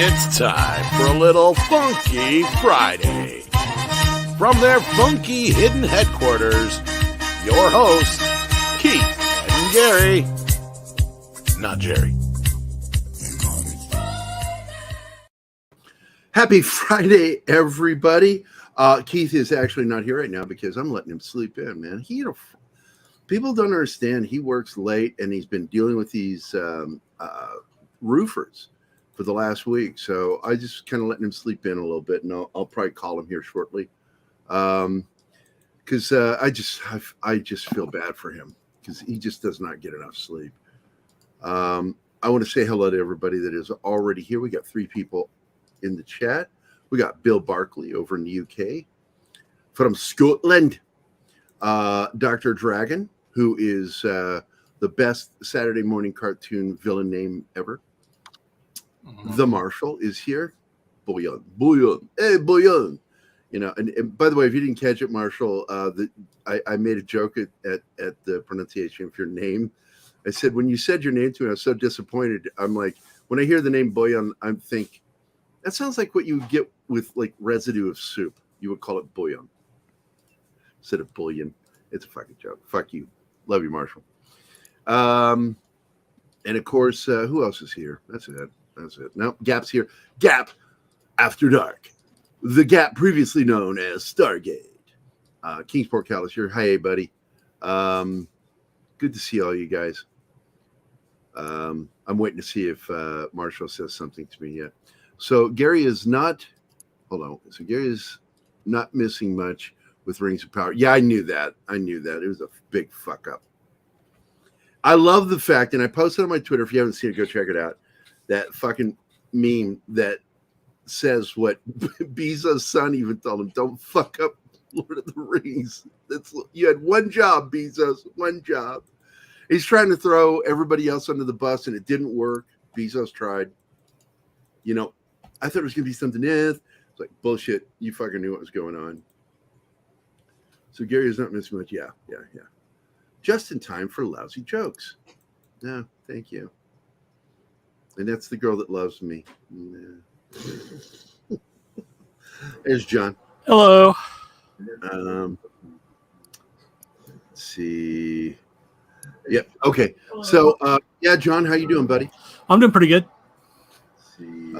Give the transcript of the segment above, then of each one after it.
It's time for a little Funky Friday. From their funky hidden headquarters, your hosts, Keith and Gary. Not Jerry. Happy Friday, everybody. Keith is actually not here right now because I'm letting him sleep in, man. People don't understand. He works late and he's been dealing with these roofers for the last week. So I just kind of letting him sleep in a little bit, and I'll probably call him here shortly. Because I just feel bad for him because he just does not get enough sleep. I want to say hello to everybody that is already here. We got 3 people in the chat. We got Bill Barkley over in the UK. From Scotland, Dr. Dragon, who is the best Saturday morning cartoon villain name ever. The Marshal is here. Bouillon. Hey, Bouillon. You know, and by the way, if you didn't catch it, Marshall, I made a joke at the pronunciation of your name. I said, when you said your name to me, I was so disappointed. I'm like, when I hear the name Bouillon, I'm think that sounds like what you would get with like residue of soup. You would call it bouillon instead of bouillon. It's a fucking joke. Fuck you. Love you, Marshall. And of course, who else is here? That's it. No, Gap's here. Gap After Dark. The Gap, previously known as Stargate. Kingsport Cal is here. Hey, buddy. Good to see all you guys. I'm waiting to see if Marshall says something to me yet. So Gary is not. Hold on. So Gary is not missing much with Rings of Power. Yeah, I knew that. It was a big fuck up. I love the fact, and I posted on my Twitter. If you haven't seen it, go check it out. That fucking meme that says what Bezos' son even told him: "Don't fuck up Lord of the Rings." You had one job, Bezos. One job. He's trying to throw everybody else under the bus, and it didn't work. Bezos tried. You know, I thought it was gonna be something else. It's like bullshit. You fucking knew what was going on. So Gary is not missing much. Yeah. Just in time for lousy jokes. No, thank you. And that's the girl that loves me. There's John. Hello. Let's see. Yep. Okay. So, yeah, John, how you doing, buddy? I'm doing pretty good. Let's see.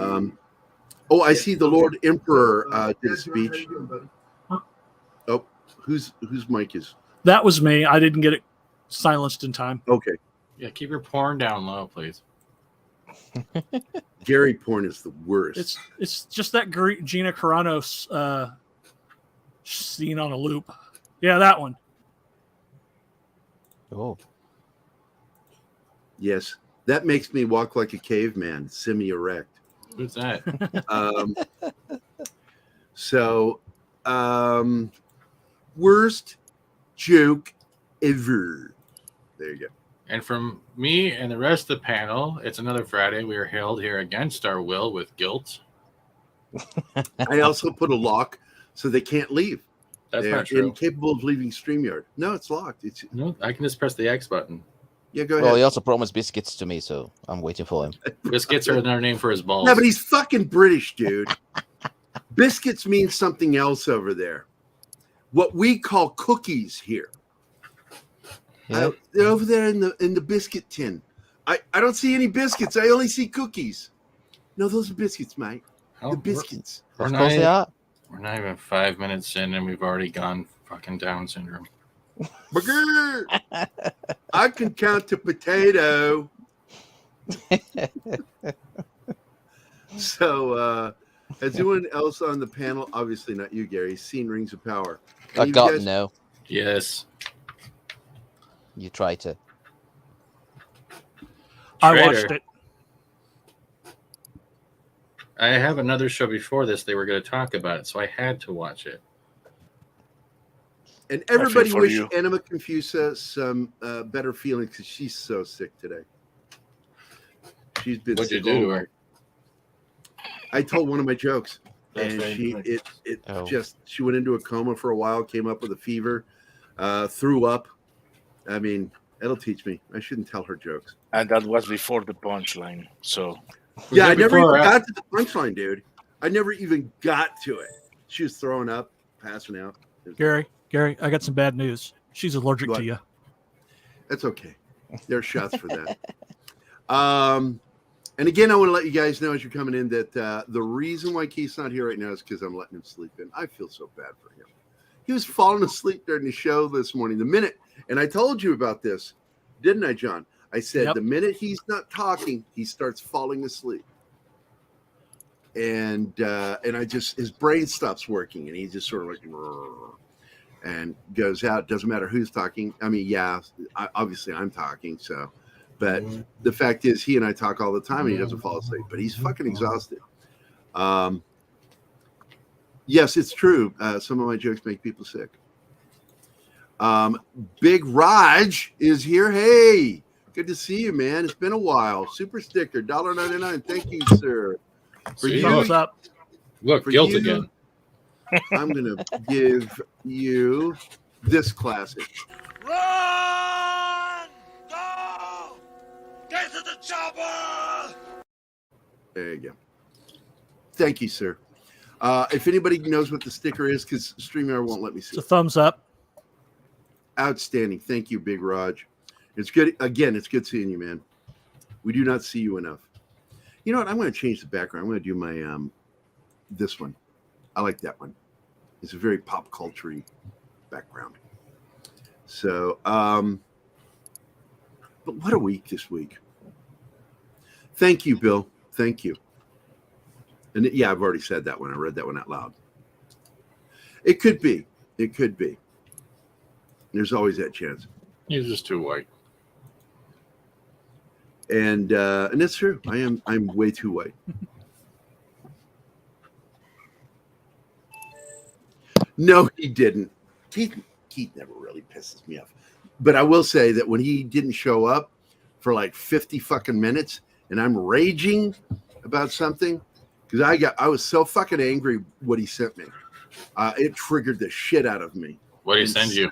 I see the Lord Emperor did a speech. Oh, whose mic is? That was me. I didn't get it silenced in time. Okay. Yeah, keep your porn down low, please. Gary porn is the worst. It's just that Gina Carano scene on a loop. Yeah, that one. Oh. Yes, that makes me walk like a caveman, semi-erect. Who's that? Worst joke ever. There you go. And from me and the rest of the panel, it's another Friday. We are held here against our will with guilt. I also put a lock so they can't leave. That's They're not true. incapable of leaving StreamYard. No, it's locked. No, I can just press the X button. Yeah, go ahead. Well, he also promised biscuits to me, so I'm waiting for him. Biscuits are another name for his balls. No, but he's fucking British, dude. Biscuits means something else over there. What we call cookies here. Yeah. They're over there in the biscuit tin. I don't see any biscuits. I only see cookies. No, those are biscuits, mate. Oh, The biscuits. Of course they are. We're not even 5 minutes in, and we've already gone fucking Down syndrome. Burger. I can count to potato. So, has anyone else on the panel, obviously not you, Gary, seen Rings of Power? I got no. Yes. You try to. I Traitor. watched it. I have another show before this they were going to talk about it, so I had to watch it. And everybody for wish you. Anima Confusa some better feeling because she's so sick today. She's been What'd you sick do all to her? week. I told one of my jokes, That's and right. she went into a coma for a while, came up with a fever, threw up. I mean, it'll teach me. I shouldn't tell her jokes. And that was before the punchline. So Yeah, I never even Before, got to the punchline, dude. I never even got to it. She was throwing up, passing out. Gary, I got some bad news. She's allergic What? to you. That's okay. There are shots for that. And again, I want to let you guys know as you're coming in that the reason why Keith's not here right now is because I'm letting him sleep in. I feel so bad for him. He was falling asleep during the show this morning. The minute, and I told you about this, didn't I, John? I said the minute he's not talking, he starts falling asleep. And I just, his brain stops working, and he just sort of like, and goes out. Doesn't matter who's talking. I mean, obviously I'm talking, so. But the fact is, he and I talk all the time, and he doesn't fall asleep. But he's fucking exhausted. Yes, it's true. Some of my jokes make people sick. Big Raj is here. Hey, good to see you, man. It's been a while. Super sticker, $1.99. Thank you, sir. For you, Thumbs up. Look, for guilt you, again. I'm going to give you this classic. Run! Go! Get to the chopper! There you go. Thank you, sir. If anybody knows what the sticker is, because StreamYard won't let me see It's a it. thumbs up. Outstanding. Thank you, Big Raj. It's good. Again, it's good seeing you, man. We do not see you enough. You know what? I'm going to change the background. I'm going to do my this one. I like that one. It's a very pop culture-y background. So, but what a week this week. Thank you, Bill. Thank you. And yeah, I've already said that one. I read that one out loud. It could be. It could be. There's always that chance. He's just too white. And that's true. I'm way too white. No, he didn't. Keith never really pisses me off. But I will say that when he didn't show up for like 50 fucking minutes and I'm raging about something, because I was so fucking angry what he sent me. It triggered the shit out of me. What did he send you?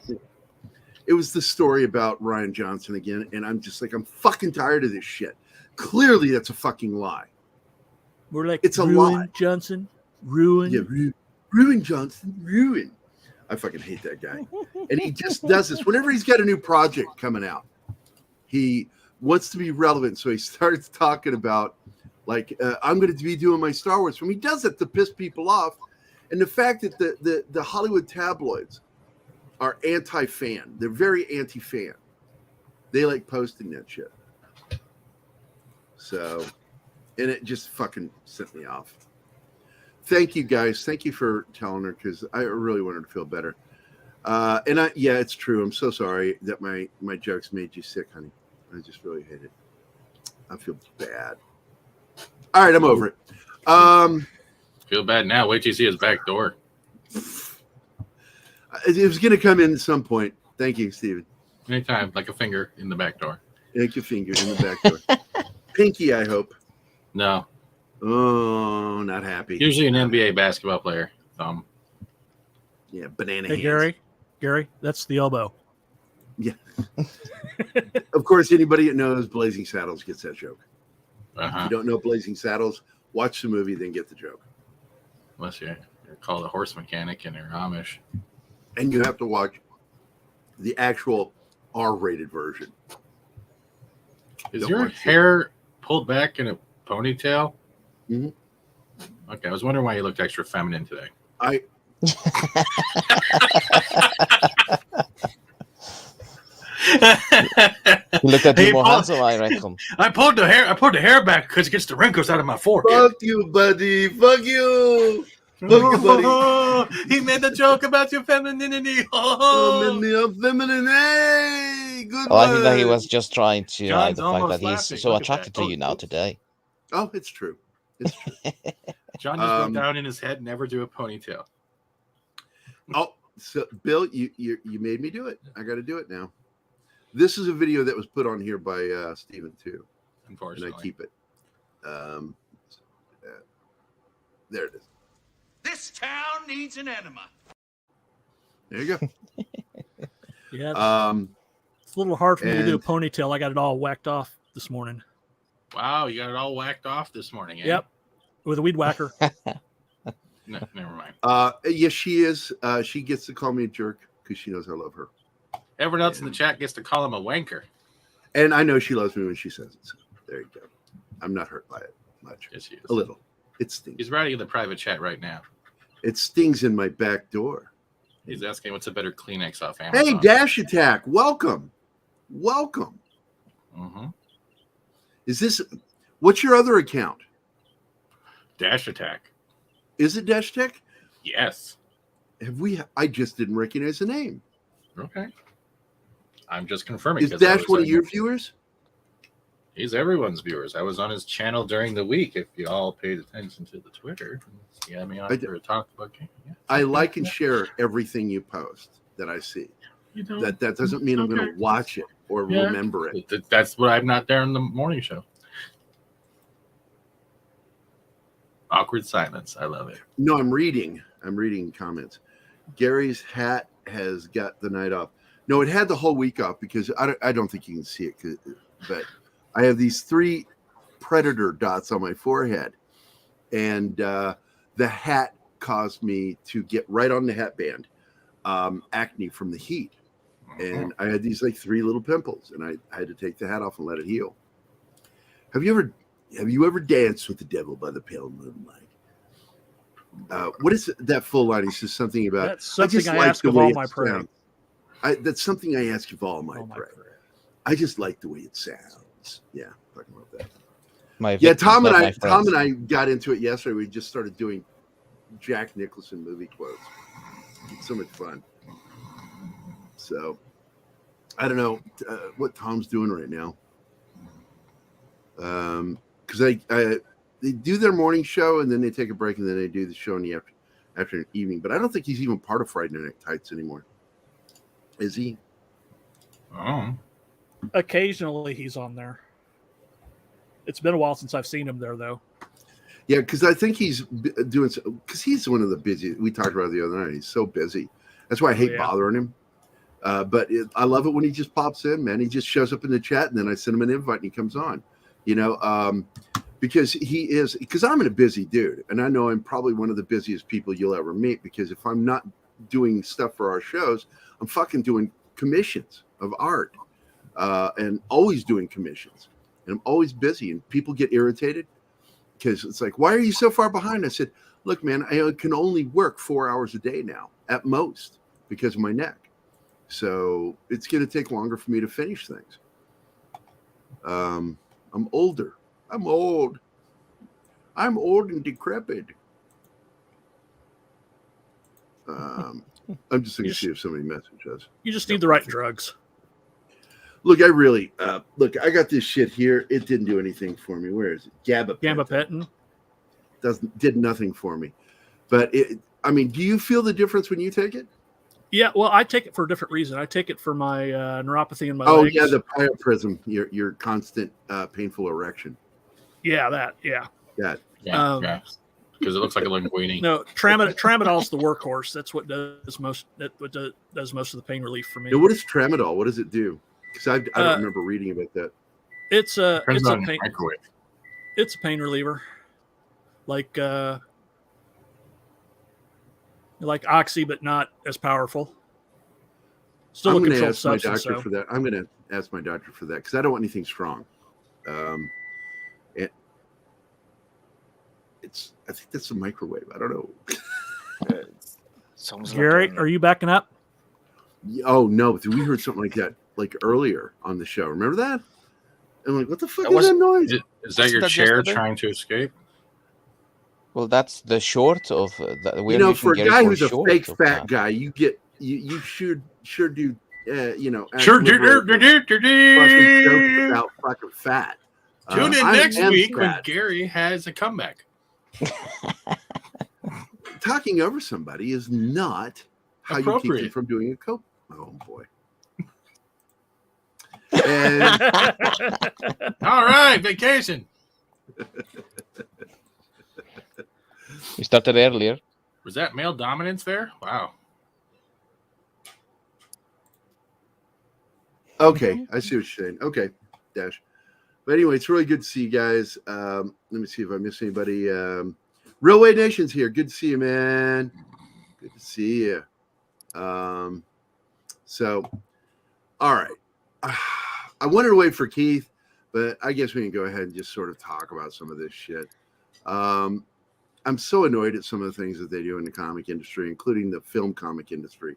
It was the story about Ryan Johnson again, and I'm just like, I'm fucking tired of this shit. Clearly, that's a fucking lie. We're like, It's a ruin lie. Johnson. Ruin. Yeah, ruin Johnson, ruin. I fucking hate that guy. And he just does this. Whenever he's got a new project coming out, he wants to be relevant. So he starts talking about, like, I'm going to be doing my Star Wars film. He does it to piss people off. And the fact that the Hollywood tabloids are anti-fan. They're very anti-fan. They like posting that shit. So, and it just fucking sent me off. Thank you, guys. Thank you for telling her, because I really wanted to feel better. And yeah, it's true. I'm so sorry that my jokes made you sick, honey. I just really hate it. I feel bad. All right, I'm over it. Feel bad now. Wait till you see his back door. It was going to come in at some point. Thank you, Steven. Anytime, like a finger in the back door. Thank you, finger in the back door. Pinky, I hope. No. Oh, not happy. Usually an NBA basketball player. Thumb. Yeah, banana Hey, hands. Gary, that's the elbow. Yeah. Of course, anybody that knows Blazing Saddles gets that joke. If Uh-huh. you don't know Blazing Saddles, watch the movie, then get the joke. Unless you're called a horse mechanic and you're Amish. And you have to watch the actual R-rated version. Is Don't your watch it. hair pulled back in a ponytail? Mhm. Okay, I was wondering why you looked extra feminine today. You look at Hey, you more Paul, handsome, I reckon. I pulled the hair back because it gets the wrinkles out of my forehead. Fuck you, buddy. Fuck you. Fuck you, buddy. He made the joke about your femininity. I'm feminine. Hey, good Oh, I think that he one. was just trying to hide John's the fact that almost he's laughing. so Look at attracted that. to you now Oops. today. Oh, it's true. It's true. John just wrote down in his head, never do a ponytail. Oh, so Bill, you made me do it. I got to do it now. This is a video that was put on here by Steven too, and Unfortunately. I keep it. There it is. This town needs an enema. There you go. Yeah, it's a little hard for me to do a and- ponytail. I got it all whacked off this morning. Wow, you got it all whacked off this morning, eh? Yep, with a weed whacker. No, never mind. Yes, she is. She gets to call me a jerk because she knows I love her. Everyone else in the chat gets to call him a wanker. And I know she loves me when she says it. So there you go. I'm not hurt by it much. Yes, he is. A little. It stings. He's writing in the private chat right now. It stings in my back door. He's asking what's a better Kleenex off Amazon. Hey, Dash Attack. Welcome. Welcome. Mm-hmm. Is this, what's your other account? Dash Attack. Is it Dash Attack? Yes. I just didn't recognize the name. Okay. I'm just confirming. Is Dash one of your viewers? He's everyone's viewers. I was on his channel during the week. If you all paid attention to the Twitter, he had me on for a talk about game. Yeah. I like and share everything you post that I see. You know, That doesn't mean I'm going to watch it or remember it. That's what I'm not there in the morning show. Awkward silence. I love it. No, I'm reading comments. Gary's hat has got the night off. No, it had the whole week off because I don't think you can see it, but I have these 3 predator dots on my forehead, and the hat caused me to get right on the hatband, acne from the heat, and I had these like 3 little pimples, and I had to take the hat off and let it heal. Have you ever danced with the devil by the pale moonlight? What is that full line? He says something about. That's something I ask of all my prey. That's something I ask of all my prey. I just like the way it sounds. Yeah, talking about that. Tom and I got into it yesterday. We just started doing Jack Nicholson movie quotes. It's so much fun. So I don't know what Tom's doing right now. Because they do their morning show and then they take a break and then they do the show in the after evening. But I don't think he's even part of Friday Night Tights anymore. Is he? Oh. Occasionally he's on there. It's been a while since I've seen him there, though. Yeah, because I think he's doing, because he's one of the busy. We talked about it the other night. He's so busy. That's why I hate bothering him. But I love it when he just pops in, man. He just shows up in the chat and then I send him an invite and he comes on. You know, because I'm a busy dude, and I know I'm probably one of the busiest people you'll ever meet, because if I'm not doing stuff for our shows, I'm fucking doing commissions of art, and always doing commissions, and I'm always busy, and people get irritated because it's like, why are you so far behind? I said, look, man, I can only work 4 hours a day now at most because of my neck. So it's going to take longer for me to finish things. I'm older. I'm old. I'm old and decrepit. I'm just going to see if somebody messages. You just need the right drugs. Look, I got this shit here. It didn't do anything for me. Where is it? Gabapentin. Did nothing for me. But do you feel the difference when you take it? Yeah, well, I take it for a different reason. I take it for my neuropathy in my Oh, legs. yeah, the priapism, your constant painful erection. Yeah, that. Yeah. That. Yeah. Because it looks like a linguine. No, tramadol's the workhorse. That's what does most. Does most of the pain relief for me. Now, what is tramadol? What does it do? Because I don't remember reading about that. It's a pain. Microwave. It's a pain reliever, like Oxy, but not as powerful. Still a controlled substance. I'm going to ask my doctor for that because I don't want anything strong. I think that's a microwave. I don't know. Gary, are you backing up? Oh no! We heard something like that earlier on the show. Remember that? I'm like, what the fuck is that noise? Is that your chair trying to escape? Well, that's the short of that. For a guy who's a fake fat guy, you sure do. Sure do. About fucking fat. Tune in next week when Gary has a comeback. Talking over somebody is not how you keep them from doing a coke. Oh boy. And all right, vacation. We started earlier. Was that male dominance there? Wow. Okay, I see what you're saying. Okay, Dash. But anyway, it's really good to see you guys. Let me see if I miss anybody. Railway Nation's here. Good to see you, man. Good to see you. So, all right. I wanted to wait for Keith, but I guess we can go ahead and just sort of talk about some of this shit. I'm so annoyed at some of the things that they do in the comic industry, including the film comic industry.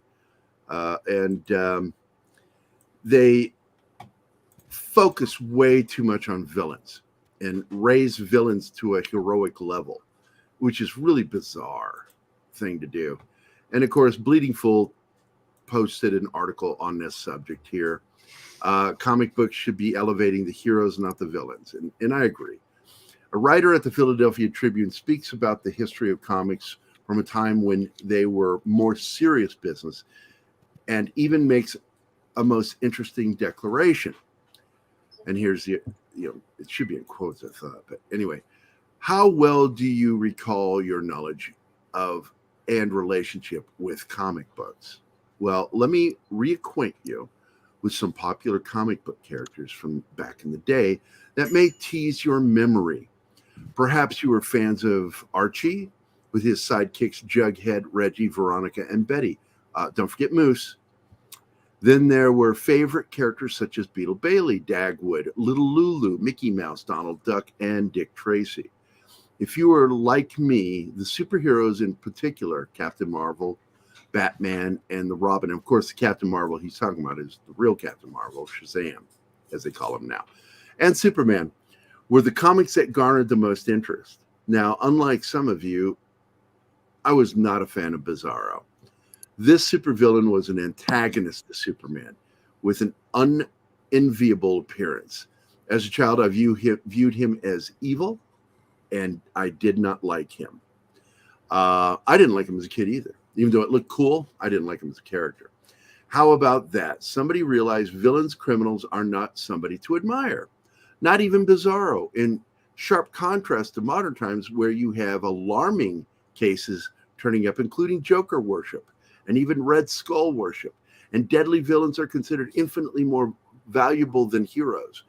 They focus way too much on villains and raise villains to a heroic level, which is really bizarre thing to do. And of course, Bleeding Full posted an article on this subject here. Comic books should be elevating the heroes, not the villains. And I agree. A writer at the Philadelphia Tribune speaks about the history of comics from a time when they were more serious business, and even makes a most interesting declaration. And here's the, it should be in quotes, I thought. But anyway, how well do you recall your knowledge of and relationship with comic books? Well, let me reacquaint you with some popular comic book characters from back in the day that may tease your memory. Perhaps you were fans of Archie with his sidekicks Jughead, Reggie, Veronica, and Betty. Don't forget Moose. Then there were favorite characters such as Beetle Bailey, Dagwood, Little Lulu, Mickey Mouse, Donald Duck, and Dick Tracy. If you were like me, the superheroes in particular, Captain Marvel, Batman, and the Robin, and of course the Captain Marvel he's talking about is the real Captain Marvel, Shazam, as they call him now, and Superman, were the comics that garnered the most interest. Now, unlike some of you, I was not a fan of Bizarro. This supervillain was an antagonist to Superman with an unenviable appearance. As a child, I viewed him as evil, and I did not like him. I didn't like him as a kid either. Even though it looked cool, I didn't like him as a character. How about that? Somebody realized villains, criminals are not somebody to admire. Not even Bizarro, in sharp contrast to modern times where you have alarming cases turning up, including Joker worship and even Red Skull worship. And deadly villains are considered infinitely more valuable than heroes,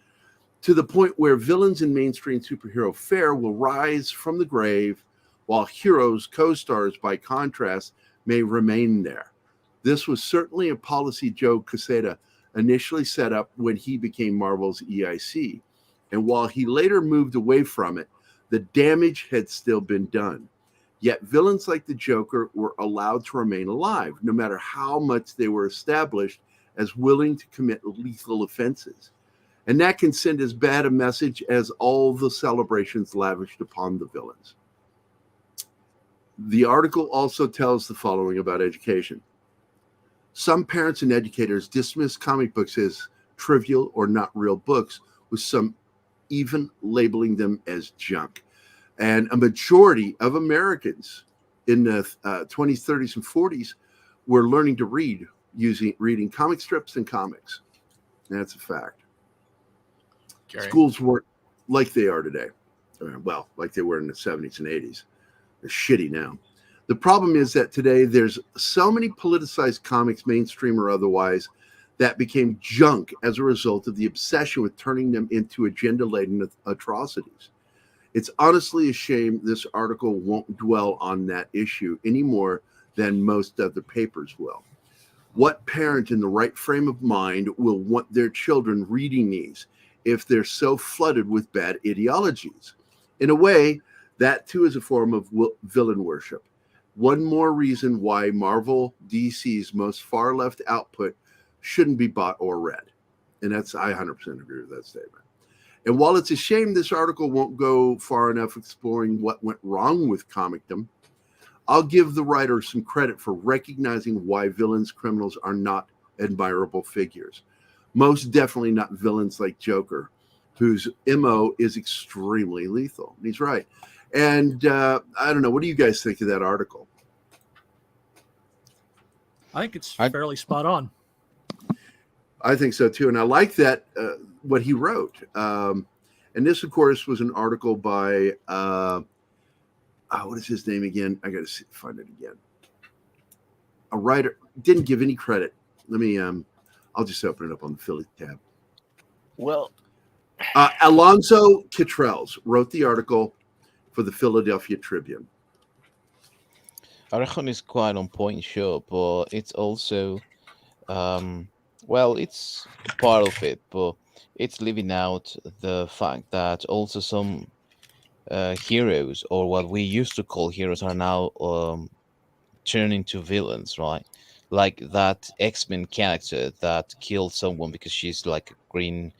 to the point where villains in mainstream superhero fare will rise from the grave, while heroes, co-stars, by contrast, may remain there. This was certainly a policy Joe Quesada initially set up when he became Marvel's EIC. And while he later moved away from it, the damage had still been done. Yet villains like the Joker were allowed to remain alive, no matter how much they were established as willing to commit lethal offenses. And that can send as bad a message as all the celebrations lavished upon the villains. The article also tells the following about education. Some parents and educators dismiss comic books as trivial or not real books, with some even labeling them as junk. And a majority of Americans in the 20s, 30s, and 40s were learning to read reading comic strips and comics. That's a fact. Gary. Schools weren't like they are today. Well, like they were in the 70s and 80s. They're shitty now. The problem is that today there's so many politicized comics, mainstream or otherwise, that became junk as a result of the obsession with turning them into agenda-laden atrocities. It's honestly a shame this article won't dwell on that issue any more than most other papers will. What parent in the right frame of mind will want their children reading these if they're so flooded with bad ideologies? In a way, that too is a form of villain worship. One more reason why Marvel DC's most far left output shouldn't be bought or read. And that's, I 100% agree with that statement. And while it's a shame this article won't go far enough exploring what went wrong with comicdom, I'll give the writer some credit for recognizing why villains, criminals are not admirable figures. Most definitely not villains like Joker, whose MO is extremely lethal. And he's right. And I don't know, what do you guys think of that article? I think it's fairly spot on. I think so too. And I like that, what he wrote. And this, of course, was an article by, what is his name again? I got to find it again. A writer, didn't give any credit. Let me, I'll just open it up on the Philly tab. Well, Alonzo Kitrells wrote the article for the Philadelphia Tribune. I reckon it's quite on point, sure, but it's also, well, it's part of it, but it's leaving out the fact that also some heroes, or what we used to call heroes, are now turning to villains, right? Like that X-Men character that killed someone because she's like a green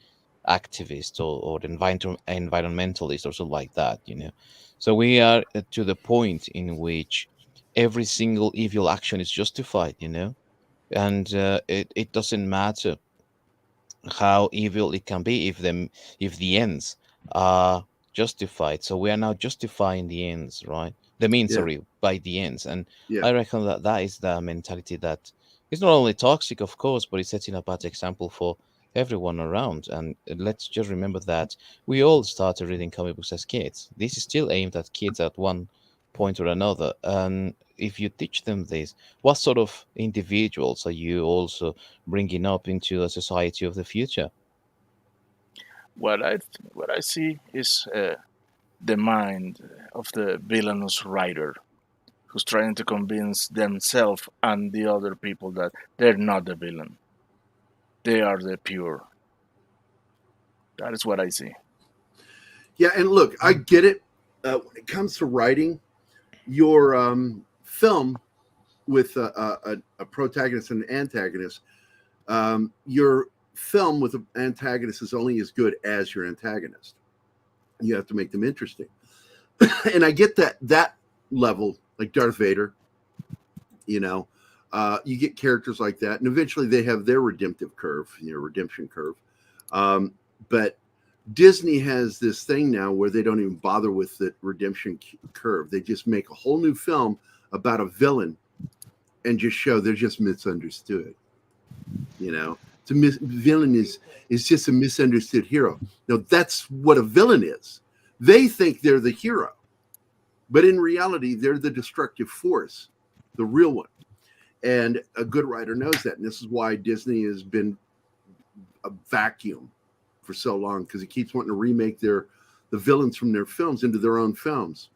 activist or environmentalist or something like that, you know. So we are to the point in which every single evil action is justified, you know, and it doesn't matter how evil it can be if the ends are justified. So we are now justifying the ends, right? The means, Yeah. sorry, by the ends. And Yeah. I reckon that that is the mentality that is not only toxic, of course, but it's setting a bad example for everyone around. And let's just remember that we all started reading comic books as kids. This is still aimed at kids at one point or another. And if you teach them this, what sort of individuals are you also bringing up into a society of the future? What I see is the mind of the villainous writer who's trying to convince themselves and the other people that they're not the villain. They are the pure. That is what I see. Yeah, and look, I get it. When it comes to writing, your film with a protagonist and an antagonist, your film with an antagonist is only as good as your antagonist. You have to make them interesting. And I get that level, like Darth Vader, you know, you get characters like that, and eventually they have their redemption curve. But Disney has this thing now where they don't even bother with the redemption curve. They just make a whole new film about a villain and just show they're just misunderstood. You know, villain is just a misunderstood hero. Now, that's what a villain is. They think they're the hero, but in reality, they're the destructive force, the real one. And a good writer knows that. And this is why Disney has been a vacuum for so long, because it keeps wanting to remake the villains from their films into their own films.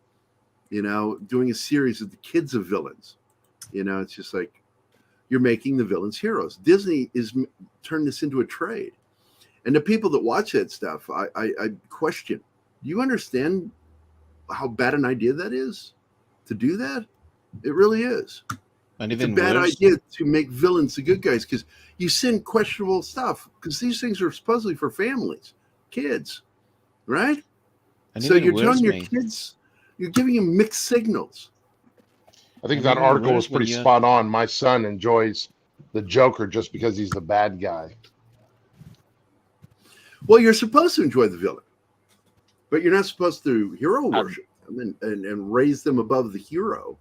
You know, doing a series of the kids of villains. You know, it's just like you're making the villains heroes. Disney is turned this into a trade. And the people that watch that stuff, I question, do you understand how bad an idea that is to do that? It really is. And It's a even bad worse, idea to make villains the good guys, because you send questionable stuff, because these things are supposedly for families, kids, right? and So even you're worse, telling your mate. kids, you're giving them mixed signals. I think And that even article worse was when pretty you spot on. My son enjoys the Joker just because he's the bad guy. Well, you're supposed to enjoy the villain, but you're not supposed to hero And worship them and raise them above the hero.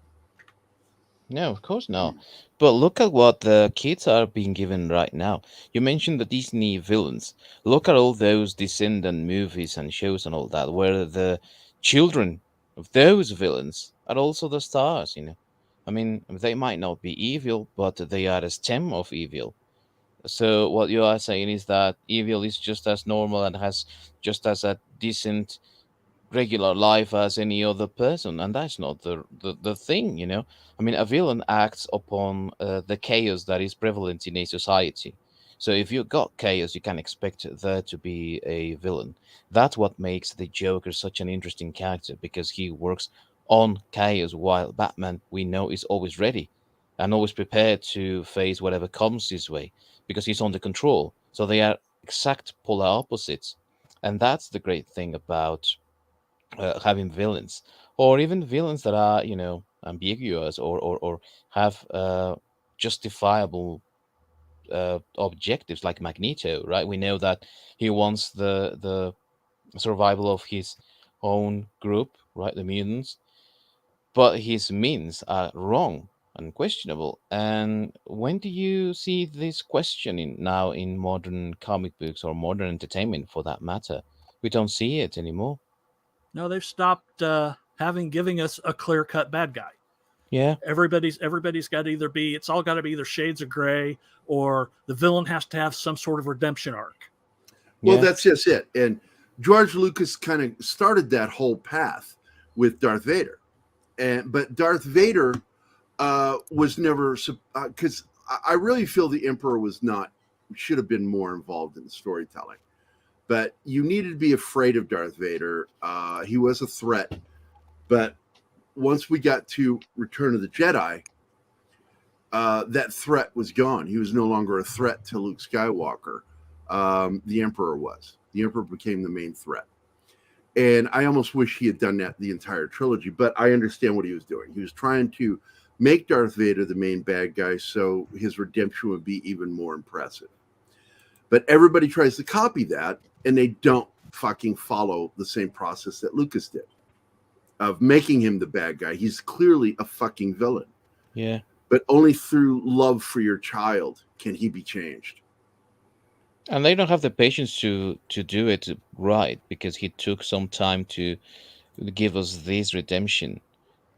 No, of course not. But look at what the kids are being given right now. You mentioned the Disney villains. Look at all those descendant movies and shows and all that, where the children of those villains are also the stars, you know. I mean, they might not be evil, but they are a stem of evil. So what you are saying is that evil is just as normal and has just as a decent regular life as any other person, and that's not the thing, you know. I mean, a villain acts upon the chaos that is prevalent in a society. So if you got chaos, you can expect there to be a villain. That's what makes the Joker such an interesting character, because he works on chaos, while Batman, we know, is always ready and always prepared to face whatever comes his way, because he's under control. So they are exact polar opposites, and that's the great thing about having villains, or even villains that are, you know, ambiguous, or have justifiable objectives, like Magneto, right? We know that he wants the survival of his own group, right, the mutants, but his means are wrong and questionable. And when do you see this questioning now in modern comic books or modern entertainment, for that matter? We don't see it anymore. No, they've stopped giving us a clear cut bad guy. Yeah. Everybody's got to either be, it's all got to be either shades of gray, or the villain has to have some sort of redemption arc. Well, Yeah. that's just it. And George Lucas kind of started that whole path with Darth Vader, but Darth Vader was never because I really feel the Emperor should have been more involved in the storytelling. But you needed to be afraid of Darth Vader. He was a threat, but once we got to Return of the Jedi, that threat was gone. He was no longer a threat to Luke Skywalker. The Emperor was. The Emperor became the main threat. And I almost wish he had done that the entire trilogy, but I understand what he was doing. He was trying to make Darth Vader the main bad guy so his redemption would be even more impressive. But everybody tries to copy that, and they don't fucking follow the same process that Lucas did of making him the bad guy. He's clearly a fucking villain. Yeah. But only through love for your child can he be changed. And they don't have the patience to do it right, because he took some time to give us this redemption.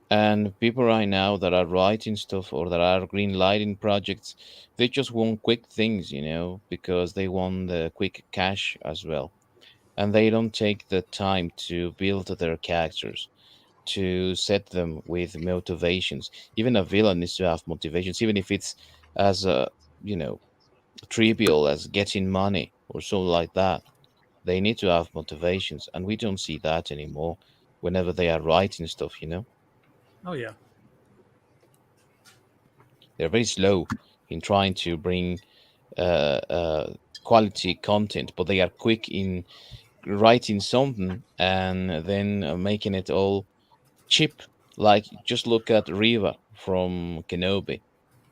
And people right now that are writing stuff or that are green lighting projects, they just want quick things, because they want the quick cash as well. And they don't take the time to build their characters, to set them with motivations. Even a villain needs to have motivations, even if it's as you know, trivial as getting money or something like that. They need to have motivations, and we don't see that anymore whenever they are writing stuff. Oh yeah. They're very slow in trying to bring quality content, but they are quick in writing something and then making it all cheap. Like, just look at Riva from Kenobi.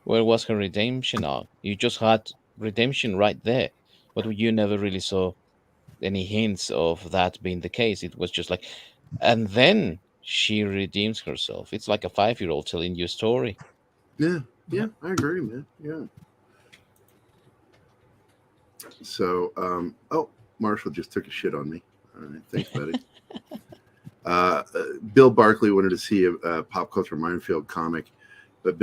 Where was her redemption arc? You just had redemption right there, but you never really saw any hints of that being the case. It was just like, and then she redeems herself. It's like a 5-year-old telling you a story. Yeah, I agree, man. Yeah. So, Marshall just took a shit on me. All right, thanks, buddy. Bill Barkley wanted to see a pop culture minefield comic, but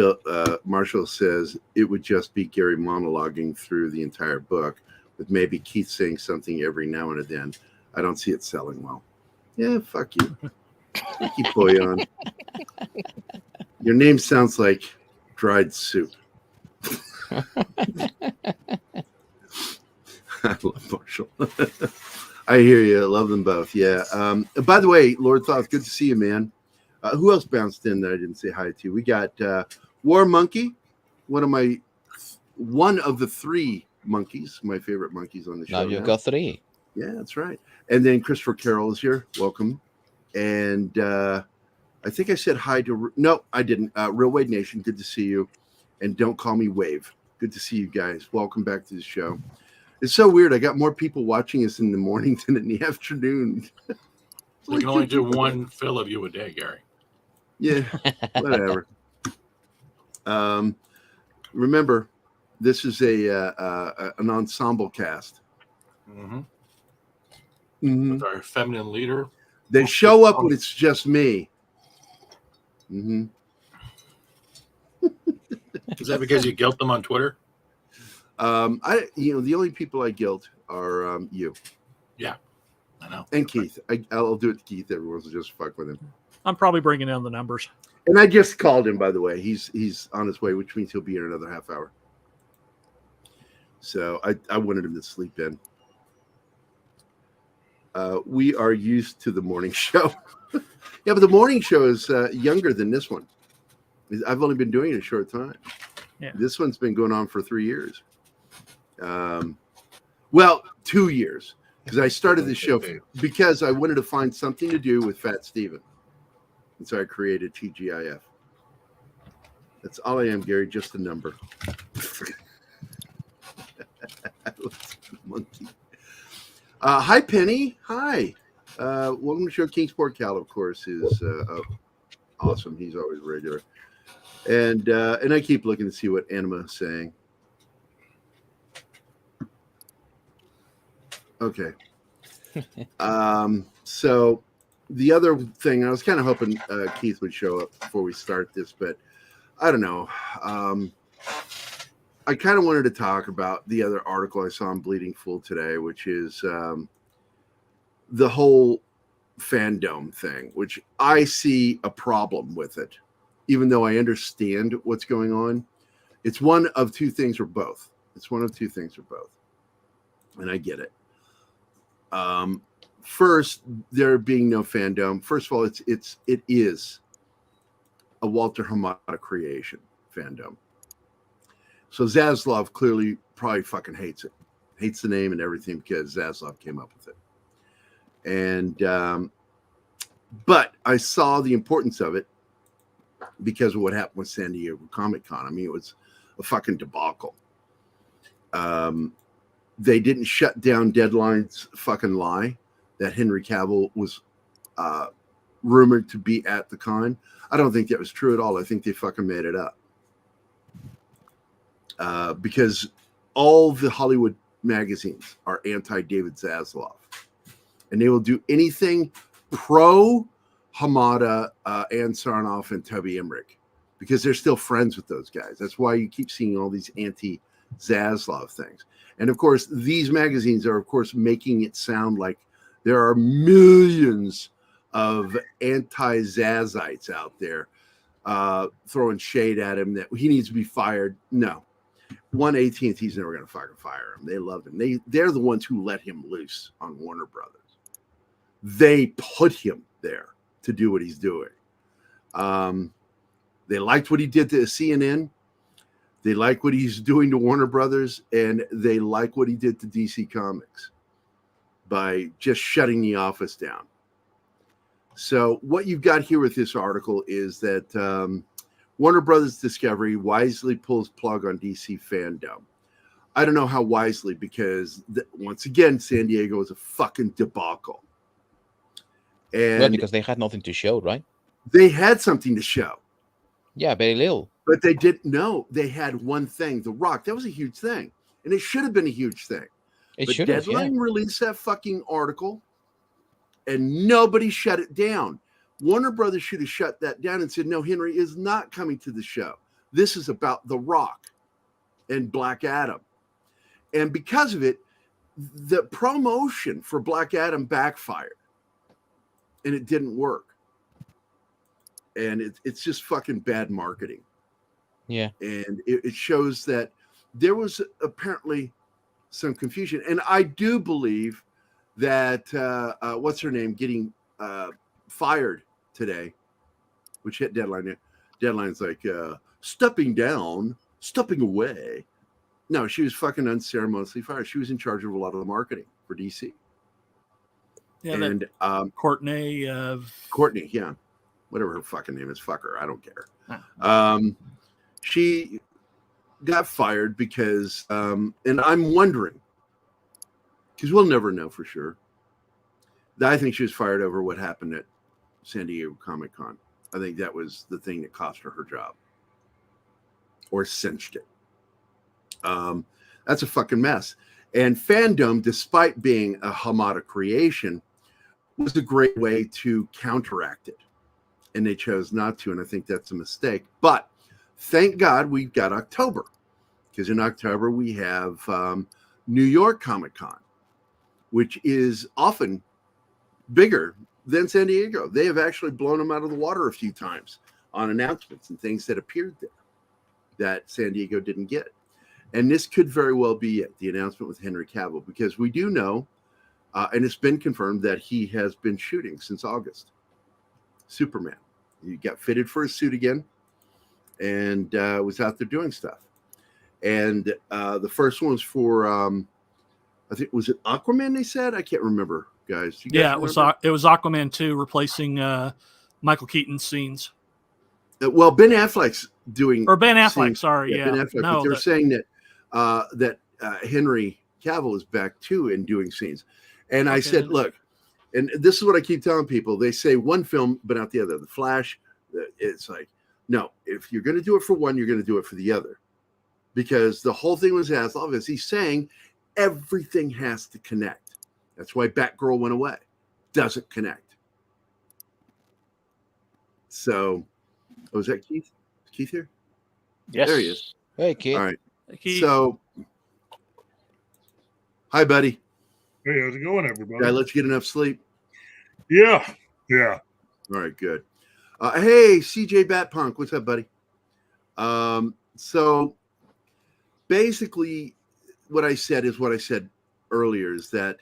Marshall says it would just be Gary monologuing through the entire book, with maybe Keith saying something every now and then. I don't see it selling well. Yeah, fuck you. Keep Boyan. Your name sounds like dried soup. I love Marshall. I hear you. I love them both. Yeah. By the way, Lord Thoth, good to see you, man. Who else bounced in that I didn't say hi to? We got War Monkey, one of the 3 monkeys, my favorite monkeys on the show. Now you've got 3. Yeah, that's right. And then Christopher Carroll is here. Welcome. And I think I said hi to. No, I didn't. Real Wade Nation, good to see you. And don't call me Wave. Good to see you guys. Welcome back to the show. It's so weird. I got more people watching us in the morning than in the afternoon. We can only do one fill of you a day, Gary. Yeah, whatever. Remember, this is an ensemble cast. Mm-hmm. Mm-hmm. With our feminine leader. They show up when it's just me. Mm-hmm. Is that because you guilt them on Twitter? The only people I guilt are you. Yeah, I know. And Keith. I'll do it to Keith every once in a while, just fuck with him. I'm probably bringing down the numbers. And I just called him, by the way. He's on his way, which means he'll be in another half hour. So I wanted him to sleep in. We are used to the morning show. Yeah, but the morning show is younger than this one. I've only been doing it a short time. Yeah. This one's been going on for 3 years. Well, 2 years. Because I started this show because I wanted to find something to do with Fat Steven. And so I created TGIF. That's all I am, Gary, just a number. Monkey. Hi, Penny. Hi. Welcome to the show. Kingsport Cal, of course, is awesome. He's always regular. And I keep looking to see what Anima is saying. Okay. So the other thing, I was kind of hoping Keith would show up before we start this, but I don't know. I kind of wanted to talk about the other article I saw on Bleeding Fool today, which is the whole FanDome thing, which I see a problem with it, even though I understand what's going on. It's one of two things or both. And I get it. First, there being no FanDome. First of all, it is a Walter Hamada creation, FanDome. So Zaslav clearly probably fucking hates it. Hates the name and everything because Zaslav came up with it. And but I saw the importance of it because of what happened with San Diego Comic-Con. I mean, it was a fucking debacle. They didn't shut down Deadline's fucking lie that Henry Cavill was rumored to be at the con. I don't think that was true at all. I think they fucking made it up. Because all the Hollywood magazines are anti-David Zaslav. And they will do anything pro Hamada, Ann Sarnoff, and Toby Emmerich because they're still friends with those guys. That's why you keep seeing all these anti-Zaslav things. And of course, these magazines are, of course, making it sound like there are millions of anti-Zazites out there throwing shade at him that he needs to be fired. No. One, AT&T's never going to fucking fire him. They loved him. They're the ones who let him loose on Warner Brothers. They put him there to do what he's doing. They liked what he did to CNN. They like what he's doing to Warner Brothers, and they like what he did to DC Comics by just shutting the office down. So what you've got here with this article is that Warner Brothers Discovery wisely pulls plug on DC FanDome. I don't know how wisely because, once again, San Diego is a fucking debacle. And well, because they had nothing to show, right? They had something to show. Yeah, very little. But they didn't know. They had one thing, The Rock. That was a huge thing. And it should have been a huge thing. It but should have, Deadline released that fucking article, and nobody shut it down. Warner Brothers should have shut that down and said, no, Henry is not coming to the show. This is about The Rock and Black Adam. And because of it, the promotion for Black Adam backfired. And it didn't work. And it's just fucking bad marketing. Yeah. And it shows that there was apparently some confusion. And I do believe that, what's her name, getting fired today, which hit Deadline. Deadline's like, stepping down, stepping away. No, she was fucking unceremoniously fired. She was in charge of a lot of the marketing for DC. Yeah, and Courtney, yeah, whatever her fucking name is, fuck her, I don't care. She got fired because, and I'm wondering, because we'll never know for sure. I think she was fired over what happened at San Diego Comic-Con. I think that was the thing that cost her job, or cinched it. That's a fucking mess. And FanDome, despite being a Hamada creation, was a great way to counteract it. And they chose not to, and I think that's a mistake. But thank God we got October, because in October we have New York Comic-Con, which is often bigger than San Diego. They have actually blown them out of the water a few times on announcements and things that appeared there that San Diego didn't get. And this could very well be it, the announcement with Henry Cavill, because we do know, and it's been confirmed, that he has been shooting since August. Superman. He got fitted for his suit again and was out there doing stuff. And the first one was for, I think, was it Aquaman they said? I can't remember, guys. You guys remember? It was Aquaman 2 replacing Michael Keaton's scenes. Well, Ben Affleck's doing... Or Ben Affleck, scenes. sorry, yeah. Ben Affleck, no, but they're saying that Henry Cavill is back too and doing scenes. And I said, look, and this is what I keep telling people. They say one film, but not the other. The Flash, it's like, no, if you're going to do it for one, you're going to do it for the other. Because the whole thing was Zaslav, as he's saying, everything has to connect. That's why Batgirl went away. Doesn't connect. So, was that Keith? Is Keith here? Yes. There he is. Hey, Keith. All right. Keith. So, hi, buddy. Hey, how's it going, everybody? Did I let you get enough sleep? Yeah. All right, good. Hey, CJ Batpunk, what's up, buddy? So basically, what I said is what I said earlier, is that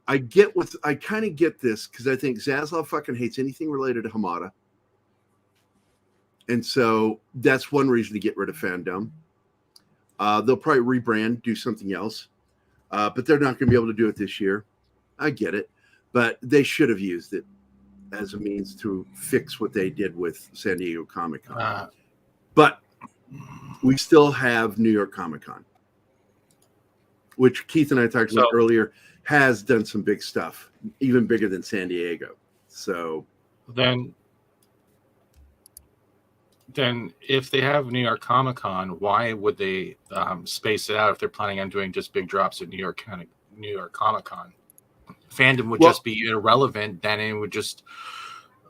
I kind of get this because I think Zaslav fucking hates anything related to Hamada. And so that's one reason to get rid of FanDome. They'll probably rebrand, do something else. But they're not going to be able to do it this year. I get it. But they should have used it as a means to fix what they did with San Diego Comic-Con. But we still have New York Comic-Con, which Keith and I talked about earlier, has done some big stuff, even bigger than San Diego. So then if they have New York Comic-Con, why would they space it out if they're planning on doing just big drops at New York Comic-Con? FanDome would just be irrelevant. Then it would just,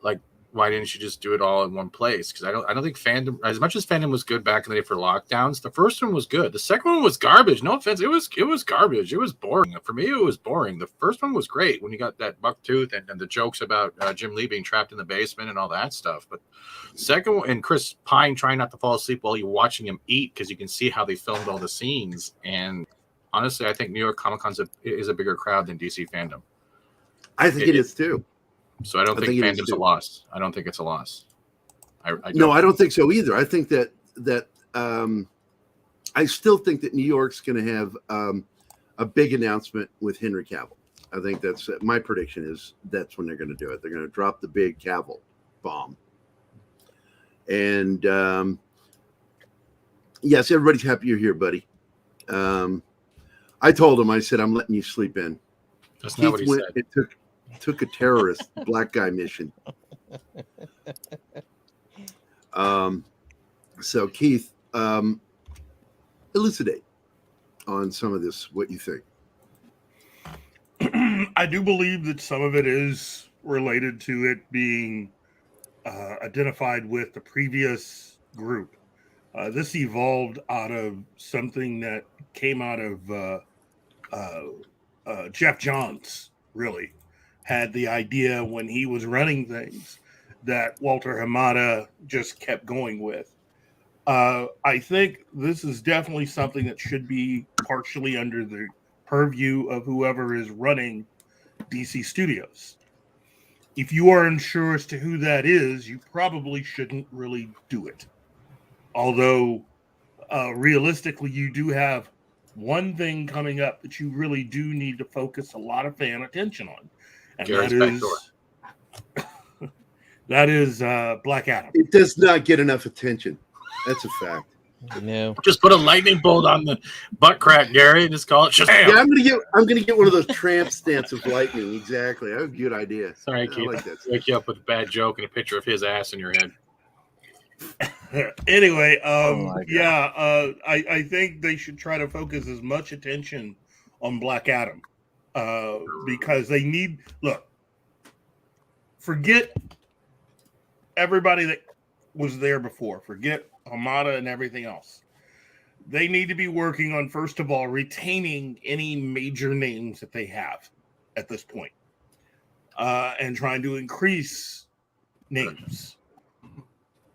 like, why didn't you just do it all in one place? Because I don't think FanDome, as much as FanDome was good back in the day for lockdowns, the first one was good. The second one was garbage. No offense, it was garbage. It was boring. For me, it was boring. The first one was great when you got that bucktooth and the jokes about Jim Lee being trapped in the basement and all that stuff. But second one, and Chris Pine trying not to fall asleep while you're watching him eat, because you can see how they filmed all the scenes. And honestly, I think New York Comic-Con is a bigger crowd than DC FanDome. I think it is too. So I don't think FanDome's a loss. I don't think it's a loss. I don't think so either. I think that I still think that New York's going to have a big announcement with Henry Cavill. I think that's my prediction is that's when they're going to do it. They're going to drop the big Cavill bomb. And yes, everybody's happy you're here, buddy. I told him, I said, I'm letting you sleep in. That's not what he said. It took a terrorist black guy mission. So Keith, elucidate on some of this, what you think. I do believe that some of it is related to it being identified with the previous group. This evolved out of something that came out of Jeff Johns, really. Had the idea when he was running things that Walter Hamada just kept going with. I think this is definitely something that should be partially under the purview of whoever is running DC Studios. If you are unsure as to who that is, you probably shouldn't really do it. Although, realistically, you do have one thing coming up that you really do need to focus a lot of fan attention on. And that is Black Adam. It does not get enough attention. That's a fact. No. Just put a lightning bolt on the butt crack, Gary, and just call it Shazam. Yeah, I'm gonna get one of those tramp stance of lightning. Exactly. That's a good idea. Sorry, Keith. I like that. Wake you up with a bad joke and a picture of his ass in your head. Anyway, I think they should try to focus as much attention on Black Adam. Because they need, forget everybody that was there before. Forget Hamada and everything else. They need to be working on, first of all, retaining any major names that they have at this point, and trying to increase names.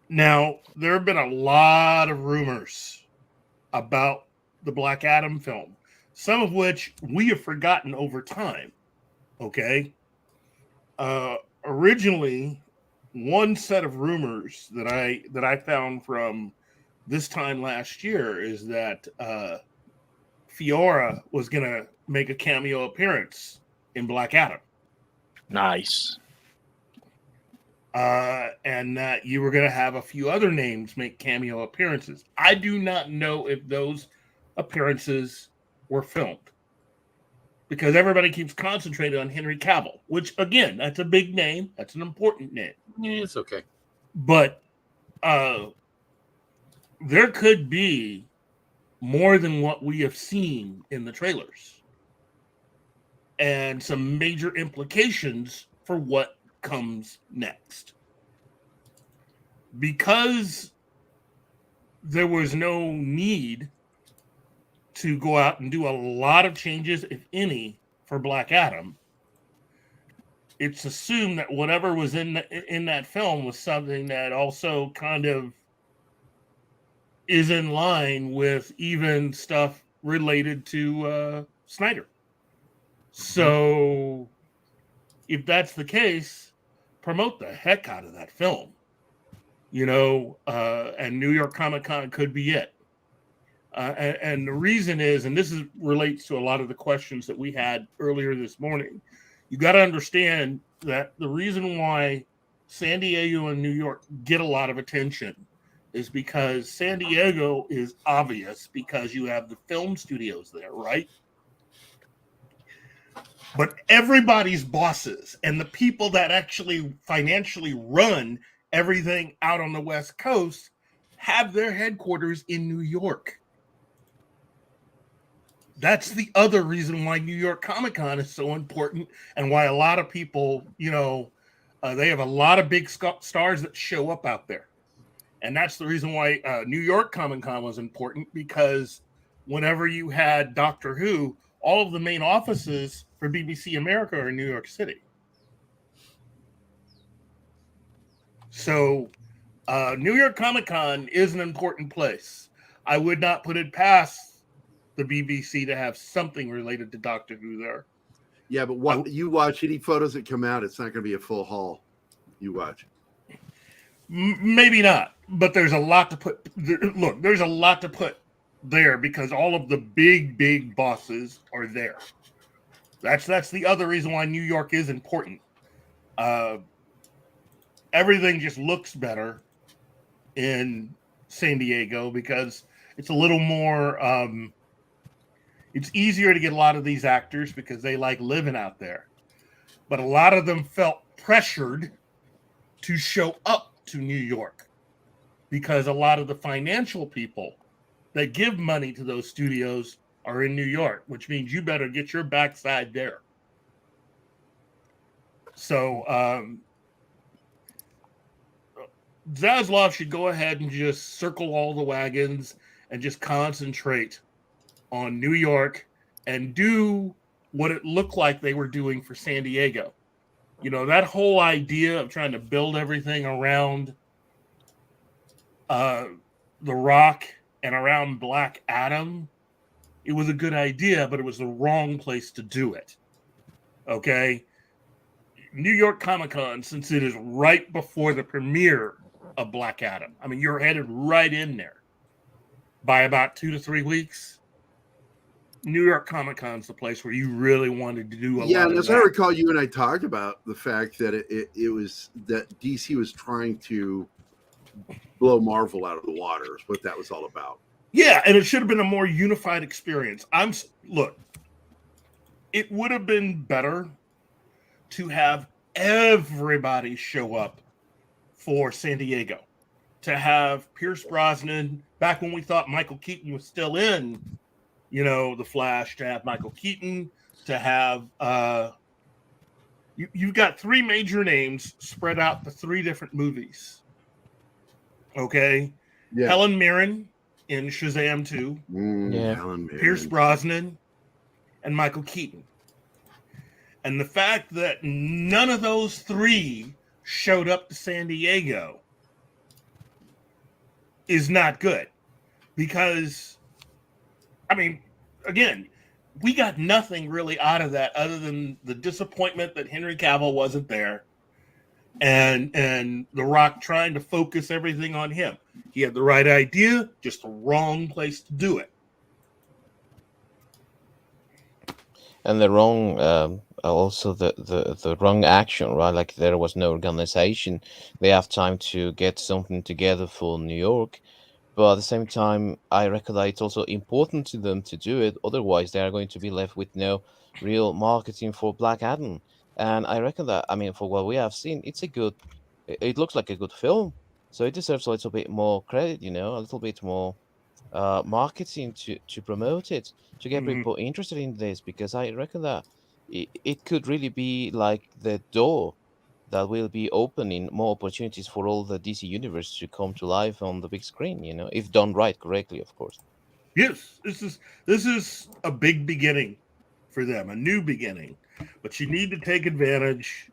Now, there have been a lot of rumors about the Black Adam film, some of which we have forgotten over time. Okay. Originally, one set of rumors that I found from this time last year is that Fiora was going to make a cameo appearance in Black Adam. Nice. And that you were going to have a few other names make cameo appearances. I do not know if those appearances were filmed, because everybody keeps concentrating on Henry Cavill, which, again, that's a big name. That's an important name. Yeah, it's okay. But there could be more than what we have seen in the trailers, and some major implications for what comes next. Because there was no need to go out and do a lot of changes, if any, for Black Adam, it's assumed that whatever was in that film was something that also kind of is in line with even stuff related to Snyder. So if that's the case, promote the heck out of that film, and New York Comic Con could be it. And the reason is, and this relates to a lot of the questions that we had earlier this morning, you got to understand that the reason why San Diego and New York get a lot of attention is because San Diego is obvious because you have the film studios there, right? But everybody's bosses and the people that actually financially run everything out on the West Coast have their headquarters in New York. That's the other reason why New York Comic Con is so important and why a lot of people, they have a lot of big stars that show up out there. And that's the reason why New York Comic Con was important, because whenever you had Doctor Who, all of the main offices for BBC America are in New York City. So New York Comic Con is an important place. I would not put it past the BBC to have something related to Doctor Who there. Yeah, but you watch any photos that come out, it's not going to be a full haul. You watch. Maybe not, but there's a lot to put. Look, there's a lot to put there because all of the big bosses are there. That's the other reason why New York is important. Everything just looks better in San Diego because it's a little more. It's easier to get a lot of these actors because they like living out there. But a lot of them felt pressured to show up to New York because a lot of the financial people that give money to those studios are in New York, which means you better get your backside there. So Zaslav should go ahead and just circle all the wagons and just concentrate on New York and do what it looked like they were doing for San Diego. That whole idea of trying to build everything around The Rock and around Black Adam, it was a good idea, but it was the wrong place to do it. Okay? New York Comic Con, since it is right before the premiere of Black Adam, I mean, you're headed right in there by about 2 to 3 weeks. New York Comic Con's the place where you really wanted to do a lot of that. Yeah, and as I recall, you and I talked about the fact that it was that DC was trying to blow Marvel out of the water is what that was all about. Yeah, and it should have been a more unified experience. Look, it would have been better to have everybody show up for San Diego. To have Pierce Brosnan, back when we thought Michael Keaton was still in The Flash, to have Michael Keaton, to have you've got 3 major names spread out to 3 different movies. Okay? Yeah. Helen Mirren in Shazam 2. Yeah. Helen Mirren. Pierce Brosnan, and Michael Keaton. And the fact that none of those 3 showed up to San Diego is not good. Because, I mean, again, we got nothing really out of that other than the disappointment that Henry Cavill wasn't there and The Rock trying to focus everything on him. He had the right idea, just the wrong place to do it. And the wrong, also the wrong action, right? Like there was no organization. They have time to get something together for New York. But at the same time, I reckon that it's also important to them to do it. Otherwise, they are going to be left with no real marketing for Black Adam. And I reckon that, I mean, for what we have seen, it looks like a good film. So it deserves a little bit more credit, a little bit more marketing to promote it, to get people interested in this. Because I reckon that it could really be like the door that will be opening more opportunities for all the DC universe to come to life on the big screen, if done right, correctly, of course. Yes, this is a big beginning for them, a new beginning. But you need to take advantage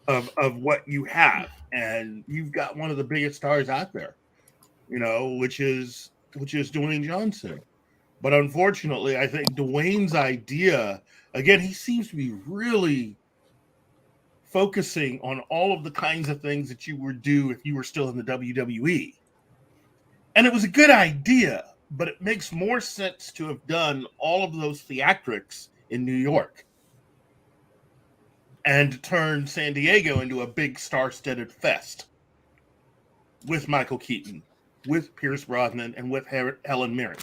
of what you have, and you've got one of the biggest stars out there, which is Dwayne Johnson. But unfortunately, I think Dwayne's idea, again, he seems to be really focusing on all of the kinds of things that you would do if you were still in the WWE. And it was a good idea, but it makes more sense to have done all of those theatrics in New York and to turn San Diego into a big star-studded fest with Michael Keaton, with Pierce Brosnan, and with Helen Mirren.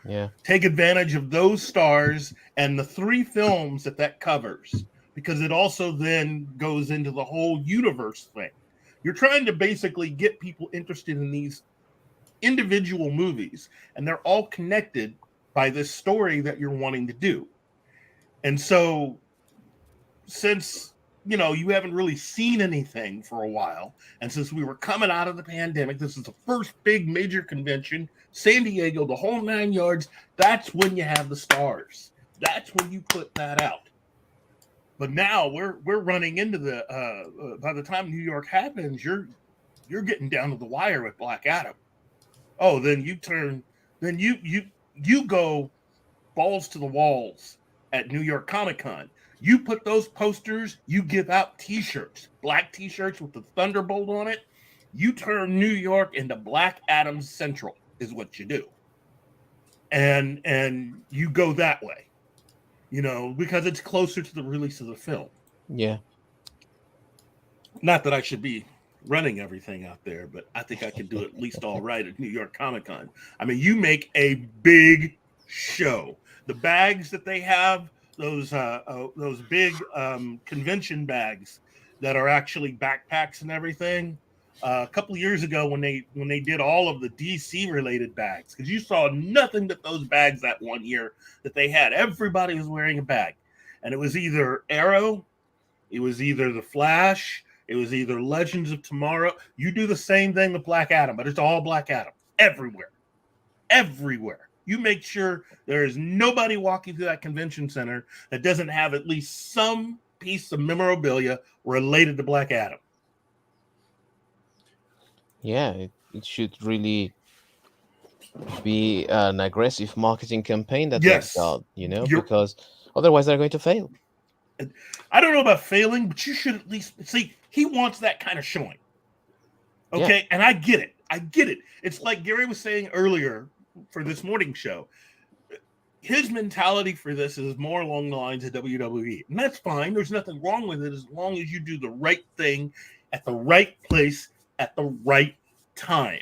Yeah. Take advantage of those stars and the 3 films that covers, because it also then goes into the whole universe thing. You're trying to basically get people interested in these individual movies, and they're all connected by this story that you're wanting to do. And so, since you haven't really seen anything for a while, and since we were coming out of the pandemic, this is the first big major convention, San Diego, the whole 9 yards. That's when you have the stars. That's when you put that out. But now we're running into the by the time New York happens, you're getting down to the wire with Black Adam. Oh, then you go balls to the walls at New York Comic Con. You put those posters, you give out T-shirts, black T-shirts with the Thunderbolt on it. You turn New York into Black Adam Central is what you do. And you go that way, because it's closer to the release of the film. Yeah. Not that I should be running everything out there, but I think I can do at least all right at New York Comic Con. I mean, you make a big show. The bags that they have, those big convention bags that are actually backpacks and everything. A couple of years ago, when they did all of the DC related bags, because you saw nothing but those bags that one year that they had. Everybody was wearing a bag, and it was either Arrow, it was either the Flash, it was either Legends of Tomorrow. You do the same thing with Black Adam, but it's all Black Adam everywhere. You make sure there is nobody walking through that convention center that doesn't have at least some piece of memorabilia related to Black Adam. Yeah, it should really be an aggressive marketing campaign that Yes. they've got, because otherwise they're going to fail. I don't know about failing, but you should at least see he wants that kind of showing. Okay, and I get it. It's like Gary was saying earlier for this morning show. His mentality for this is more along the lines of WWE, and that's fine. There's nothing wrong with it as long as you do the right thing at the right place at the right time.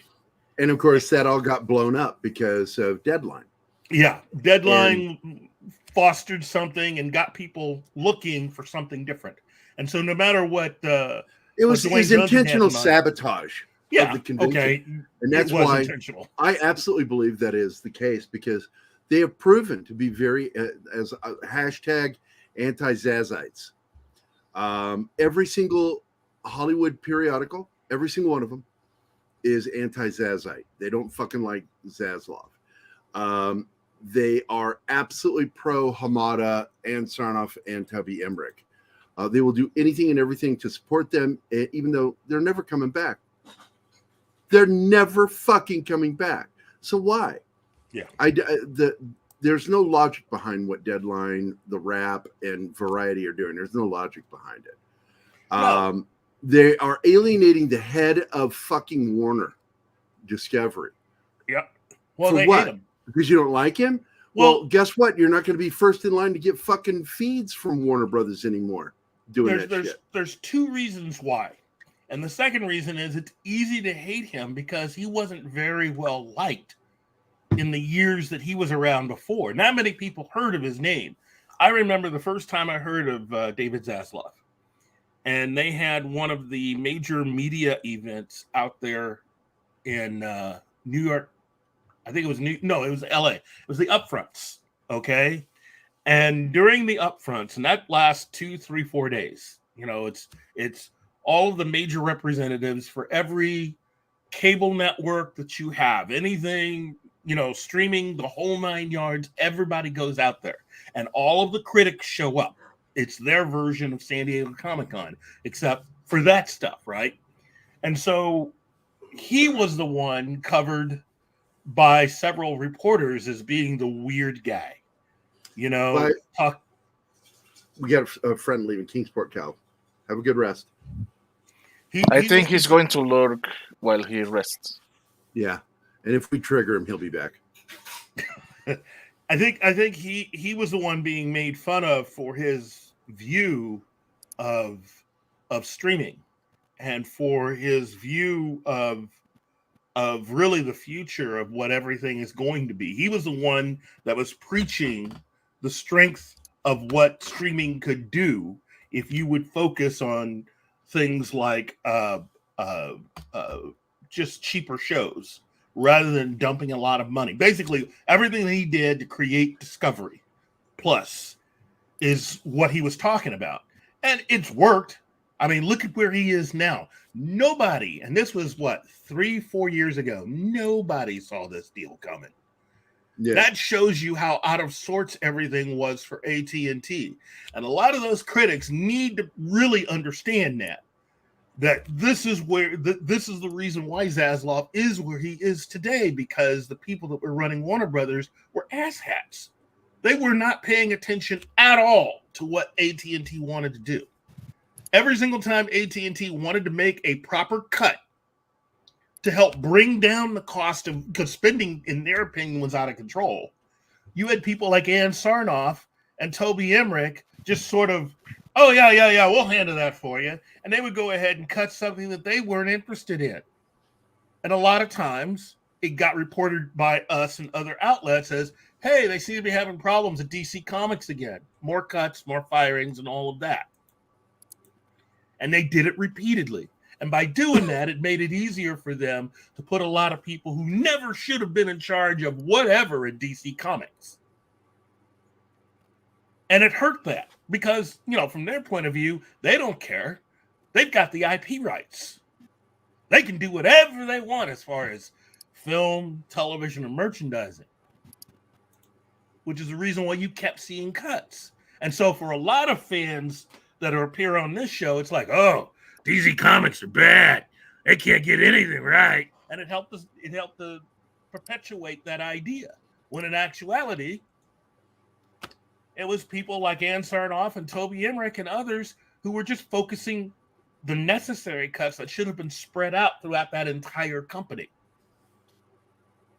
And of course, that all got blown up because of Deadline. Yeah, Deadline fostered something and got people looking for something different. And so, no matter what, it was intentional sabotage. Yeah, of the convention. Okay, and that's why intentional. I absolutely believe that is the case, because they have proven to be very as a hashtag anti-Zazites. Every single Hollywood periodical, every single one of them, is anti-Zazite. They don't fucking like Zaslav. They are absolutely pro Hamada and Sarnoff and Tubby Emmerich. They will do anything and everything to support them, even though they're never coming back. They're never fucking coming back. So why? Yeah. There's no logic behind what Deadline, The Wrap, and Variety are doing. There's no logic behind it. No. They are alienating the head of fucking Warner Discovery. Yep. Well, for they what? hate him. Because you don't like him? Well, guess what? You're not going to be first in line to get fucking feeds from Warner Brothers anymore. There's 2 reasons why. And the second reason is it's easy to hate him because he wasn't very well liked in the years that he was around before. Not many people heard of his name. I remember the first time I heard of David Zaslav. And they had one of the major media events out there in New York. I think it was it was LA. It was the Upfronts. Okay. And during the Upfronts, and that lasts 2, 3, 4 days, it's all of the major representatives for every cable network that you have, anything streaming the whole 9 yards. Everybody goes out there, and all of the critics show up. It's their version of San Diego Comic-Con, except for that stuff, right? And so he was the one covered by several reporters as being the weird guy. We got a friend leaving Kingsport, Cal. Have a good rest. I think he's going to lurk while he rests. Yeah, and if we trigger him, he'll be back. I think he was the one being made fun of for his view of streaming, and for his view of really the future of what everything is going to be. He was the one that was preaching the strength of what streaming could do if you would focus on things like just cheaper shows rather than dumping a lot of money. Basically, everything that he did to create Discovery Plus is what he was talking about. And it's worked. I mean, look at where he is now. Nobody, and this was 3-4 years ago, nobody saw this deal coming. Yeah. That shows you how out of sorts everything was for AT&T. And a lot of those critics need to really understand that this is this is the reason why Zaslav is where he is today, because the people that were running Warner Brothers were asshats. They were not paying attention at all to what AT&T wanted to do. Every single time AT&T wanted to make a proper cut to help bring down the cost of, because spending, in their opinion, was out of control, you had people like Ann Sarnoff and Toby Emmerich just sort of, oh, yeah, we'll handle that for you. And they would go ahead and cut something that they weren't interested in. And a lot of times it got reported by us and other outlets as, hey, they seem to be having problems at DC Comics again. More cuts, more firings, and all of that. And they did it repeatedly. And by doing that, it made it easier for them to put a lot of people who never should have been in charge of whatever in DC Comics. And it hurt that because, from their point of view, they don't care. They've got the IP rights. They can do whatever they want as far as film, television, and merchandising, which is the reason why you kept seeing cuts. And so for a lot of fans that appear on this show, it's like, oh, DC Comics are bad. They can't get anything right. And it helped to perpetuate that idea. When in actuality, it was people like Ann Sarnoff and Toby Emmerich and others who were just focusing the necessary cuts that should have been spread out throughout that entire company.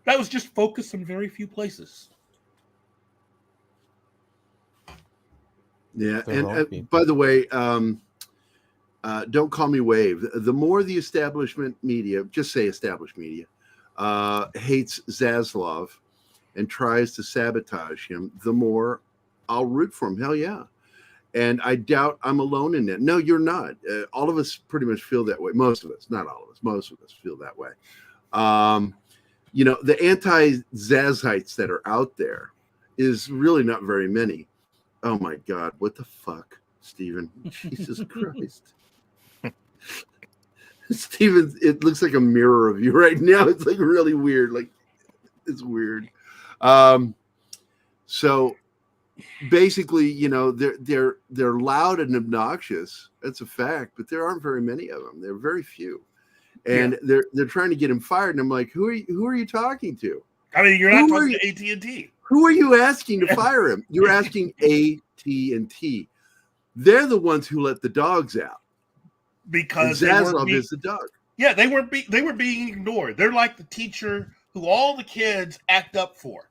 That was just focused in very few places. Yeah, and by the way, don't call me Wave. The more the establishment media, just say established media, hates Zaslav and tries to sabotage him, the more I'll root for him. Hell yeah. And I doubt I'm alone in that. No, you're not. All of us pretty much feel that way. Most of us, not all of us. Most of us feel that way. The anti-Zazites that are out there is really not very many. Oh my God, what the fuck, Steven? Jesus Christ. Steven, it looks like a mirror of you right now. It's like really weird. Like, it's weird. So basically, they're loud and obnoxious. That's a fact, but there aren't very many of them. There are very few. And they're trying to get him fired. And I'm like, who are you talking to? I mean, you're not talking to AT&T. Who are you asking to fire him? You're asking AT&T. They're the ones who let the dogs out. Because Zaslav is the dog. Yeah, they were being ignored. They're like the teacher who all the kids act up for.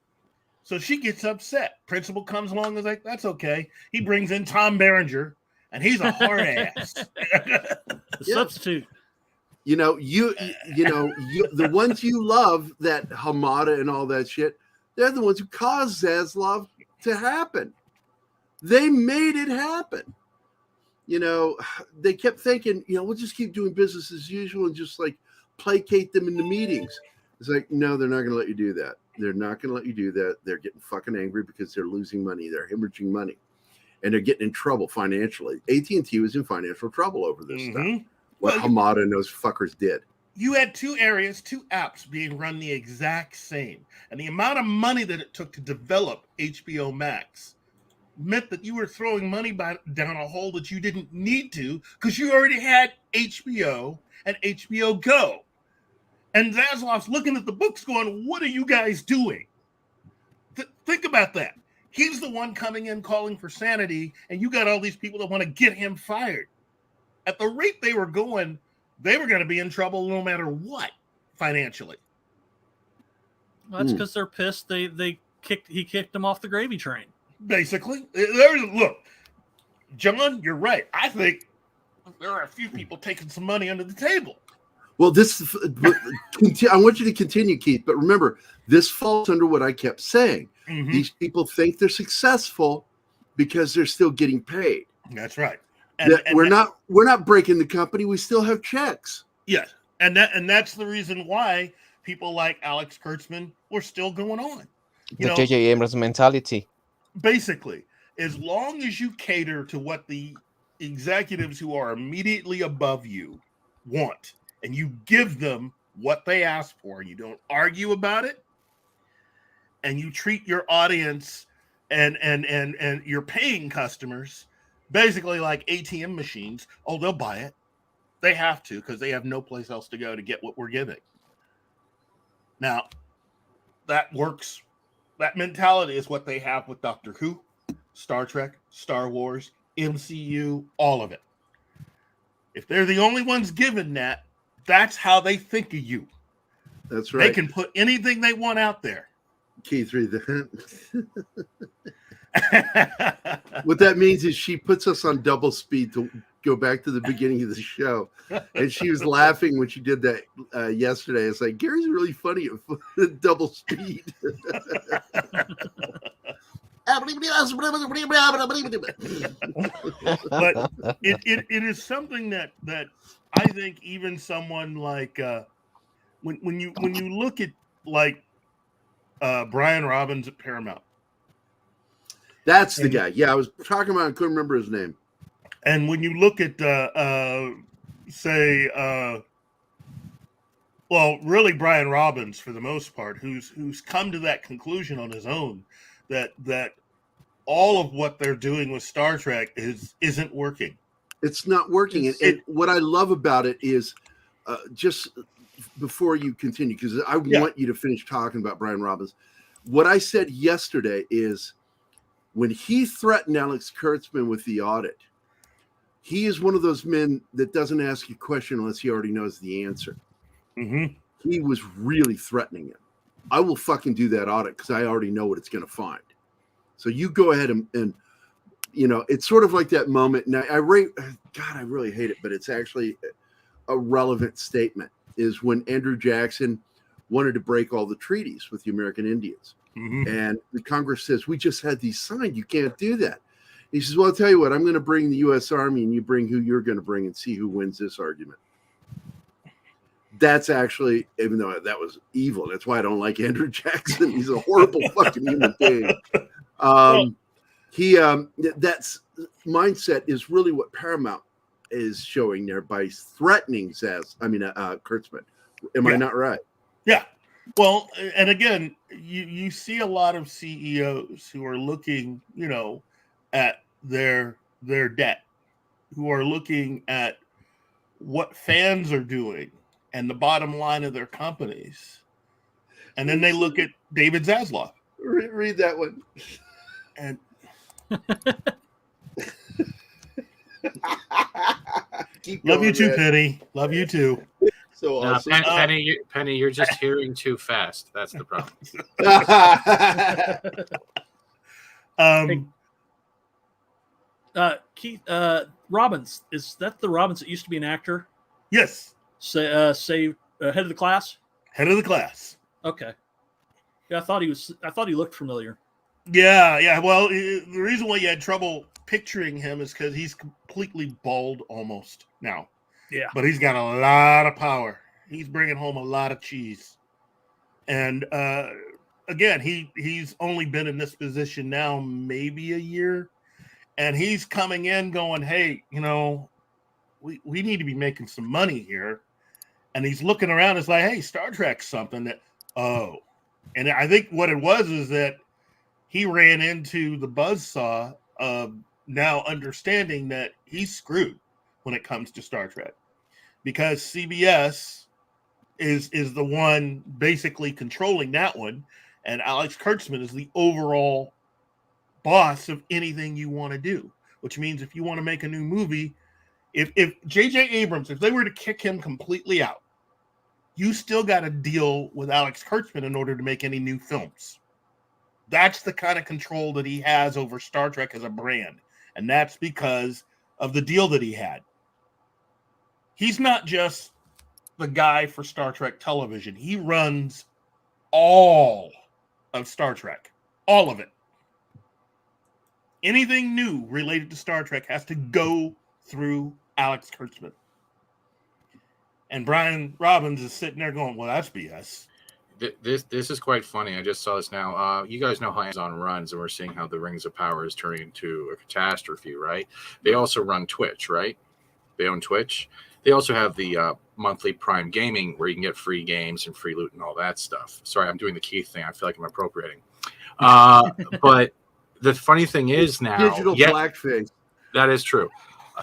So she gets upset. Principal comes along and is like, that's okay. He brings in Tom Berenger, and he's a hard ass. Substitute. The ones you love, that Hamada and all that shit, they're the ones who caused Zaslav to happen. They made it happen. They kept thinking, we'll just keep doing business as usual and just like placate them in the meetings. It's like, no, they're not going to let you do that. They're not going to let you do that. They're getting fucking angry because they're losing money. They're hemorrhaging money. And they're getting in trouble financially. AT&T was in financial trouble over this stuff. What Hamada and those fuckers did. you had two areas, two apps being run the exact same. And the amount of money that it took to develop HBO Max meant that you were throwing money down a hole that you didn't need to because you already had HBO and HBO Go. And Zaslav's looking at the books going, what are you guys doing? Think about that. He's the one coming in calling for sanity, and you got all these people that want to get him fired. At the rate they were going, they were going to be in trouble no matter what financially. Well, that's because they're pissed. He kicked them off the gravy train. Basically, look, John, you're right. I think there are a few people taking some money under the table. Well, I want you to continue, Keith, but remember, this falls under what I kept saying. Mm-hmm. These people think they're successful because they're still getting paid. That's right. We're not breaking the company. We still have checks. Yes, and that's the reason why people like Alex Kurtzman were still going on. The J.J. Abrams mentality. Basically, as long as you cater to what the executives who are immediately above you want, and you give them what they ask for, and you don't argue about it, and you treat your audience and your paying customers basically like ATM machines. Oh, they'll buy it. They have to because they have no place else to go to get what we're giving. Now, that works. That mentality is what they have with Doctor Who, Star Trek, Star Wars, MCU, all of it. If they're the only ones given that, that's how they think of you. That's right. They can put anything they want out there. Keith, read that. What that means is she puts us on double speed to go back to the beginning of the show. And she was laughing when she did that yesterday. It's like, Gary's really funny at double speed. But it is something that I think even someone like when you look at like Brian Robbins at Paramount. That's the guy. Yeah, I was talking about. I couldn't remember his name. And when you look at, really Brian Robbins for the most part, who's come to that conclusion on his own that all of what they're doing with Star Trek isn't working. It's not working. And what I love about it is, just before you continue, because I want you to finish talking about Brian Robbins. What I said yesterday is, when he threatened Alex Kurtzman with the audit, he is one of those men that doesn't ask a question unless he already knows the answer. Mm-hmm. He was really threatening him. I will fucking do that audit because I already know what it's going to find. So you go ahead and it's sort of like that moment. Now, I really hate it, but it's actually a relevant statement, is when Andrew Jackson wanted to break all the treaties with the American Indians. Mm-hmm. And the Congress says, we just had these signed. You can't do that. He says, well, I'll tell you what, I'm going to bring the U.S. Army and you bring who you're going to bring and see who wins this argument. That's actually, even though that was evil, that's why I don't like Andrew Jackson. He's a horrible fucking human being. That's mindset is really what Paramount is showing there by threatening Kurtzman. Am I not right? Yeah. Well, and again, you see a lot of CEOs who are looking, at their debt, who are looking at what fans are doing and the bottom line of their companies. And then they look at David Zaslav. Read that one. And love you too, Penny. Love you too. So awesome. Penny, you're just hearing too fast. That's the problem. Keith Robbins, is that the Robbins that used to be an actor? Yes. Say Head of the Class. Head of the Class. Okay. Yeah, I thought he looked familiar. Yeah. Well, the reason why you had trouble picturing him is because he's completely bald almost now. Yeah. But he's got a lot of power. He's bringing home a lot of cheese. And again, he's only been in this position now maybe a year. And he's coming in going, hey, we need to be making some money here. and he's looking around. It's like, hey, Star Trek's something that, and I think what it was is that he ran into the buzzsaw of now understanding that he's screwed when it comes to Star Trek, because CBS is the one basically controlling that one, and Alex Kurtzman is the overall boss of anything you want to do, which means if you want to make a new movie, if J.J. Abrams, if they were to kick him completely out, you still got to deal with Alex Kurtzman in order to make any new films. That's the kind of control that he has over Star Trek as a brand, and that's because of the deal that he had. He's not just the guy for Star Trek television. He runs all of Star Trek, all of it. Anything new related to Star Trek has to go through Alex Kurtzman. And Brian Robbins is sitting there going, well, that's BS. This is quite funny. I just saw this now. You guys know how Amazon runs, and we're seeing how the Rings of Power is turning into a catastrophe, right? They also run Twitch, right? They own Twitch. They also have the monthly Prime Gaming where you can get free games and free loot and all that stuff. Sorry, I'm doing the Keith thing. I feel like I'm appropriating. But the funny thing is now... Digital blackface. That is true.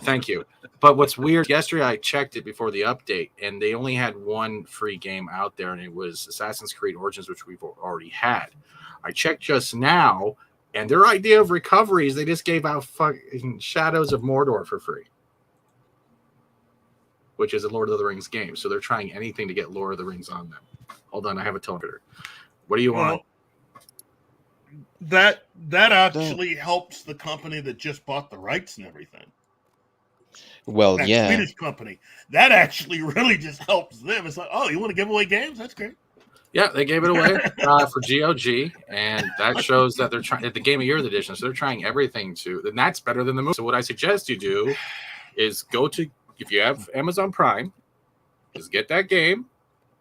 Thank you. But what's weird, yesterday I checked it before the update, and they only had one free game out there, and it was Assassin's Creed Origins, which we've already had. I checked just now, and their idea of recovery is they just gave out fucking Shadows of Mordor for free, which is a Lord of the Rings game. So they're trying anything to get Lord of the Rings on them. Hold on, I have a teleprompter. What do you want? That actually helps the company that just bought the rights and everything. Well, That yeah. Swedish company. That actually really just helps them. It's like, oh, you want to give away games? That's great. Yeah, they gave it away for GOG, and that shows that they're trying the Game of Year edition. So they're trying everything and that's better than the movie. So what I suggest you do is if you have Amazon Prime, is get that game,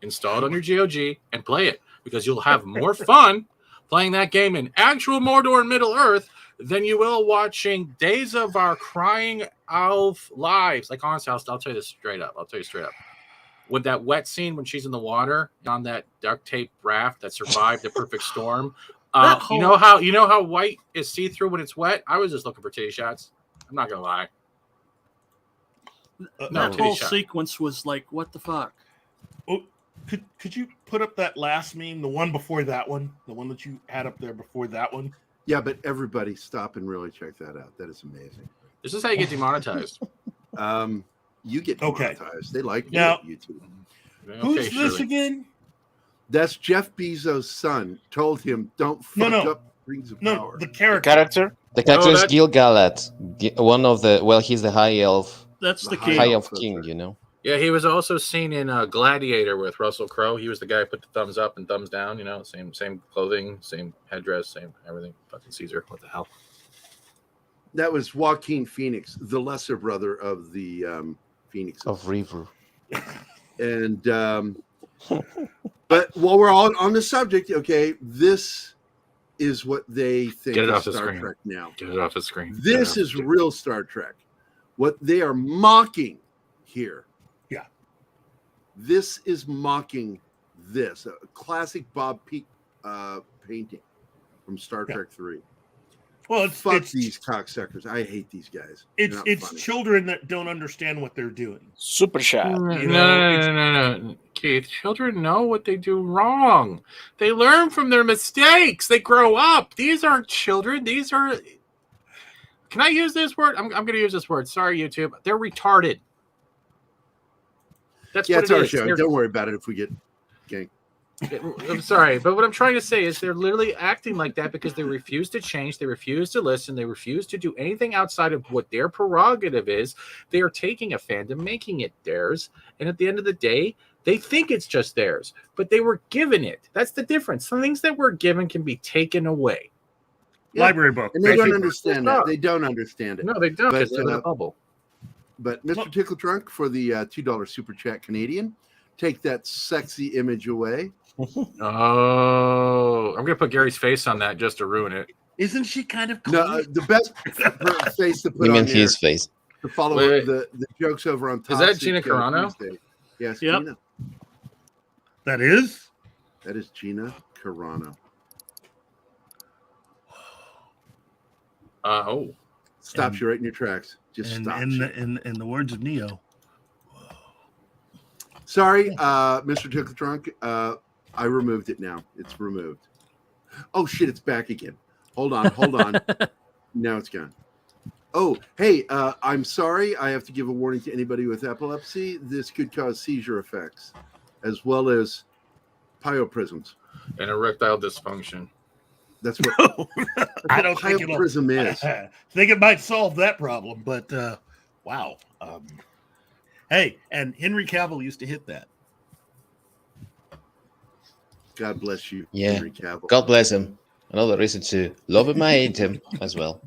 install it on your GOG, and play it, because you'll have more fun playing that game in actual Mordor and Middle Earth than you will watching Days of Our Crying Elf lives. Like, honestly, I'll tell you this straight up. I'll tell you straight up. With that wet scene when she's in the water on that duct tape raft that survived the perfect storm. You know how white is see-through when it's wet? I was just looking for titty shots. I'm not gonna lie. That whole sequence was like, what the fuck? Oh, could you put up that last meme, the one before that one, the one that you had up there before that one? Yeah, but everybody stop and really check that out. That is amazing. This is how you get demonetized. You get demonetized. They like you now, at YouTube. Who's this again? That's Jeff Bezos' son. Told him, don't fuck up Rings of Power. The character. The character is Gil-galad. One of the, he's the high elf. That's the king. High elf king, you know. Yeah, he was also seen in Gladiator with Russell Crowe. He was the guy who put the thumbs up and thumbs down, you know, same clothing, same headdress, same everything. Fucking Caesar, what the hell? That was Joaquin Phoenix, the lesser brother of the Phoenix. Of Reaver. And, but while we're all on the subject, okay, this is what they think Get it is off the Star screen. Trek now. Get it off the screen. This is real Star Trek. What they are mocking here. Yeah. This is mocking this. A classic Bob Peak painting from Star Trek 3. Well, Fuck these cocksuckers. I hate these guys. It's children that don't understand what they're doing. Super chat. No. Keith, children know what they do wrong. They learn from their mistakes. They grow up. These aren't children. These are... Can I use this word? I'm going to use this word. Sorry, YouTube. They're retarded. That's what it's our is. show. Don't worry about it if we get ganked. I'm sorry, but what I'm trying to say is they're literally acting like that because they refuse to change, they refuse to listen, they refuse to do anything outside of what their prerogative is. They are taking a fandom, making it theirs, and at the end of the day, they think it's just theirs, but they were given it. That's the difference. Some things that were given can be taken away. Yeah. Library book. And they don't understand that. They don't understand it. No, they don't. But, It's in a bubble. But Mr. Tickle Trunk for the $2 super chat Canadian, take that sexy image away. Oh, I'm gonna put Gary's face on that just to ruin it. Isn't she kind of clean? No, the best face to put on mean his face to follow the jokes over on. Is that Gina Carano? Yes, yep. Gina. That is? That is Gina Carano. Stops you right in your tracks. Just stops you. In the words of Neo. Sorry, Mr. Took the Trunk. I removed it now. It's removed. Oh, shit, it's back again. Hold on. Now it's gone. Oh, hey, I'm sorry. I have to give a warning to anybody with epilepsy. This could cause seizure effects, as well as pyoprisms. And erectile dysfunction. That's what I don't think pyoprism is. I think it might solve that problem, but wow. Hey, and Henry Cavill used to hit that. God bless you, Yeah. Henry Cavill. God bless him. Another reason to love him, I hate him as well.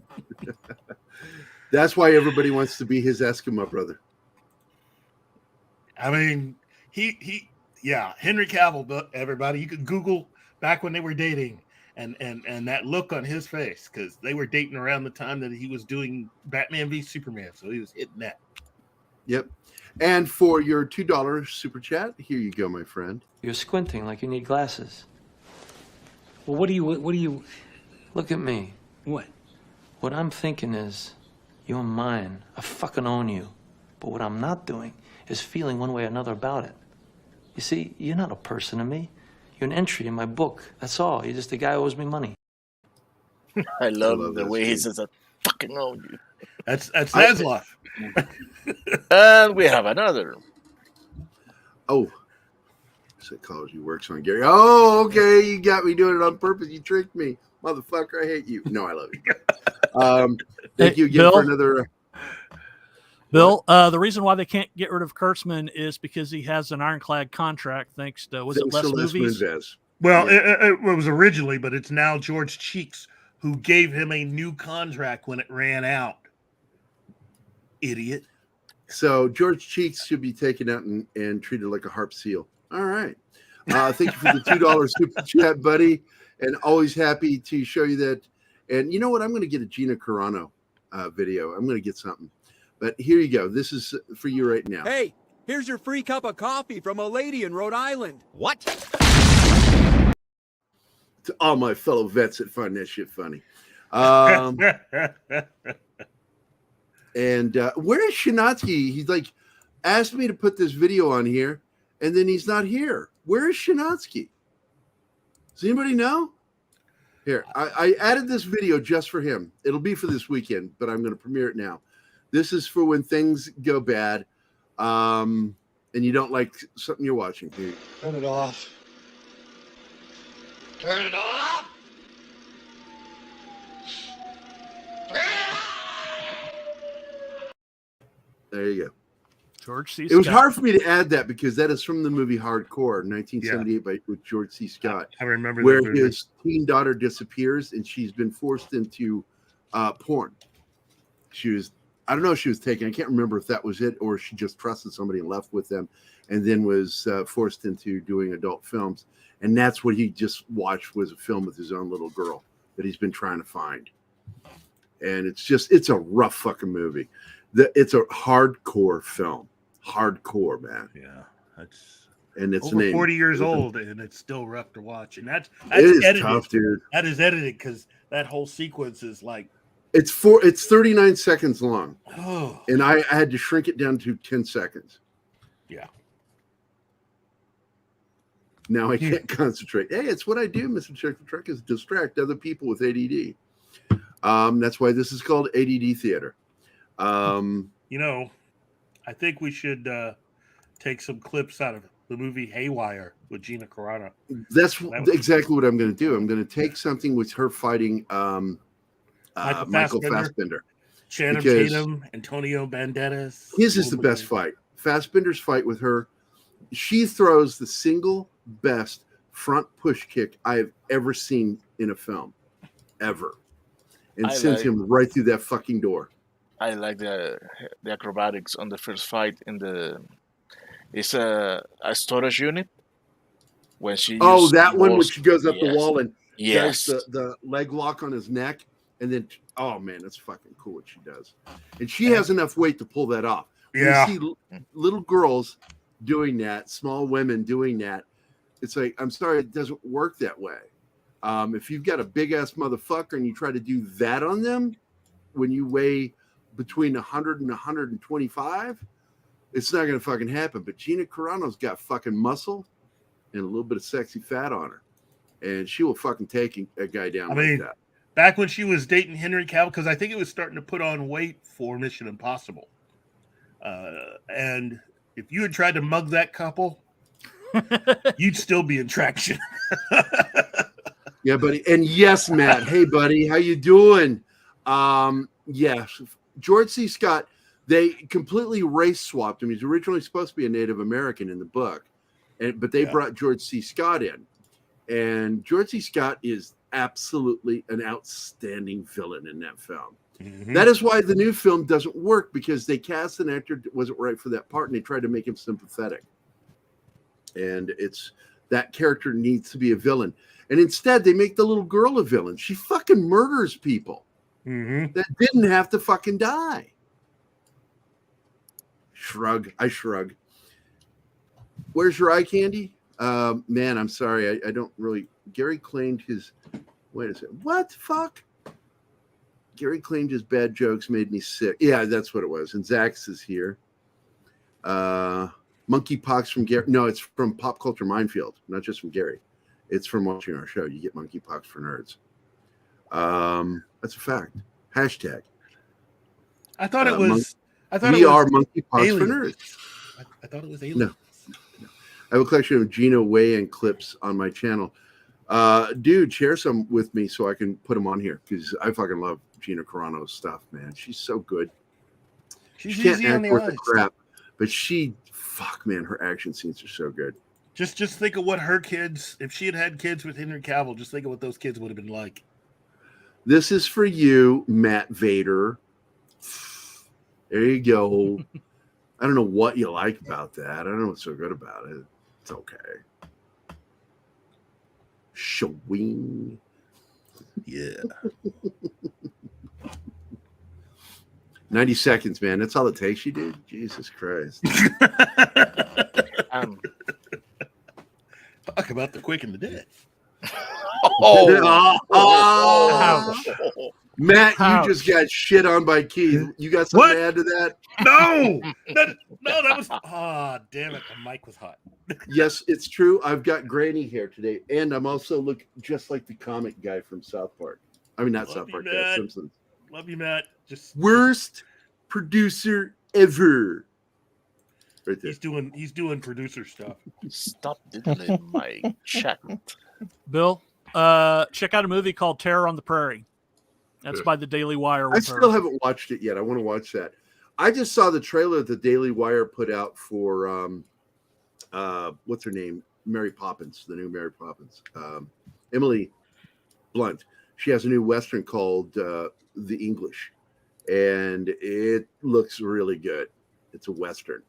That's why everybody wants to be his Eskimo brother. I mean, Henry Cavill, everybody, you could Google back when they were dating and that look on his face, because they were dating around the time that he was doing Batman v Superman, so he was hitting that. Yep. And for your $2 super chat, here you go, my friend. You're squinting like you need glasses. Well, what do you look at me? What? What I'm thinking is, you're mine. I fucking own you. But what I'm not doing is feeling one way or another about it. You see, you're not a person to me. You're an entry in my book. That's all. You're just a guy who owes me money. I love the way he says, I fucking own you. That's Zaslav. And we have another. Oh, psychology works on Gary. Oh, okay. You got me doing it on purpose. You tricked me. Motherfucker, I hate you. No, I love you. Thank you again Bill? for another. Bill, the reason why they can't get rid of Kurtzman is because he has an ironclad contract thanks to, was it Les Movies? Well, it was originally, but it's now George Cheeks who gave him a new contract when it ran out. Idiot. So George Cheeks should be taken out and treated like a harp seal. All right. Thank you for the $2 super chat, buddy. And always happy to show you that. And you know what? I'm going to get a Gina Carano video. I'm going to get something. But here you go. This is for you right now. Hey, here's your free cup of coffee from a lady in Rhode Island. What? To all my fellow vets that find that shit funny. And where is Shinatsky? He's like, asked me to put this video on here, and then he's not here. Where is Shinatsky? Does anybody know? Here, I added this video just for him. It'll be for this weekend, but I'm going to premiere it now. This is for when things go bad, and you don't like something you're watching. Here. Turn it off. Turn it off. There you go. George C. It was Scott. hard for me to add that because that is from the movie Hardcore, 1978, with George C. Scott. I remember where that movie. his teen daughter disappears and she's been forced into porn. I don't know if she was taken. I can't remember if that was it or she just trusted somebody and left with them and then was forced into doing adult films. And that's what he just watched was a film with his own little girl that he's been trying to find. And it's a rough fucking movie. It's a hardcore film. Hardcore, man. Yeah, it's over 40 years old, and it's still rough to watch. And that's it is edited. tough, dude. That is edited because that whole sequence is like it's 39 seconds long, oh, and I had to shrink it down to 10 seconds. Yeah. Now I can't concentrate. Hey, it's what I do, Mr. Check the Truck, is distract other people with ADD. That's why this is called ADD theater. I think we should take some clips out of the movie Haywire with Gina Carano. That's exactly what I'm going to do. I'm going to take something with her fighting Michael Fassbender. Channing Tatum, Antonio Banderas. His is the best fight. Fassbender's fight with her. She throws the single best front push kick I have ever seen in a film, ever. And sends him right through that fucking door. I like the acrobatics on the first fight it's a storage unit when she that one when she goes up the wall and does the leg lock on his neck and then oh man, that's fucking cool what she does. And she has enough weight to pull that off. When you see little girls doing that, small women doing that, It's like, I'm sorry, it doesn't work that way. If you've got a big ass motherfucker and you try to do that on them when you weigh between 100 and 125, it's not going to fucking happen. But Gina Carano's got fucking muscle and a little bit of sexy fat on her, and she will fucking take a guy down like that. Back when she was dating Henry Cavill, because I think it was starting to put on weight for Mission Impossible. And if you had tried to mug that couple, you'd still be in traction. Yeah, buddy. And yes, Matt. Hey, buddy. How you doing? Yes. George C. Scott, they completely race swapped him. He's originally supposed to be a Native American in the book, but they brought George C. Scott in. And George C. Scott is absolutely an outstanding villain in that film. Mm-hmm. That is why the new film doesn't work, because they cast an actor that wasn't right for that part, and they tried to make him sympathetic. And that character needs to be a villain. And instead, they make the little girl a villain. She fucking murders people that didn't have to fucking die. Shrug. I shrug. Where's your eye candy? Man, I'm sorry. I don't really. Gary claimed his. Wait a second. What the fuck? Gary claimed his bad jokes made me sick. Yeah, that's what it was. And Zax is here. Monkeypox from Gary. No, it's from Pop Culture Minefield, not just from Gary. It's from watching our show. You get monkeypox for nerds. That's a fact. Hashtag. I thought it was. We are monkeypox for nerds. I thought it was aliens. No. I have a collection of Gina weigh-in clips on my channel. Dude, share some with me so I can put them on here, because I fucking love Gina Carano's stuff, man. She's so good. She can't act worth the crap, but fuck, man, her action scenes are so good. Just think of what her kids, if she had kids with Henry Cavill, just think of what those kids would have been like. This is for you, Matt Vader. There you go. I don't know what you like about that. I don't know what's so good about it. It's okay. Showing. Yeah. 90 seconds, man. That's all it takes you, dude. Jesus Christ. Talk about the quick and the dead. Matt, you just got shit on by Keith. You got something to add to that? No, that was. Damn it. The mic was hot. Yes, it's true. I've got granny hair today, and I'm also look just like the comic guy from South Park. I mean, not South Park, Simpsons. Love you, Matt. Worst producer ever. Right there. He's doing producer stuff. Stop diddling my chat. Bill, check out a movie called Terror on the Prairie. That's by the Daily Wire. I still haven't watched it yet. I want to watch that. I just saw the trailer the Daily Wire put out for what's her name? Mary Poppins, the new Mary Poppins. Emily Blunt. She has a new Western called The English, and it looks really good. It's a Western.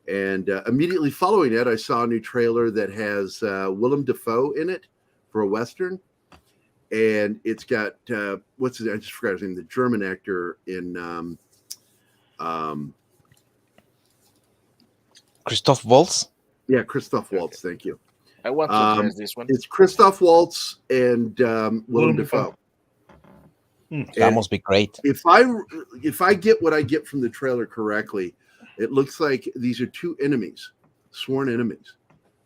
And immediately following that, I saw a new trailer that has Willem Dafoe in it for a Western. And it's got, what's his name? I just forgot his name. The German actor in Christoph Waltz? Yeah, Christoph Waltz. Thank you. I want to test this one. It's Christoph Waltz and Willem Dafoe. That must be great. If I get what I get from the trailer correctly, it looks like these are two enemies, sworn enemies,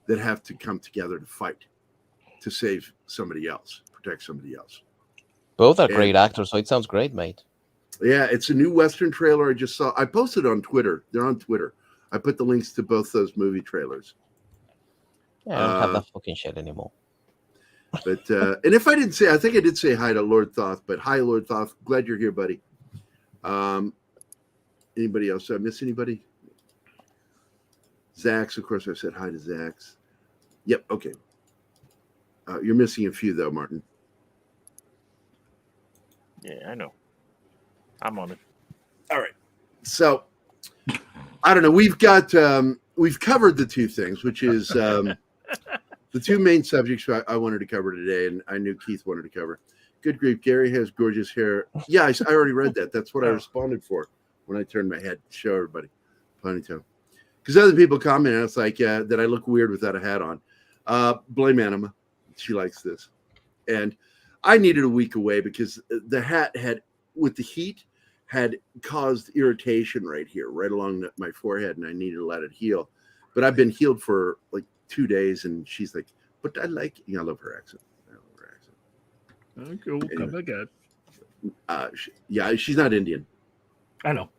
that have to come together to fight to save somebody else, protect somebody else. Both are great actors, so it sounds great, mate. Yeah, it's a new Western trailer I just saw. I posted on Twitter. They're on Twitter. I put the links to both those movie trailers. Yeah, I don't have that fucking shit anymore. But and if I didn't say, I think I did say hi to Lord Thoth. But hi, Lord Thoth. Glad you're here, buddy. Anybody else? Did I miss anybody? Zax, of course. I said hi to Zax. Yep. Okay. You're missing a few though, Martin. Yeah, I know. I'm on it. All right. So I don't know. We've got we've covered the two things, which is the two main subjects I wanted to cover today, and I knew Keith wanted to cover. Good grief, Gary has gorgeous hair. Yeah, I already read that. That's what I responded for when I turned my head to show everybody ponytail. Because other people commented, it's like that I look weird without a hat on. Blame Anima. She likes this. And I needed a week away because the hat had, with the heat, had caused irritation right here, right along my forehead, and I needed to let it heal. But I've been healed for like 2 days, and she's like, but I like, I love her accent. Cool. Come again. Yeah, she's not Indian. I know.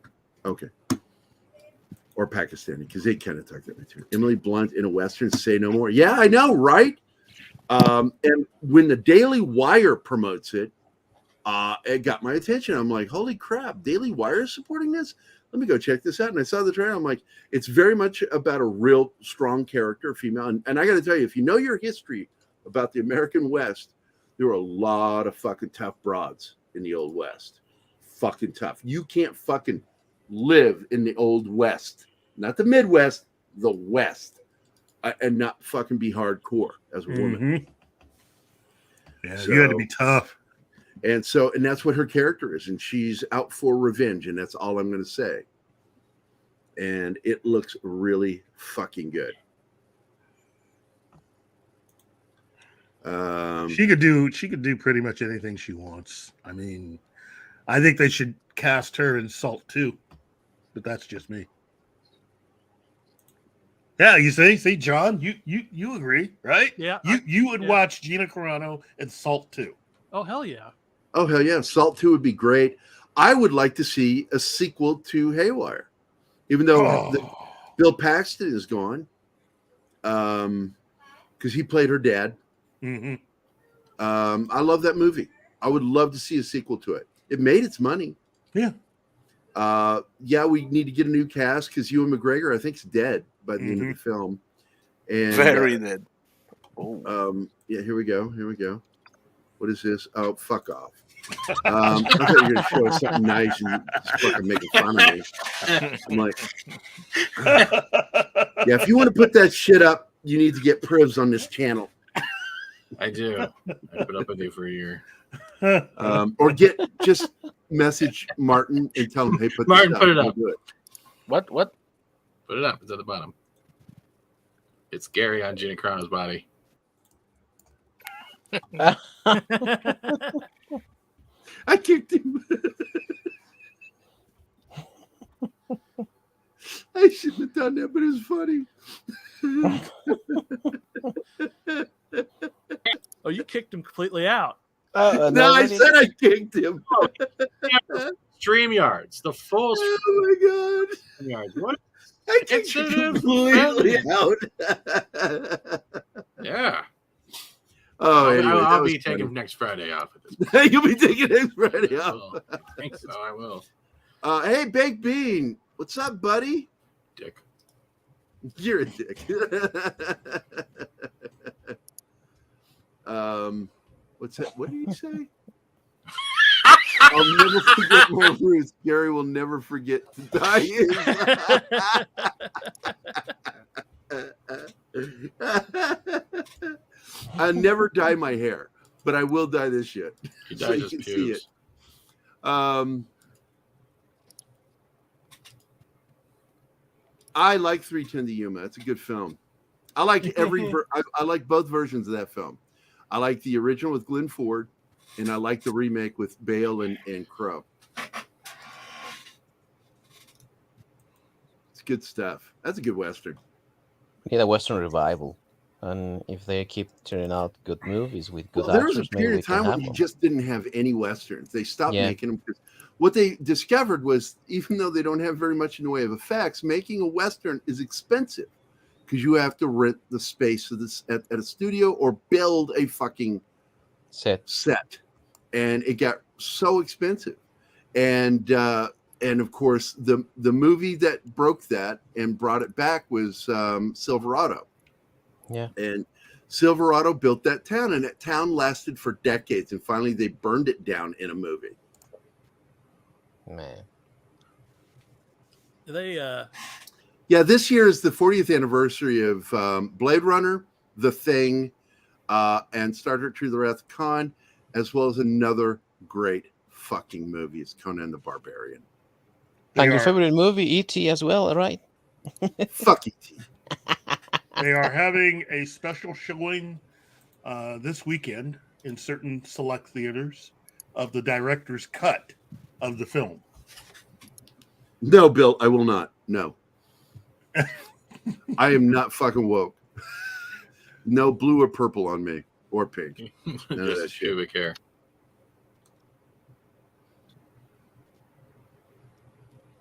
Okay. Or Pakistani, because they kind of talk that way too. Emily Blunt in a Western, Say No More. Yeah, I know, right? And when the Daily Wire promotes it, it got my attention. I'm like, holy crap, Daily Wire is supporting this? Let me go check this out. And I saw the trailer. I'm like, it's very much about a real strong character, female. And I got to tell you, if you know your history about the American West, there were a lot of fucking tough broads in the Old West. Fucking tough. You can't fucking live in the Old West, not the Midwest, the West, and not fucking be hardcore as a woman. Yeah, So, you had to be tough. And that's what her character is. And she's out for revenge. And that's all I'm going to say. And it looks really fucking good. She could do pretty much anything she wants. I mean, I think they should cast her in Salt 2, but that's just me. Yeah, you see, John, you agree, right? Yeah. You would watch Gina Carano in Salt 2. Oh, hell yeah. Oh, hell yeah. Salt 2 would be great. I would like to see a sequel to Haywire, even though Bill Paxton is gone, because he played her dad. Mm-hmm. I love that movie. I would love to see a sequel to it. It made its money. Yeah. Yeah, we need to get a new cast because Ewan McGregor, I think, is dead by the end of the film. And very dead. Yeah, here we go. What is this? Oh, fuck off. I thought you were going to show us something nice and just fucking making fun of me. I'm like, yeah, if you want to put that shit up, you need to get Privs on this channel. I do. I put up with you for a year. Or just message Martin and tell him, hey, put it up. Do it. What? Put it up. It's at the bottom. It's Gary on Gina Carano's body. I kicked him. I shouldn't have done that, but it was funny. Oh, you kicked him completely out. No, I said I kicked him. StreamYards, the full. Oh my god! What? I kicked him completely out. Yeah. Oh, anyway, I'll be taking next Friday off. You'll be taking next Friday off. I think so. I will. Hey, Baked Bean, what's up, buddy? Dick. You're a dick. What's that? What did he say? I'll never forget more roots. Gary will never forget to dye his. I never dye my hair, but I will dye this shit. He so dyes you his can see pubes. it. I like 310 to Yuma. It's a good film. I like I like both versions of that film. I like the original with Glenn Ford, and I like the remake with Bale and Crow. It's good stuff. That's a good Western. Need a Western revival. And if they keep turning out good movies with good there actors, was a period of time when you just didn't have any Westerns. They stopped making them because what they discovered was, even though they don't have very much in the way of effects, making a Western is expensive because you have to rent the space of this at a studio or build a fucking set. And it got so expensive. And of course, the movie that broke that and brought it back was Silverado. Yeah. And Silverado built that town, and that town lasted for decades. And finally, they burned it down in a movie. Man. They Yeah, this year is the 40th anniversary of Blade Runner, The Thing, and Star Trek Through the Wrath of Khan, as well as another great fucking movie. It's Conan the Barbarian. And your favorite movie, E.T. as well, right? Fuck E.T. They are having a special showing this weekend in certain select theaters of the director's cut of the film. No, Bill, I will not. No. I am not fucking woke. No blue or purple on me, or pink. None of that Just shit. pubic hair.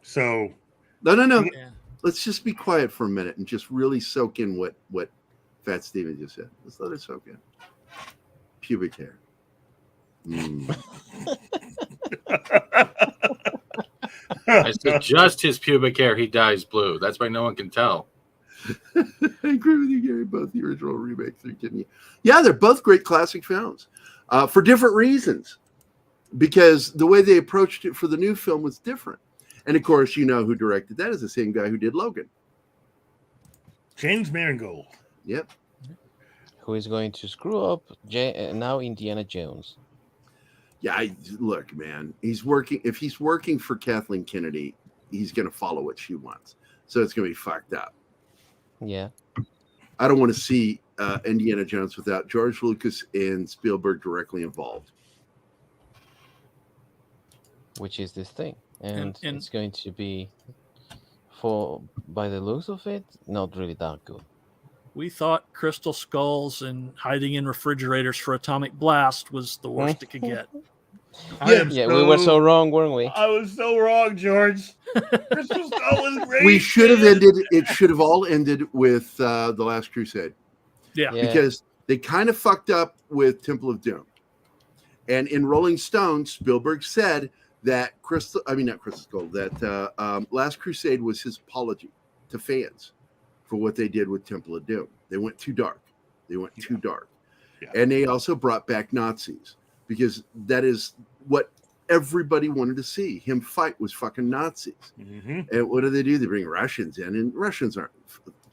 So No. Yeah. Let's just be quiet for a minute and just really soak in what Fat Steven just said. Let's let it soak in. Pubic hair. I said just his pubic hair, he dyes blue. That's why no one can tell. I agree with you, Gary. Both the original remakes are kidding you. Yeah, they're both great classic films for different reasons. Because the way they approached it for the new film was different. And of course, you know who directed that is the same guy who did Logan. James Mangold. Yep. Who is going to screw up now Indiana Jones? Yeah, look, man. He's working. If he's working for Kathleen Kennedy, he's going to follow what she wants. So it's going to be fucked up. Yeah. I don't want to see Indiana Jones without George Lucas and Spielberg directly involved. Which is this thing. And And- it's going to be, by the looks of it, not really that good. We thought crystal skulls and hiding in refrigerators for atomic blast was the worst it could get. Yeah, we were so wrong, weren't we? I was so wrong, George. Crystal Skull was great. We should have ended. It should have all ended with The Last Crusade. Yeah. Because they kind of fucked up with Temple of Doom. And in Rolling Stone, Spielberg said that that Last Crusade was his apology to fans for what they did with Temple of Doom. They went too dark. Yeah. And they also brought back Nazis because that is what everybody wanted to see. Him fight was fucking Nazis. Mm-hmm. And what do? They bring Russians in, and Russians aren't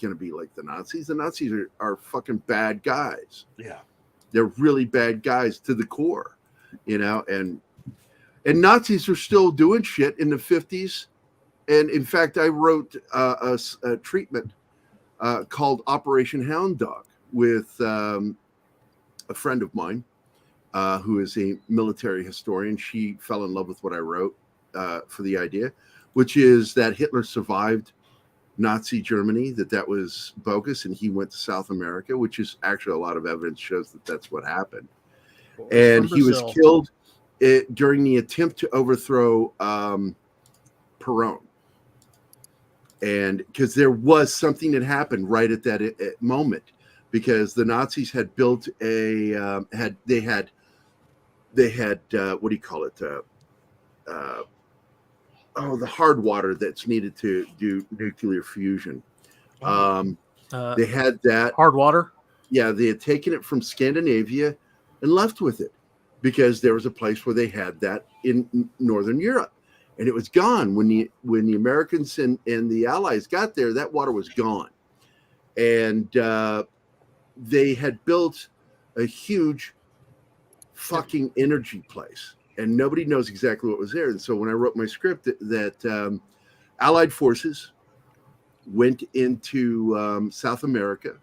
going to be like the Nazis. The Nazis are fucking bad guys. Yeah. They're really bad guys to the core, and Nazis are still doing shit in the 50s. And in fact, I wrote a treatment called Operation Hound Dog with a friend of mine who is a military historian. She fell in love with what I wrote for the idea, which is that Hitler survived Nazi Germany, that was bogus, and he went to South America, which is actually a lot of evidence shows that that's what happened. And he was killed during the attempt to overthrow Patron. And because there was something that happened right at that moment, because the Nazis had built they had what do you call it? The hard water that's needed to do nuclear fusion. They had that hard water. Yeah, they had taken it from Scandinavia and left with it because there was a place where they had that in Northern Europe. And it was gone when the Americans and the Allies got there. That water was gone, and they had built a huge fucking energy place, and nobody knows exactly what was there. And so when I wrote my script, that Allied forces went into South America,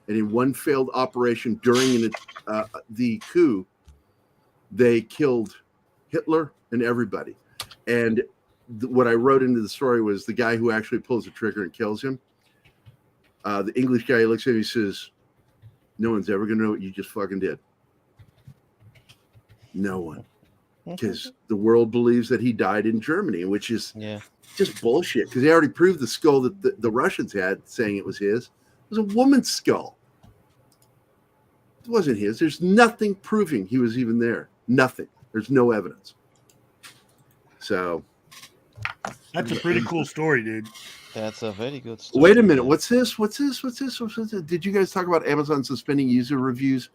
and in one failed operation during the coup, they killed Hitler and everybody. And what I wrote into the story was the guy who actually pulls the trigger and kills him. The English guy looks at him, he says, "No one's ever going to know what you just fucking did." No one. Because the world believes that he died in Germany, which is just bullshit. Because they already proved the skull that the Russians had, saying it was his. It was a woman's skull. It wasn't his. There's nothing proving he was even there. Nothing. There's no evidence. So that's a pretty cool story, dude. That's a very good story. Wait a minute. What's this? Did you guys talk about Amazon suspending user reviews?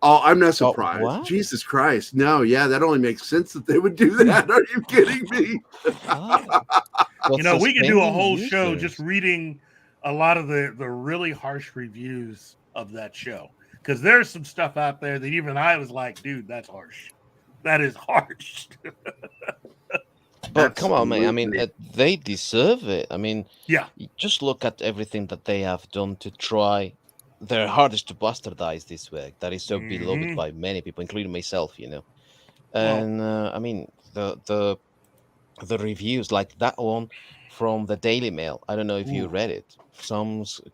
Oh, I'm not surprised. What? Jesus Christ. No, yeah, that only makes sense that they would do that. Are you kidding me? We could do a whole show just reading a lot of the really harsh reviews of that show. Because there's some stuff out there that even I was like, dude, that's harsh. That is harsh. But come on, man. I mean, Absolutely. they deserve it. I mean, Yeah. just look at everything that they have done to try their hardest to bastardize this work that is so beloved Hmm. by many people, including myself. Well, And I mean, the reviews like that one from the Daily Mail. I don't know if you ooh. read it.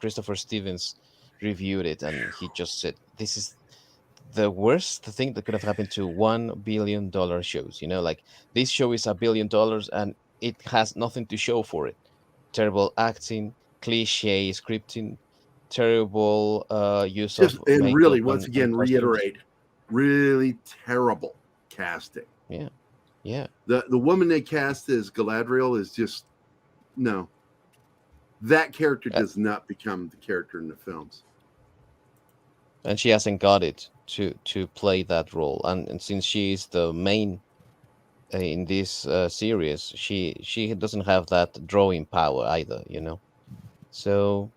Christopher Stevens reviewed it, and he just said this is the worst thing that could have happened to $1 billion shows. Like this show is $1 billion and it has nothing to show for it. Terrible acting, cliche scripting, terrible use Just of and really, makeup once and again, costumes. reiterate, really terrible casting. Yeah, yeah. The woman they cast as Galadriel is just no. That character Uh, does not become the character in the films. and she hasn't got it to play that role. And since she is the main in this series, she doesn't have that drawing power either. So,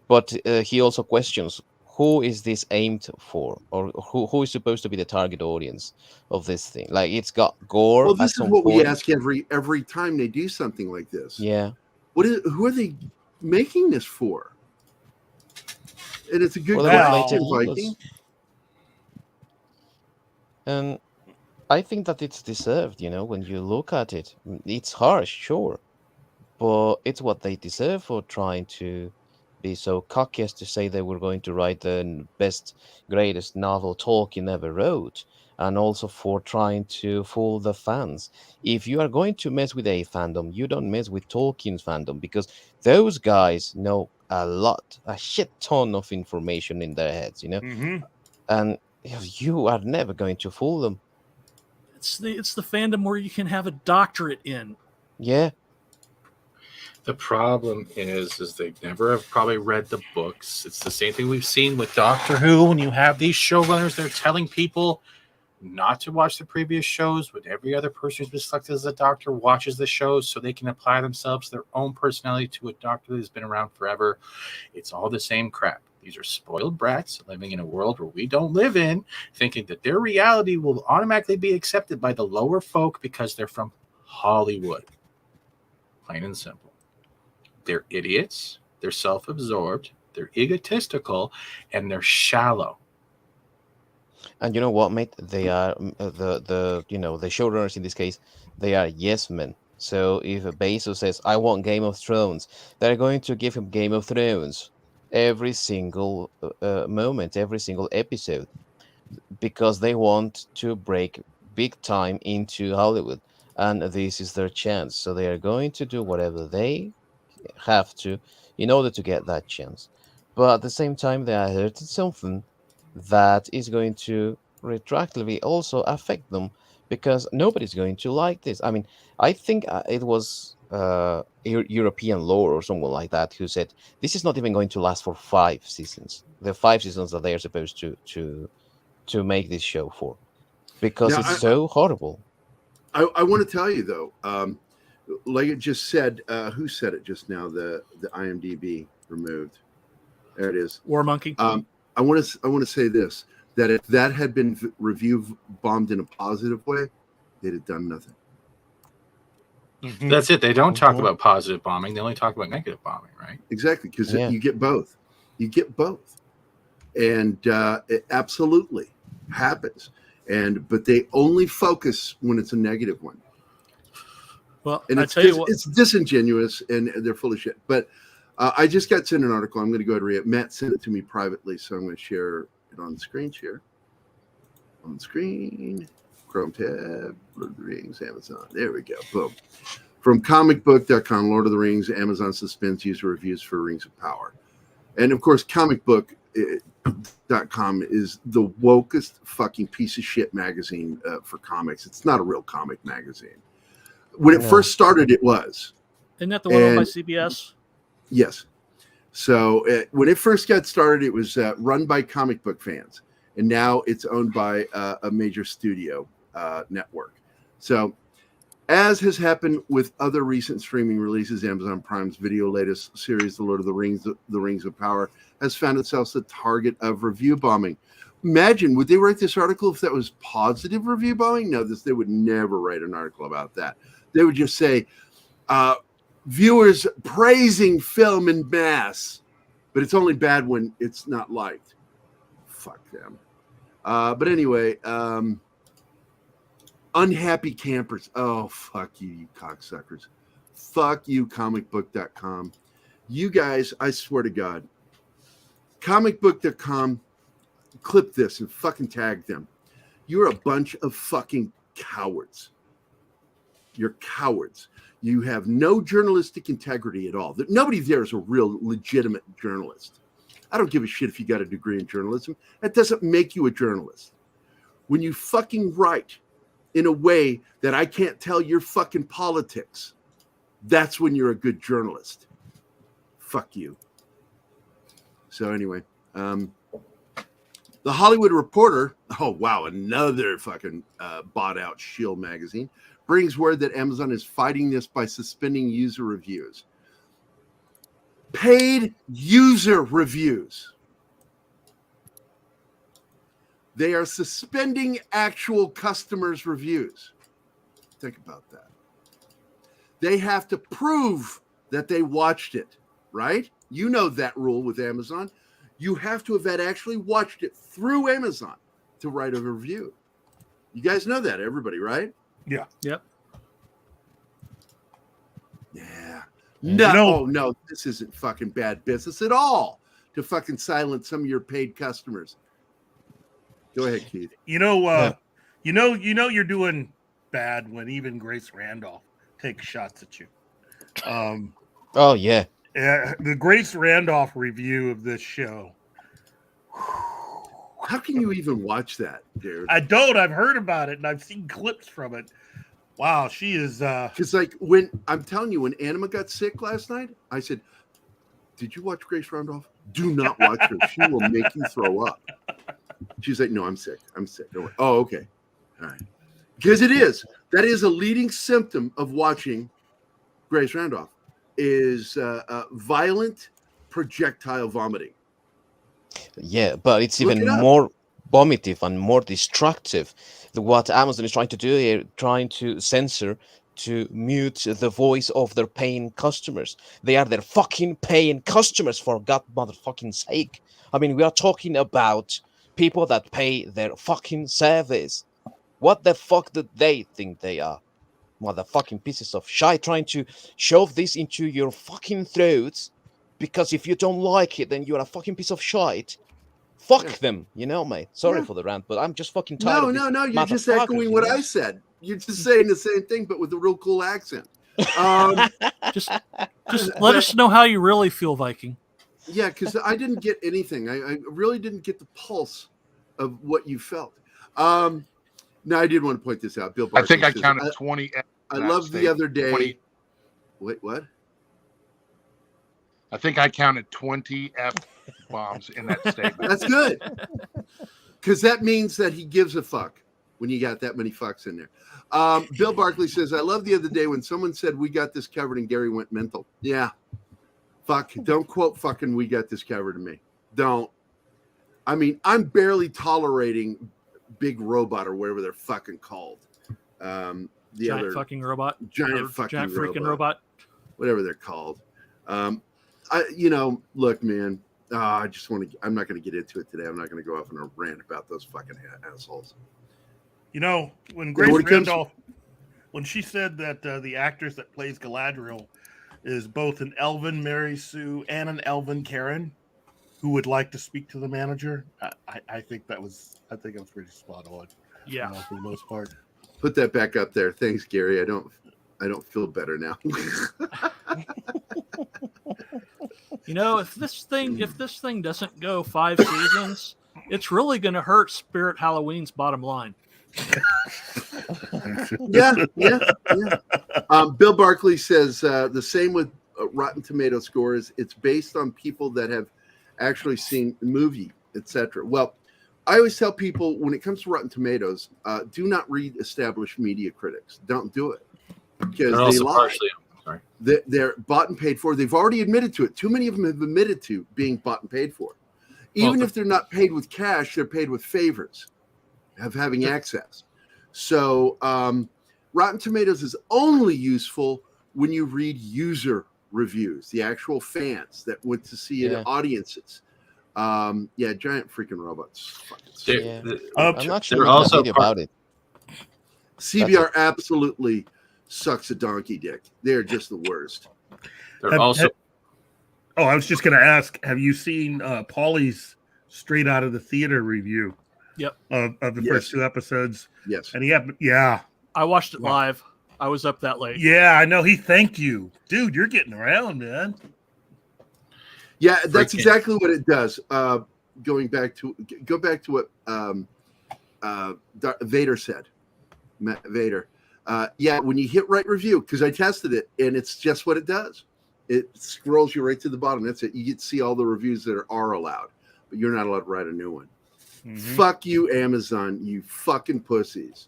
but he also questions who is this aimed for, or who is supposed to be the target audience of this thing. Like it's got gore Well, at this is some what we point. ask every time they do something like this. Yeah, Who are they making this for? And it's a good well, they want to make question, it Well, Viking. useless, and I think that it's deserved. When you look at it, it's harsh, sure, but it's what they deserve for trying to be so cocky as to say they were going to write the best, greatest novel Tolkien ever wrote, and also for trying to fool the fans. If you are going to mess with a fandom, you don't mess with Tolkien's fandom because those guys know a shit ton of information in their heads, hmm. and you are never going to fool them. It's the fandom where you can have a doctorate in. Yeah. The problem is they've never have probably read the books. It's the same thing we've seen with Doctor Who. When you have these showrunners, they're telling people not to watch the previous shows, when every other person who's been selected as a doctor watches the shows so they can apply themselves, their own personality to a doctor that has been around forever. It's all the same crap. These are spoiled brats living in a world where we don't live in, thinking that their reality will automatically be accepted by the lower folk because they're from Hollywood. Plain and simple. They're idiots, they're self-absorbed, they're egotistical, and they're shallow. And you know what, mate? They are the showrunners in this case. They are yes men. So if Bezos says, "I want Game of Thrones," they're going to give him Game of Thrones every single moment, every single episode, because they want to break big time into Hollywood, and this is their chance. So they are going to do whatever they have to in order to get that chance. But at the same time, they are hurting something that is going to retroactively also affect them because nobody's going to like this. I mean, I think it was European lore or someone like that who said this is not even going to last for 5 seasons. The 5 seasons that they are supposed to make this show for, because Now, it's so horrible. I want to tell you though, like it just said, who said it just now? The IMDb removed. There it is. War Monkey. I want to say this: that if that had been review bombed in a positive way, they'd have done nothing. Mhm. That's it. They don't talk Mhm. about positive bombing. They only talk about negative bombing, right? Exactly, because Yeah. you get both. You get both, and it absolutely happens. But they only focus when it's a negative one. Well, And I it's tell you what, it's disingenuous and they're full of shit. But I just got sent an article. I'm going to go ahead and read it. Matt sent it to me privately, so I'm going to share it on the screen share. On screen, Chrome tab, Lord of the Rings, Amazon. There we go. Boom. From comicbook.com, Lord of the Rings, Amazon suspense user reviews for Rings of Power. And of course, comicbook.com is the wokest fucking piece of shit magazine for comics. It's not a real comic magazine. When it first started, it was. isn't that the one owned by CBS? Yes. So when it first got started, it was run by comic book fans. And now it's owned by a major studio network. So as has happened with other recent streaming releases, Amazon Prime's video latest series, The Lord of the Rings of Power, has found itself the target of review bombing. Imagine, would they write this article if that was positive review bombing? No, they would never write an article about that. They would just say, viewers praising film in mass, but it's only bad when it's not liked. Fuck them. But anyway, unhappy campers. Oh, fuck you, you cocksuckers. Fuck you, comicbook.com. You guys, I swear to God, comicbook.com, clip this and fucking tag them. You're a bunch of fucking cowards. You're cowards. You have no journalistic integrity at all. Nobody there is a real legitimate journalist. I don't give a shit if you got a degree in journalism. That doesn't make you a journalist. When you fucking write in a way that I can't tell your fucking politics, that's when you're a good journalist. Fuck you. So anyway, The Hollywood Reporter, oh wow, another fucking bought out shield magazine, brings word that Amazon is fighting this by suspending user reviews. Paid user reviews. They are suspending actual customers' reviews. Think about that. They have to prove that they watched it, right? You know that rule with Amazon. You have to have had actually watched it through Amazon to write a review. You guys know that, everybody, right? Yeah. Yep. Yeah. No, no, this isn't fucking bad business at all to fucking silence some of your paid customers. Go ahead, Keith. You know you're doing bad when even Grace Randolph takes shots at you. Oh yeah. The Grace Randolph review of this show. How can you even watch that, dude? I don't. I've heard about it and I've seen clips from it. Wow, she is. Because like when I'm telling you, when Anima got sick last night, I said, "Did you watch Grace Randolph? Do not watch her. She will make you throw up." She's like, "No, I'm sick. I'm sick. Don't worry." Oh, okay, all right. Because it is. That is a leading symptom of watching Grace Randolph is violent projectile vomiting. Yeah, but it's even more vomitive and more destructive. What Amazon is trying to do here, trying to censor, to mute the voice of their paying customers. They are their fucking paying customers, for God motherfucking sake. I mean, we are talking about people that pay their fucking service. What the fuck do they think they are? Motherfucking pieces of shit, trying to shove this into your fucking throats, because if you don't like it, then you're a fucking piece of shit. Fuck them, you know, mate. Sorry for the rant, but I'm just fucking tired of this. No, you're just echoing what I said. You're just saying the same thing, but with a real cool accent. Just let us know how you really feel, Viking. Yeah, because I didn't get anything. I really didn't get the pulse of what you felt. No, I did want to point this out. Bill Barkley I think I counted 20. I loved the other day. 20. Wait, what? I think I counted 20 F-bombs in that statement. That's good. Because that means that he gives a fuck when you got that many fucks in there. Bill Barkley says, I love the other day when someone said, "We got this covered," and Gary went mental. Yeah. Fuck. Don't quote fucking "we got this covered" to me. Don't. I mean, I'm barely tolerating Big Robot or whatever they're fucking called. Giant fucking robot. Giant freaking robot. Whatever they're called. Look, man, I just want to, I'm not going to get into it today. I'm not going to go off on a rant about those fucking assholes. You know, when Grace Randolph, when she said that the actress that plays Galadriel is both an Elven Mary Sue and an Elven Karen who would like to speak to the manager, I think that was pretty spot on. Yeah, for the most part. Put that back up there. Thanks, Gary. I don't feel better now. You know, if this thing doesn't go 5 seasons, it's really going to hurt Spirit Halloween's bottom line. Yeah. Bill Barkley says the same with Rotten Tomato scores. It's based on people that have actually seen the movie, etc. Well, I always tell people when it comes to Rotten Tomatoes, do not read established media critics. Don't do it, because they lie. They're bought and paid for. They've already admitted to it. Too many of them have admitted to being bought and paid for. Even if they're not paid with cash, they're paid with favors of having access. So Rotten Tomatoes is only useful when you read user reviews, the actual fans that went to see it, audiences. Giant freaking robots. I'm actually they're making also a video about it. CBR absolutely sucks a donkey dick. They're just the worst. They're also. I was just going to ask, have you seen Paulie's straight out of the theater review? Yep. Of the first 2 episodes? Yes. And I watched it live. I was up that late. Yeah, I know. He thanked you. Dude, you're getting around, man. Yeah, that's exactly what it does. Go back to what Vader said. Matt Vader. When you hit write review, because I tested it, and it's just what it does. It scrolls you right to the bottom. That's it. You get to see all the reviews that are allowed, but you're not allowed to write a new one. Mm-hmm. Fuck you, Amazon, you fucking pussies.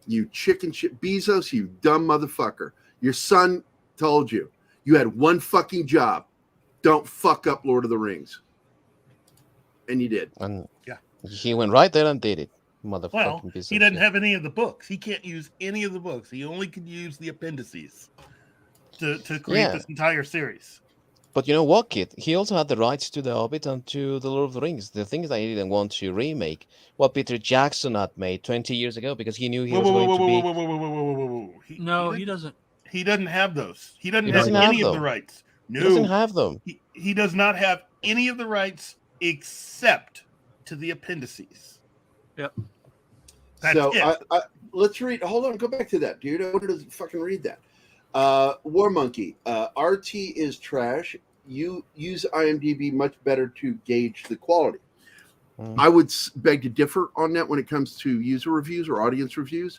You chicken shit. Bezos, you dumb motherfucker. Your son told you. You had one fucking job. Don't fuck up Lord of the Rings. And you did. And he went right there and did it. Motherfucking Well, Bezos, he doesn't have any of the books. He can't use any of the books. He only can use the appendices to create this entire series. But you know what, kid? He also had the rights to The Hobbit and to The Lord of the Rings. The things that he didn't want to remake, what Peter Jackson had made 20 years ago, because he knew he was going to be... He doesn't. He doesn't have those. He doesn't have any of the rights. No. He doesn't have them. He does not have any of the rights except to the appendices. Yep. That's it. Let's read. Hold on. Go back to that, dude. I wanted to fucking read that. War Monkey. RT is trash. You use IMDb much better to gauge the quality. I would beg to differ on that when it comes to user reviews or audience reviews.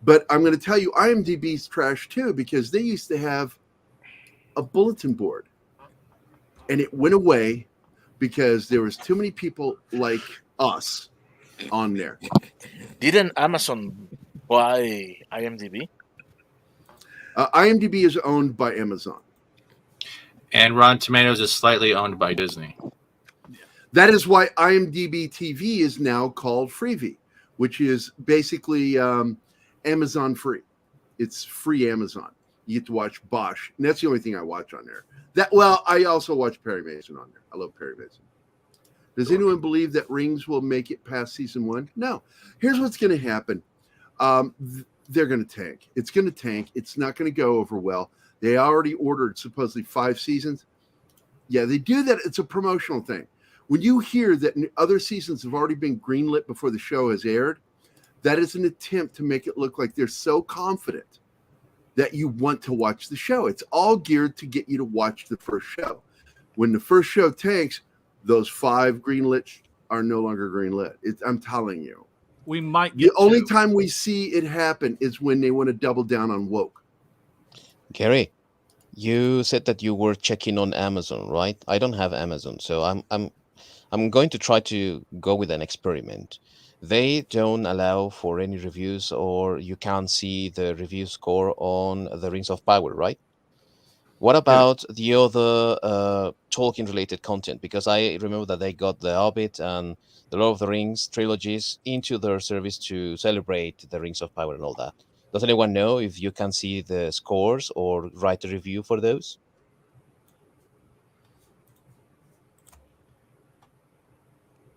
But I'm going to tell you, IMDb's trash too, because they used to have a bulletin board. And it went away because there was too many people like us on there. Didn't Amazon buy IMDb? IMDb is owned by Amazon. And Rotten Tomatoes is slightly owned by Disney. That is why IMDb TV is now called Freevee, which is basically Amazon free. It's free Amazon. You get to watch Bosch. And that's the only thing I watch on there. I also watch Perry Mason on there. I love Perry Mason. Does anyone believe that Rings will make it past season 1? No. Here's what's going to happen. They're going to tank. It's going to tank. It's not going to go over well. They already ordered supposedly 5 seasons. Yeah, they do that. It's a promotional thing. When you hear that other seasons have already been greenlit before the show has aired, that is an attempt to make it look like they're so confident that you want to watch the show. It's all geared to get you to watch the first show. When the first show tanks, those 5 greenlit are no longer greenlit. I'm telling you. We might. The only time we see it happen is when they want to double down on woke. Gary, you said that you were checking on Amazon, right? I don't have Amazon, so I'm going to try to go with an experiment. They don't allow for any reviews, or you can't see the review score on the Rings of Power, right? What about the other Tolkien-related content? Because I remember that they got The Hobbit and the Lord of the Rings trilogies into their service to celebrate the Rings of Power and all that. Does anyone know if you can see the scores or write a review for those?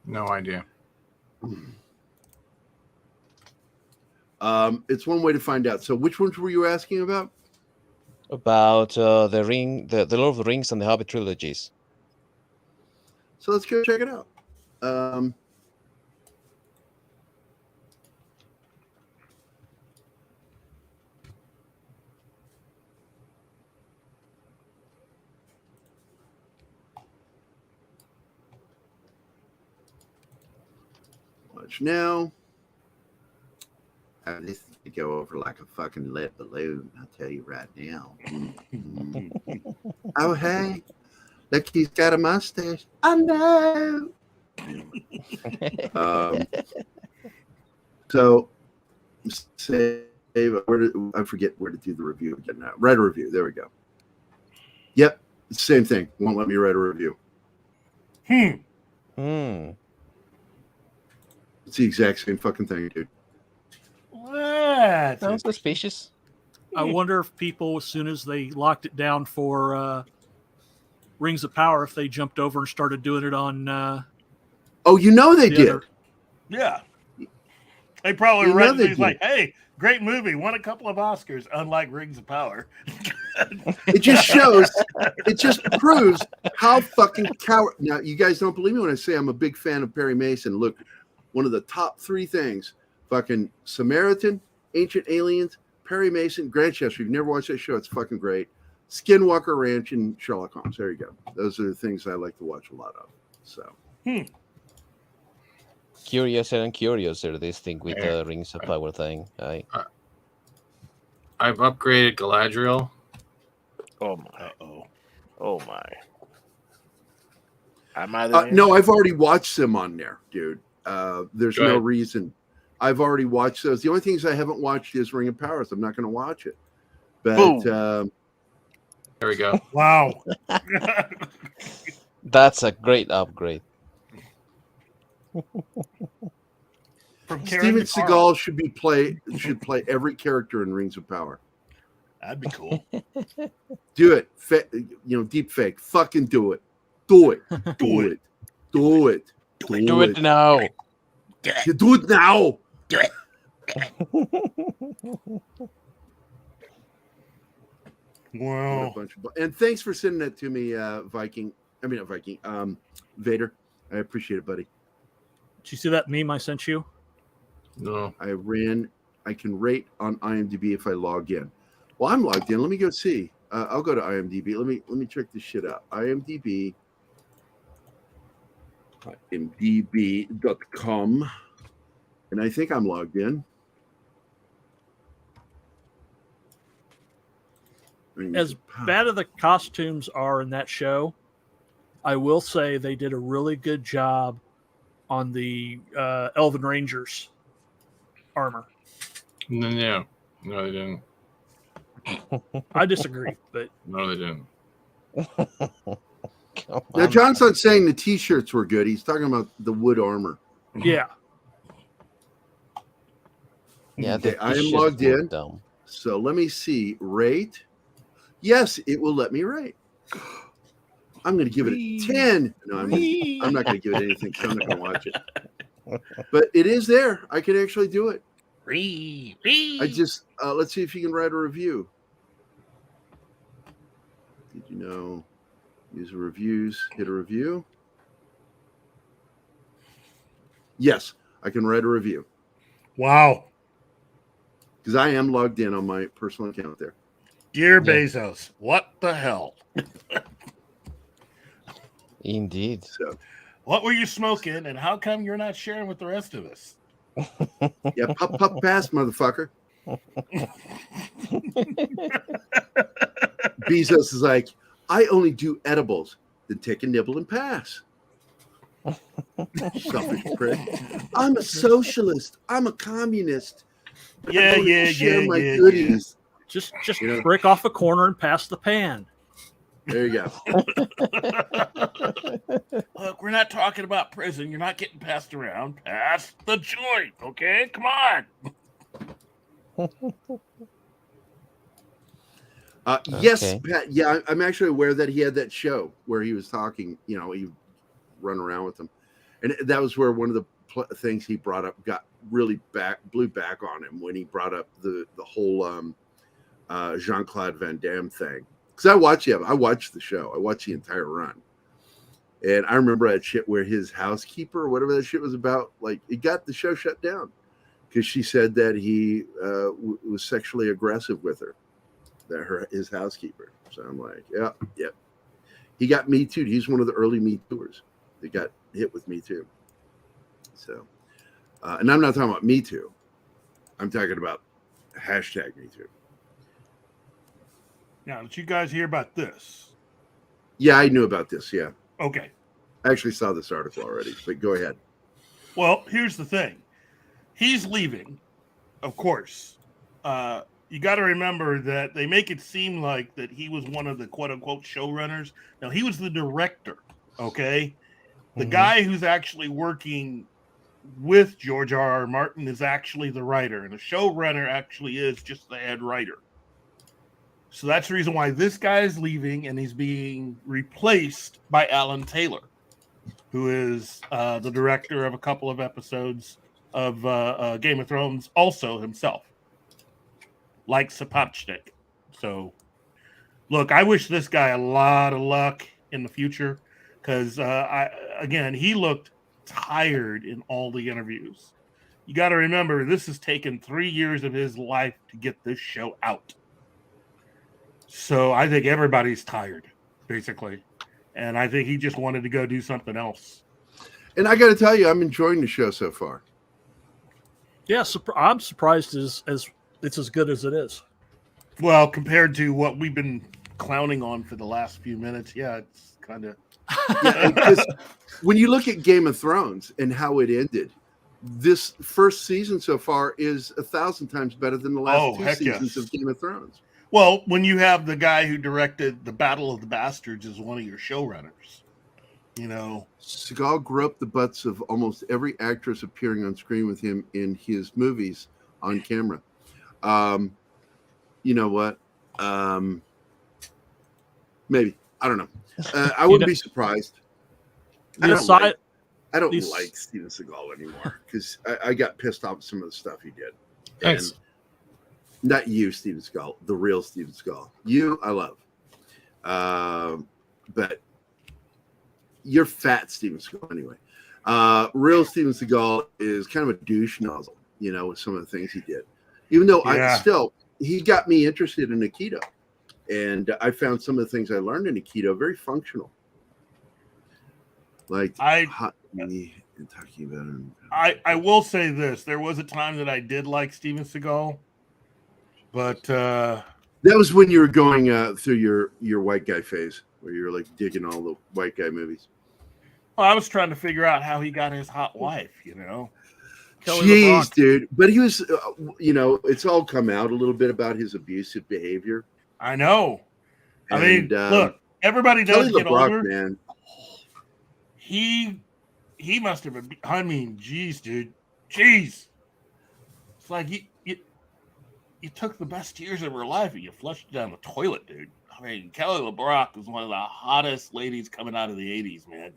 No idea. It's one way to find out. So which ones were you asking about? About the Lord of the Rings and the Hobbit trilogies. So let's go check it out. Watch now. This could go over like a fucking lead balloon, I'll tell you right now. Oh, hey, look, he's got a mustache. I know. So, save. I forget where to do the review again now. Write a review. There we go. Yep, same thing. Won't let me write a review. It's the exact same fucking thing, dude. That's Sounds suspicious. I wonder if people, as soon as they locked it down for Rings of Power, if they jumped over and started doing it on. Oh, they did. Yeah. They probably read things like, hey, great movie, won a couple of Oscars, unlike Rings of Power. It just shows, it just proves how fucking coward. Now, you guys don't believe me when I say I'm a big fan of Perry Mason. Look, one of the top 3 things, fucking Samaritan, Ancient Aliens, Perry Mason, Grand Chester. If you've never watched that show, it's fucking great. Skinwalker Ranch and Sherlock Holmes. There you go. Those are the things I like to watch a lot of. So. Curiouser and curiouser, this thing with the Rings of Power thing. I've upgraded Galadriel. Oh my! Oh my! No, I've already watched them on there, dude. There's no reason. I've already watched those. The only things I haven't watched is Ring of Power. So I'm not going to watch it. But there we go. Wow. That's a great upgrade. Steven Seagal should play every character in Rings of Power. That'd be cool. Do it. Deep fake. Fucking do it. Do it. Do it. Do it. Do it now. Do it now. Do it. Wow. And thanks for sending that to me, Vader. I appreciate it, buddy. Did you see that meme I sent you? No. I can rate on IMDb if I log in. Well, I'm logged in. Let me go see. I'll go to IMDb. Let me check this shit out. IMDb. IMDb.com. And I think I'm logged in. As bad as the costumes are in that show, I will say they did a really good job on the Elven Rangers armor. No, they didn't. I disagree, but no, they didn't. Now, John's not saying the T-shirts were good. He's talking about the wood armor. Yeah. Yeah, okay, I am logged in. So let me see. Rate. Yes, it will let me rate. I'm going to give it a 10. No, I'm not going to give it anything. So I'm not going to watch it. But it is there. I can actually do it. I just let's see if you can write a review. Did you know? Use reviews. Hit a review. Yes, I can write a review. Wow. Because I am logged in on my personal account there. Dear Bezos, what the hell? Indeed. So, what were you smoking, and how come you're not sharing with the rest of us? Yeah, puff pass, motherfucker. Bezos is like, I only do edibles. Then take a nibble and pass. Selfish prick. I'm a socialist. I'm a communist. Yeah. Share my goodies. Just break off a corner and pass the pan. There you go. Look, we're not talking about prison. You're not getting passed around. Pass the joint, okay? Come on. Yes, Pat. Yeah, I'm actually aware that he had that show where he was talking. He run around with them, and that was where one of the things he brought up blew back on him when he brought up the whole Jean-Claude Van Damme thing. Because I watched the show. I watched the entire run. And I remember that shit where his housekeeper or whatever that shit was about, like, it got the show shut down because she said that he was sexually aggressive with her, his housekeeper. So I'm like, yeah. He got Me Too. He's one of the early Me Tooers that got hit with Me Too. So, and I'm not talking about Me Too. I'm talking about hashtag Me Too. Now, did you guys hear about this? Yeah, I knew about this. Yeah. Okay. I actually saw this article already, but go ahead. Well, here's the thing. He's leaving, of course. You got to remember that they make it seem like that he was one of the quote-unquote showrunners. No, he was the director, okay? The guy who's actually working with George R.R. Martin is actually the writer, and the showrunner actually is just the head writer. So that's the reason why this guy is leaving, and he's being replaced by Alan Taylor, who is the director of a couple of episodes of Game of Thrones, also himself, like Sapopchnik. So, look, I wish this guy a lot of luck in the future, because he looked tired in all the interviews. You got to remember, this has taken 3 years of his life to get this show out. So I think everybody's tired, basically. And I think he just wanted to go do something else. And I got to tell you, I'm enjoying the show so far. Yeah, I'm surprised as it's as good as it is. Well, compared to what we've been clowning on for the last few minutes, yeah, it's kind of... Because when you look at Game of Thrones and how it ended, this first season so far is 1,000 times better than the last two seasons of Game of Thrones. Well, when you have the guy who directed the Battle of the Bastards as one of your showrunners, you know. Seagal grew up the butts of almost every actress appearing on screen with him in his movies on camera. You know what? Maybe. I don't know. I wouldn't be surprised. I don't like Steven Seagal anymore because I got pissed off with some of the stuff he did. Thanks. And not you, Steven Seagal, the real Steven Seagal. You, I love. But you're fat, Steven Seagal, anyway. Real Steven Seagal is kind of a douche nozzle, you know, with some of the things he did. Even though he got me interested in Aikido. And I found some of the things I learned in Aikido very functional. Like hot knee and talking about it. I will say this. There was a time that I did like Steven Seagal. But that was when you were going through your white guy phase, where you were like digging all the white guy movies. Well, I was trying to figure out how he got his hot wife, you know. Jeez, dude. But he was, it's all come out a little bit about his abusive behavior. I know. I mean, look, everybody does get older. Man. He must have been. I mean, geez, dude. Jeez. It's like you took the best years of her life and you flushed it down the toilet, dude. I mean, Kelly LeBrock was one of the hottest ladies coming out of the 80s, man.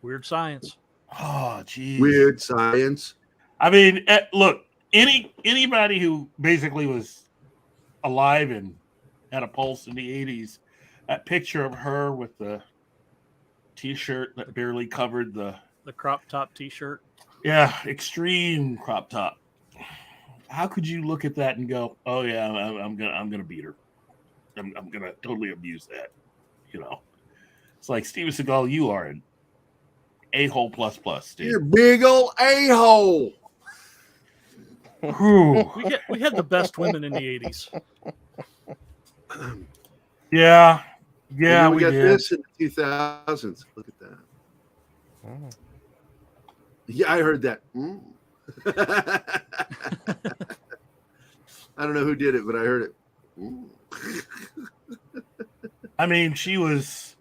Weird science. Oh, geez. Weird science. I mean, look, anybody who basically was alive and had a pulse in the 80s, that picture of her with the T-shirt that barely covered the crop top T-shirt. Yeah, extreme crop top. How could you look at that and go, "Oh yeah, I'm gonna beat her. I'm gonna totally abuse that." You know, it's like Steven Seagal. You are an a-hole plus, dude. You're a big old a-hole. we had the best women in the 80s. Yeah, we got did. this in the 2000s. Look at that. Oh. Yeah, I heard that. I don't know who did it, but I heard it. I mean, she was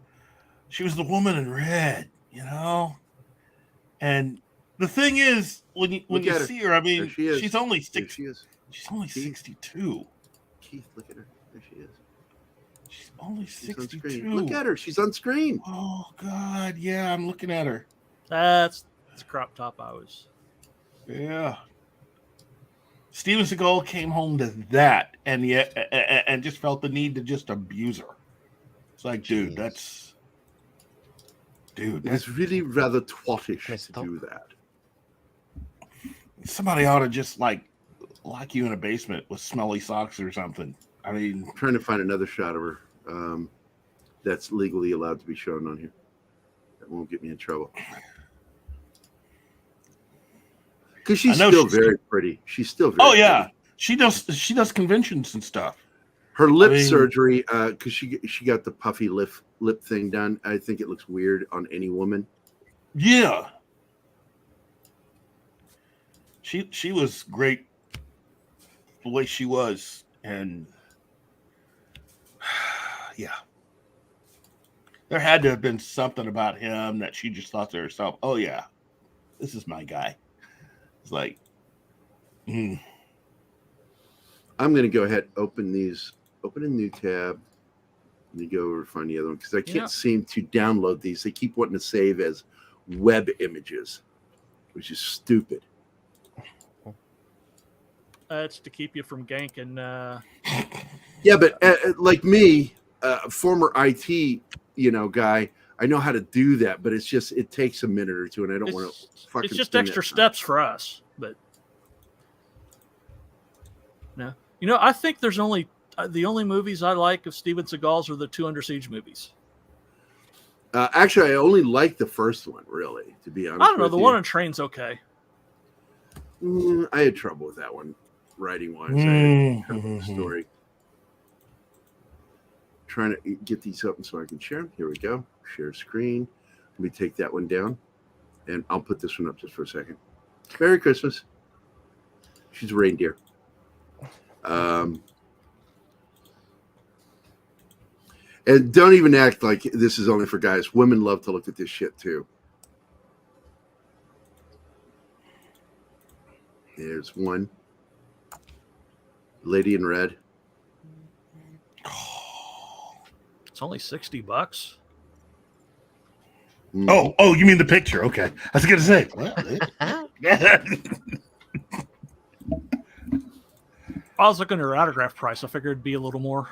the woman in red, you know. And the thing is, when you see her, I mean, she's only 62. Keith, look at her. There she is. She's only 62. Look at her. She's on screen. Oh God, yeah, I'm looking at her. That's crop top I was. Yeah. Steven Seagal came home to that and just felt the need to just abuse her. It's like, dude, that's it's really rather twattish to do that. Somebody ought to just like lock you in a basement with smelly socks or something. I mean, I'm trying to find another shot of her that's legally allowed to be shown on here. That won't get me in trouble. Because she's still very pretty. She's still very pretty. She does conventions and stuff. Her lip surgery, because she got the puffy lip thing done. I think it looks weird on any woman. Yeah. She was great the way she was, and yeah. There had to have been something about him that she just thought to herself, "Oh yeah, this is my guy." It's like, I'm going to go ahead, open a new tab. Let me go over and find the other one because I can't seem to download these. They keep wanting to save as web images, which is stupid. It's to keep you from ganking. Yeah, but like me, former IT, guy, I know how to do that, but it takes a minute or two, and I don't want to fucking. It's just extra steps for us, but no, I think there's only the only movies I like of Steven Seagal's are the 2 Under Siege movies. Actually, I only like the first one, really, to be honest. I don't know. The one on train's okay. I had trouble with that one, writing wise. I had trouble with the story. Trying to get these open so I can share them. Here we go. Share screen. Let me take that one down, and I'll put this one up just for a second. Merry Christmas. She's a reindeer. And don't even act like this is only for guys. Women love to look at this shit too. There's one. Lady in red. It's only $60. Oh, you mean the picture? Okay, I was gonna say. I was looking at her autograph price. I figured it'd be a little more.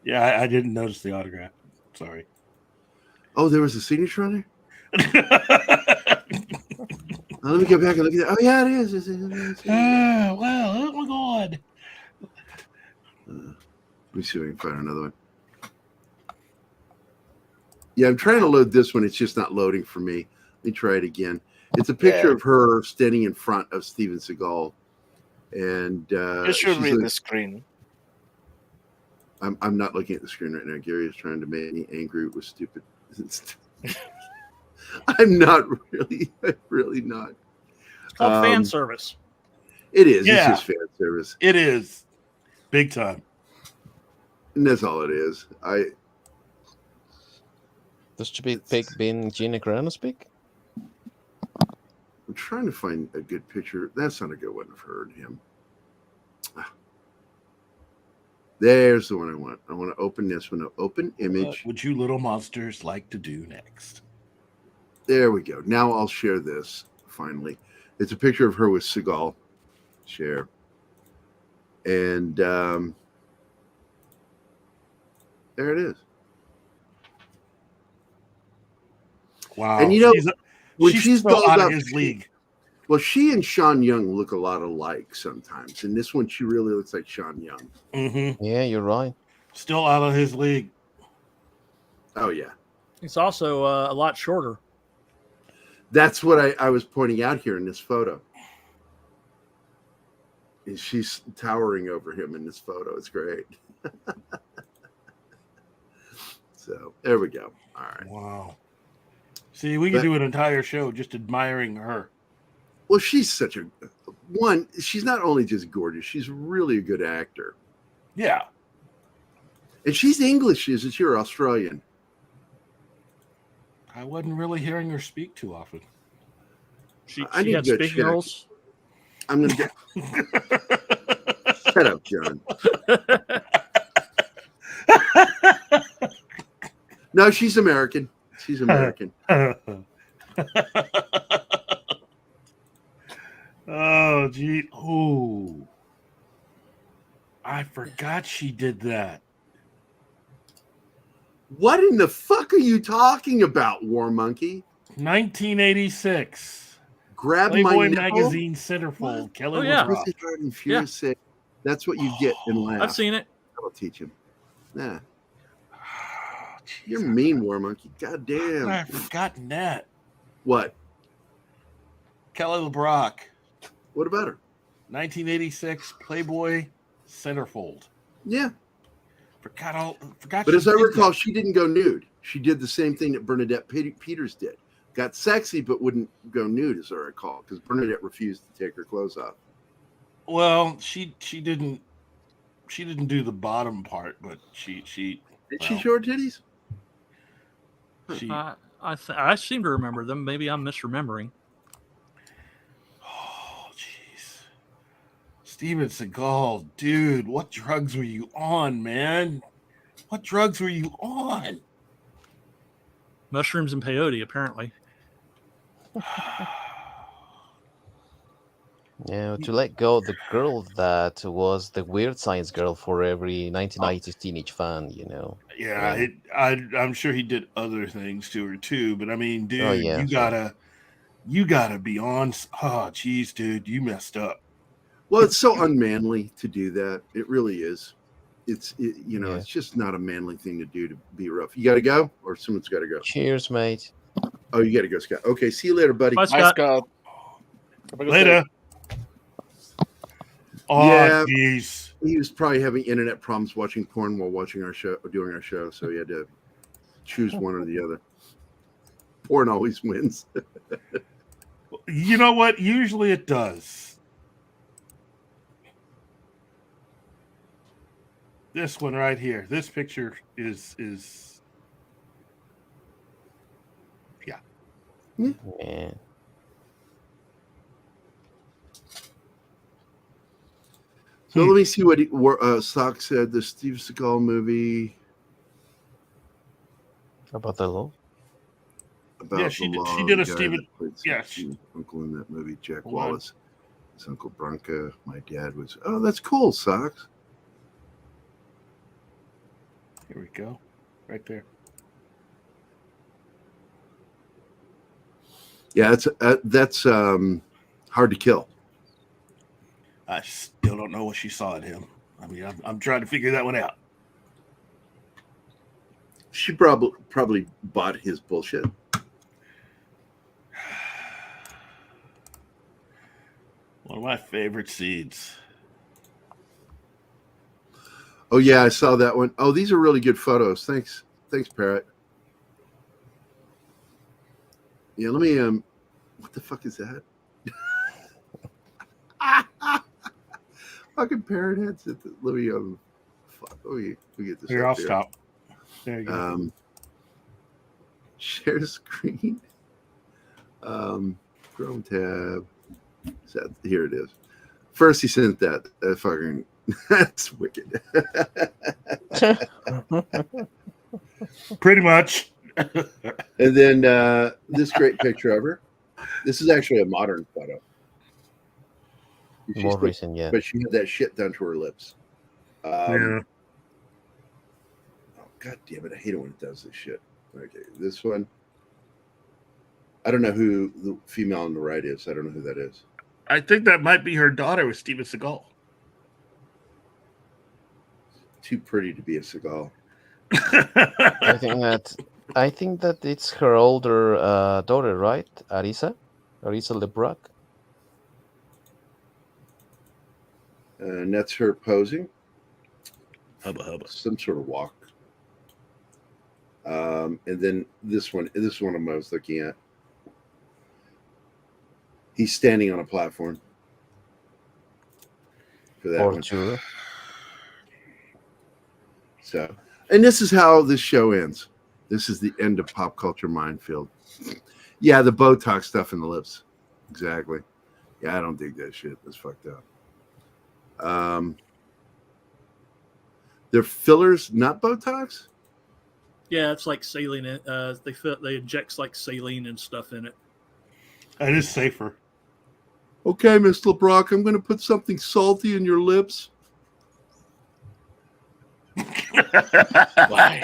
Yeah, I didn't notice the autograph. Sorry. Oh, there was a signature on there? Let me go back and look at that. Oh, yeah, it is. Wow. Oh, my God. Let me see if I can find another one. Yeah, I'm trying to load this one. It's just not loading for me. Let me try it again. It's a picture of her standing in front of Steven Seagal. And you should read the screen. I'm not looking at the screen right now. Gary is trying to make me angry with stupid. I'm not really. I'm really not. It's called fan service. It is. Yeah. It's just fan service. It is. Big time. And that's all it is. Does she pick being Gina Carano speak? I'm trying to find a good picture. That's not a good one of her and him. There's the one I want. I want to open this one. Open image. What would you little monsters like to do next? There we go. Now I'll share this, finally. It's a picture of her with Seagal. Share. And there it is. Wow. And when she's still out of his league. Well, she and Sean Young look a lot alike sometimes. In this one, she really looks like Sean Young. Mm-hmm. Yeah, you're right. Still out of his league. Oh, yeah. He's also a lot shorter. That's what I was pointing out here in this photo. She's towering over him in this photo. It's great. So there we go. All right. Wow. See, we could do an entire show just admiring her. Well, she's such a one. She's not only just gorgeous; she's really a good actor. Yeah. And she's English, isn't she, or Australian? I wasn't really hearing her speak too often. She need had to speaking check. roles. I'm going to get. Shut up, John. No, she's American. She's American. Oh, gee. Oh. I forgot she did that. What in the fuck are you talking about, War Monkey? 1986. Grab Playboy my nipple? magazine centerfold. What? Kelly yeah. LeBrock. Pussy Hard and Furious said, that's what you get in laugh. I've seen it. That'll teach him. Nah. You're mean, War Monkey. God damn. I've forgotten that. What? Kelly LeBrock. What about her? 1986 Playboy centerfold. Yeah. Forgot. But as I recall, she didn't go nude. She did the same thing that Bernadette Peters did. Got sexy, but wouldn't go nude, as I recall, because Bernadette refused to take her clothes off. Well, she didn't do the bottom part, but she Did she show her titties? She, I seem to remember them. Maybe I'm misremembering. Steven Seagal, dude, what drugs were you on, man? What drugs were you on? Mushrooms and peyote, apparently. Yeah, to let go of the girl that was the weird science girl for every 1990s teenage fan, you know. Yeah, I'm sure he did other things to her too, but I mean, dude, Oh, yeah, you gotta be on. Oh, geez, dude, you messed up. Well, it's so unmanly to do that. It really is. It's Yeah. it's just not a manly thing to do, to be rough. You got to go, or someone's got to go. Cheers, mate. Oh, you got to go, Scott. Okay, see you later, buddy. Bye, Scott. Have a good Later. day. Oh, Yeah. jeez. He was probably having internet problems watching porn while watching our show, doing our show, so he had to choose one or the other. Porn always wins. You know what? Usually it does. This one right here. This picture is Yeah. So let me see what Sock said. The Steve Seagal movie About the law? about Yeah, the she law. did a the guy Steven. that played Yeah, Steven's uncle in that movie, Jack Hold on. Wallace. His uncle Bronca. My dad was. Oh, that's cool, Socks. Here we go. Right there. Yeah, that's hard to kill. I still don't know what she saw in him. I mean, I'm trying to figure that one out. She probably bought his bullshit. One of my favorite seeds. Oh yeah, I saw that one. Oh, these are really good photos. Thanks, Parrot. Yeah, let me what the fuck is that? Fucking Parrot headset. Let me fuck. We get this. Here, up I'll stop. There you go. Share screen. Chrome tab. Here it is. First he sent that. Fucking that's wicked. Pretty much. And then this great picture of her. This is actually a modern photo. More recent, yeah. But she had that shit done to her lips. Yeah. Oh, God damn it. I hate it when it does this shit. Okay, this one. I don't know who the female on the right is. I don't know who that is. I think that might be her daughter with Steven Seagal. Too pretty to be a Seagal. I think that it's her older daughter, right? Arisa LeBrock. And that's her posing. Hubba hubba. Some sort of walk. And then this one I was looking at. He's standing on a platform. For that one. Sure. So, and this is how this show ends. This is the end of Pop Culture Minefield. Yeah, the Botox stuff in the lips. Exactly. Yeah, I don't dig that shit. That's fucked up. They're fillers, not Botox? Yeah, it's like saline. They inject like saline and stuff in it. That is safer. Okay, Miss LeBrock, I'm going to put something salty in your lips. Why?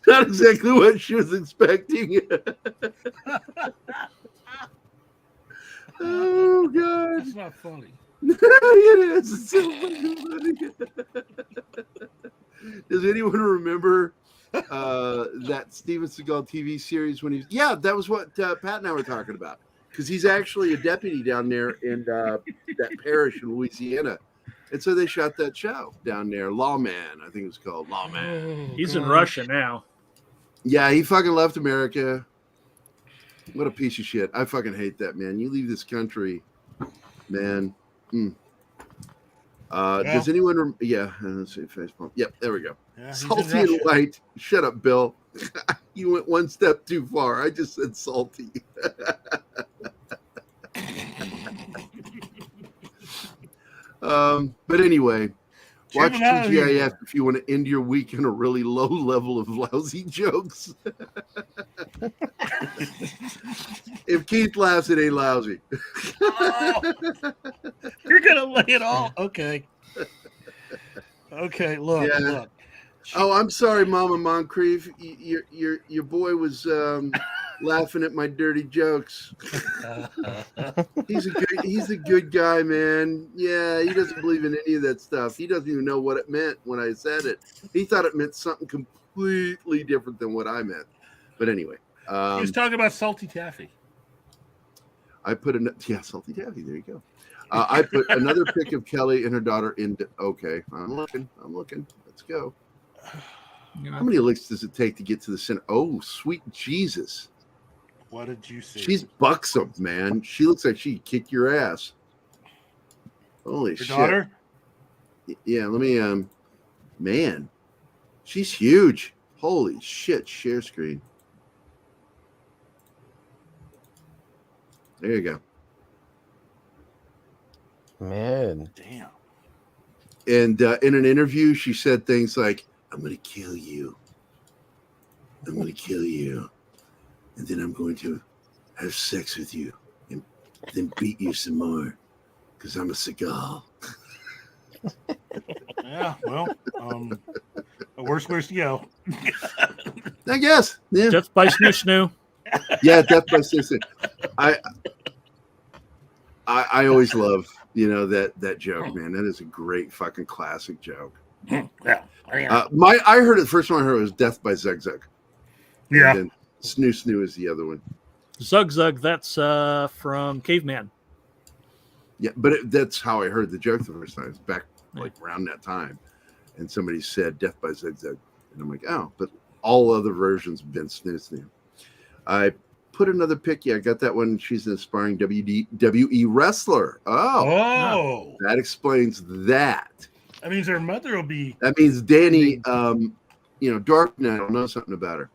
Not exactly what she was expecting. Oh, God. That's not funny. It is. It's so fucking funny. Does anyone remember that Steven Seagal TV series when yeah, that was what Pat and I were talking about. Because he's actually a deputy down there in that parish in Louisiana. And so they shot that show down there. Lawman, I think it was called Lawman. He's in Russia now. Yeah, he fucking left America. What a piece of shit. I fucking hate that, man. You leave this country, man. Does anyone? Let's see. Facebook. Yep, there we go. Yeah, he's in Salty and Russia. white. Shut up, Bill. You went one step too far. I just said salty. But anyway, watch Check 'em out TGIF here. if you want to end your week on a really low level of lousy jokes. If Keith laughs, it ain't lousy. Oh, you're gonna lay it all. Okay. Okay. Look. Yeah. Look. Oh, I'm sorry, Mama Moncrief. Your boy was laughing at my dirty jokes. He's a good guy, man. Yeah, he doesn't believe in any of that stuff. He doesn't even know what it meant when I said it. He thought it meant something completely different than what I meant. But anyway, He was talking about salty taffy. I put salty taffy. There you go. I put another pic of Kelly and her daughter into. Okay, I'm looking. Let's go. How many licks does it take to get to the center? Oh, sweet Jesus. What did you see? She's buxom, man. She looks like she'd kick your ass. Holy Your shit. daughter? Yeah, let me man. She's huge. Holy shit, share screen. There you go. Man. Damn. And in an interview, she said things like, I'm going to kill you. I'm going to kill you. And then I'm going to have sex with you and then beat you some more because I'm a Seagal. Yeah, well, worst place to go. I guess. Yeah. Death by Snoo. Yeah, Death by Snoo. I always love, that joke, man. That is a great fucking classic joke. Yeah. I heard it the first one I heard was Death by Zug Zug. Yeah. And then Snoo is the other one. Zug Zug, that's from Caveman. Yeah, but that's how I heard the joke the first time. It's back around that time. And somebody said Death by Zug Zug. And I'm like, oh, but all other versions have been Snoo. I put another pic. Yeah, I got that one. She's an aspiring WWE wrestler. Oh. That explains that. That means her mother will be. That means Danny, Dark Knight will know something about her.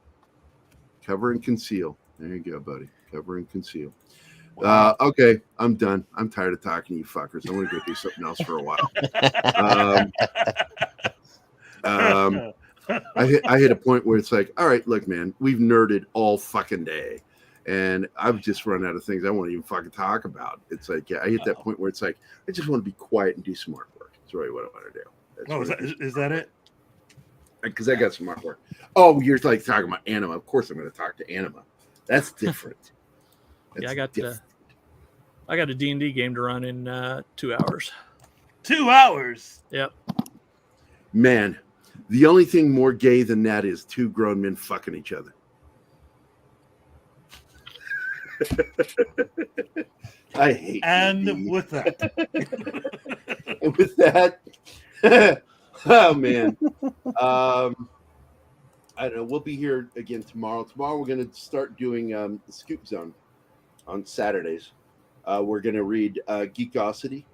Cover and conceal. There you go, buddy. Cover and conceal. Wow. Okay, I'm done. I'm tired of talking to you fuckers. I want to go do something else for a while. I hit a point where it's like, all right, look, man, we've nerded all fucking day. And I've just run out of things I won't even fucking talk about. It's like, I hit that point where it's like, I just want to be quiet and do some artwork. That's really what I want to do. Is that it? Because I got some artwork. Oh, you're like talking about Anima. Of course I'm going to talk to Anima. That's different. Yeah, I got a D&D game to run in 2 hours. 2 hours? Yep. Man, the only thing more gay than that is two grown men fucking each other. I hate and with that. And with that, oh man. I don't know. We'll be here again tomorrow. Tomorrow we're going to start doing the Scoop Zone on Saturdays. We're going to read Geekosity.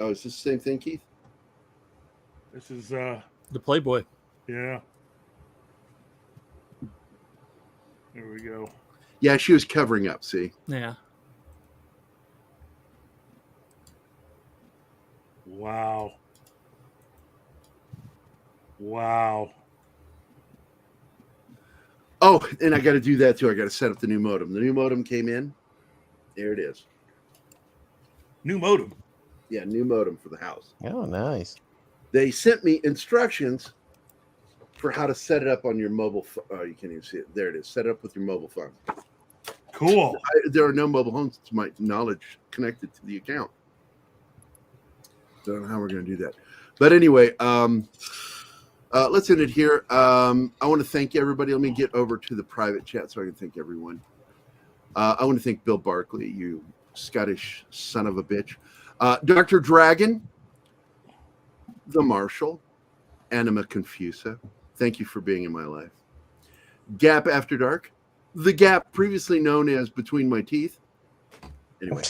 Oh, is this the same thing, Keith? This is the Playboy. Yeah. There we go. Yeah, she was covering up, see? Yeah. Wow. Wow. Oh, and I got to do that too. I got to set up the new modem. The new modem came in. There it is. New modem? Yeah, new modem for the house. Oh, nice. They sent me instructions for how to set it up on your mobile phone. Oh, you can't even see it. There it is. Set it up with your mobile phone. Cool. There are no mobile phones, to my knowledge, connected to the account. Don't know how we're going to do that. But anyway, let's end it here. I want to thank everybody. Let me get over to the private chat so I can thank everyone. I want to thank Bill Barkley, you Scottish son of a bitch. Dr. Dragon, the Marshal, Anima Confusa. Thank you for being in my life. Gap After Dark, the gap previously known as Between My Teeth. Anyway,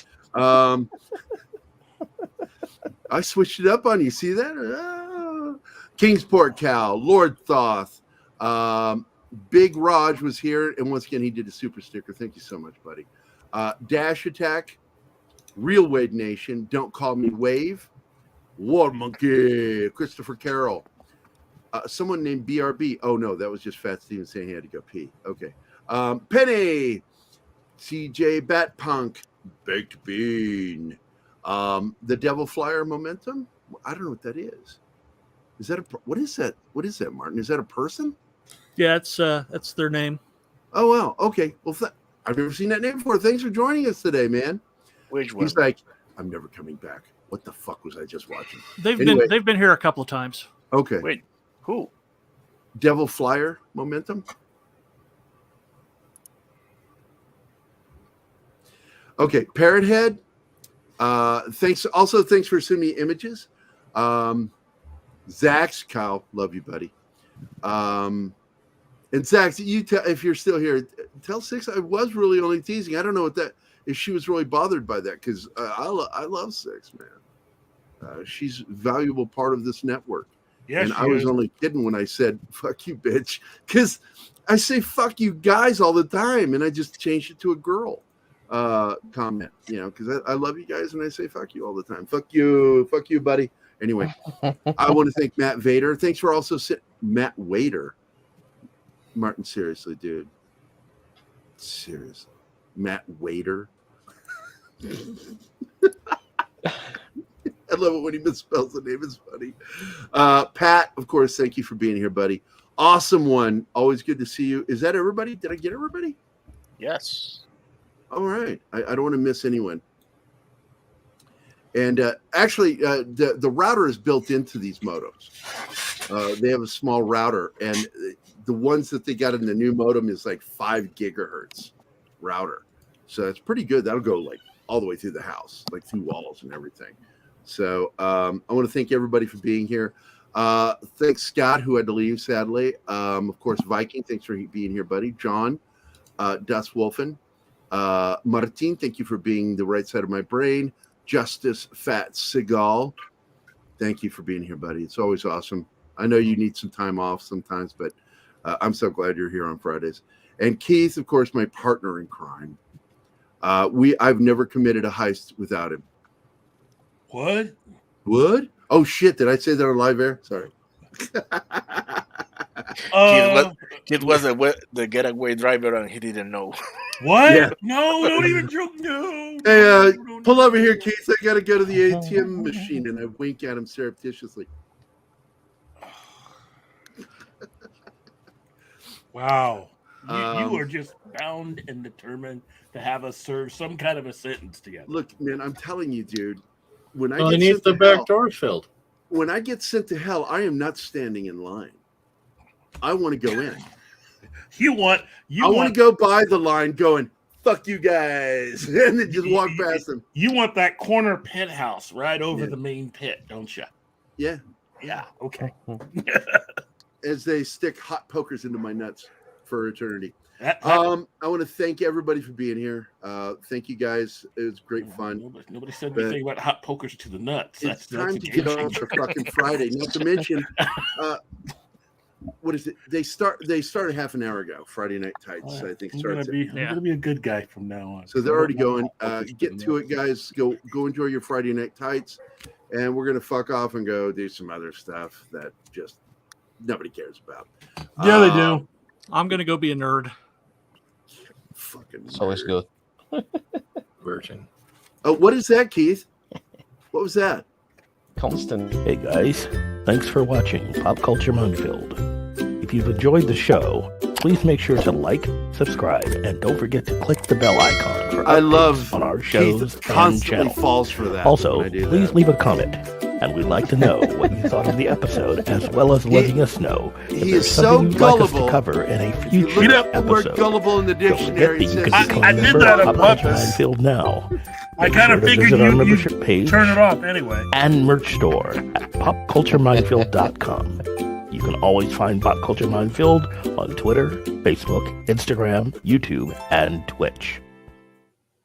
I switched it up on you. See that? Kingsport Cal, Lord Thoth, Big Raj was here, and once again he did a super sticker. Thank you so much, buddy. Dash Attack, Real Wade Nation, Don't Call Me Wave, War Monkey, Christopher Carroll, someone named BRB. Oh no, that was just Fat Steven saying he had to go pee. Okay. Penny, CJ Batpunk, Baked Bean, the Devil Flyer Momentum. I don't know what that is. Is that what is that? What is that, Martin? Is that a person? Yeah, that's their name. Oh wow. Okay. Well, I've never seen that name before. Thanks for joining us today, man. Which one? He's like, I'm never coming back. What the fuck was I just watching? They've been here a couple of times. Okay. Wait, who? Devil Flyer Momentum. Okay, Parrot Head. Thanks for sending me images. Zach's Kyle, love you, buddy. And Zach, you if you're still here, tell Six I was really only teasing. I don't know if she was really bothered by that, because I love Six, man. She's a valuable part of this network. Yeah, and I was only kidding when I said "fuck you, bitch," because I say "fuck you, guys" all the time, and I just changed it to a girl comment, because I love you guys and I say "fuck you" all the time. Fuck you, buddy. Anyway, I want to thank Matt Vader. Thanks for also Matt Wader. Martin, seriously, dude. Seriously. Matt Wader. I love it when he misspells the name. It's funny. Pat, of course, thank you for being here, buddy. Awesome one. Always good to see you. Is that everybody? Did I get everybody? Yes. All right. I don't want to miss anyone. And actually, the router is built into these modems. They have a small router, and the ones that they got in the new modem is like 5 gigahertz router. So it's pretty good. That'll go like all the way through the house, like through walls and everything. So I want to thank everybody for being here. Thanks, Scott, who had to leave, sadly. Of course, Viking, thanks for being here, buddy. John, Das Wolfen, Martin, thank you for being the right side of my brain. Justice Fat Seagal, thank you for being here, buddy. It's always awesome. I know you need some time off sometimes, but I'm so glad you're here on Fridays. And Keith, of course, my partner in crime. I've never committed a heist without him. What? Oh shit! Did I say that on live air? Sorry. Kid was the getaway driver, and he didn't know. What? Yeah. No, don't even joke. No. Hey, pull over here, Keith. I gotta go to the ATM machine, and I wink at him surreptitiously. Wow. You are just bound and determined to have us serve some kind of a sentence together. Look, man, I'm telling you, dude. When I Well, get he needs sent to the back hell, door filled. when I get sent to hell, I am not standing in line. I want to go in. I want to go by the line going, "Fuck you guys," and then just walk past them. You want that corner penthouse right over the main pit, don't you? Yeah. Yeah. Okay. As they stick hot pokers into my nuts for eternity. That- I want to thank everybody for being here. Thank you guys. It was great fun. Nobody said anything about hot pokers to the nuts. It's time to get on for fucking Friday. Not to mention, what is it? They started half an hour ago. Friday Night Tights, I think, I'm starts. gonna be a good guy from now on. So they're already going. Get to it, guys. Go enjoy your Friday Night Tights, and we're gonna fuck off and go do some other stuff that just nobody cares about. Yeah, they do. I'm gonna go be a nerd. Fucking. It's always good. Virgin. Oh, what is that, Keith? What was that? Constant. Hey guys, thanks for watching Pop Culture Minefield. If you've enjoyed the show, please make sure to like, subscribe, and don't forget to click the bell icon for updates on our shows Keith and constantly channel. falls for that. Also, when I do please that. leave a comment, and we'd like to know what you thought of the episode, as well as letting us know if he there's is so something you'd like us to gullible. cover in a If you future look up the word episode. gullible in the Don't forget dictionary, that it you can says become I a did member that of on Pop Culture purpose. Minefield now. I Be kind sure of to figured visit our you membership page turn it off anyway. and merch store at popcultureminefield.com. You can always find Pop Culture Minefield on Twitter, Facebook, Instagram, YouTube, and Twitch.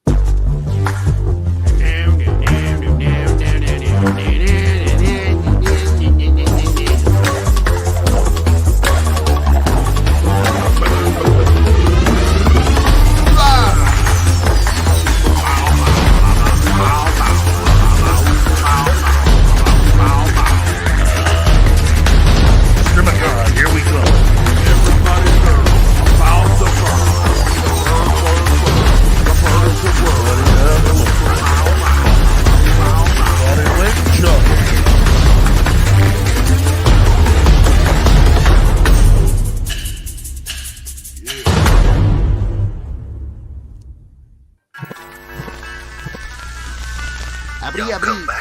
Down, down, down, down, down, down, down, down.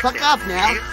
Fuck off now.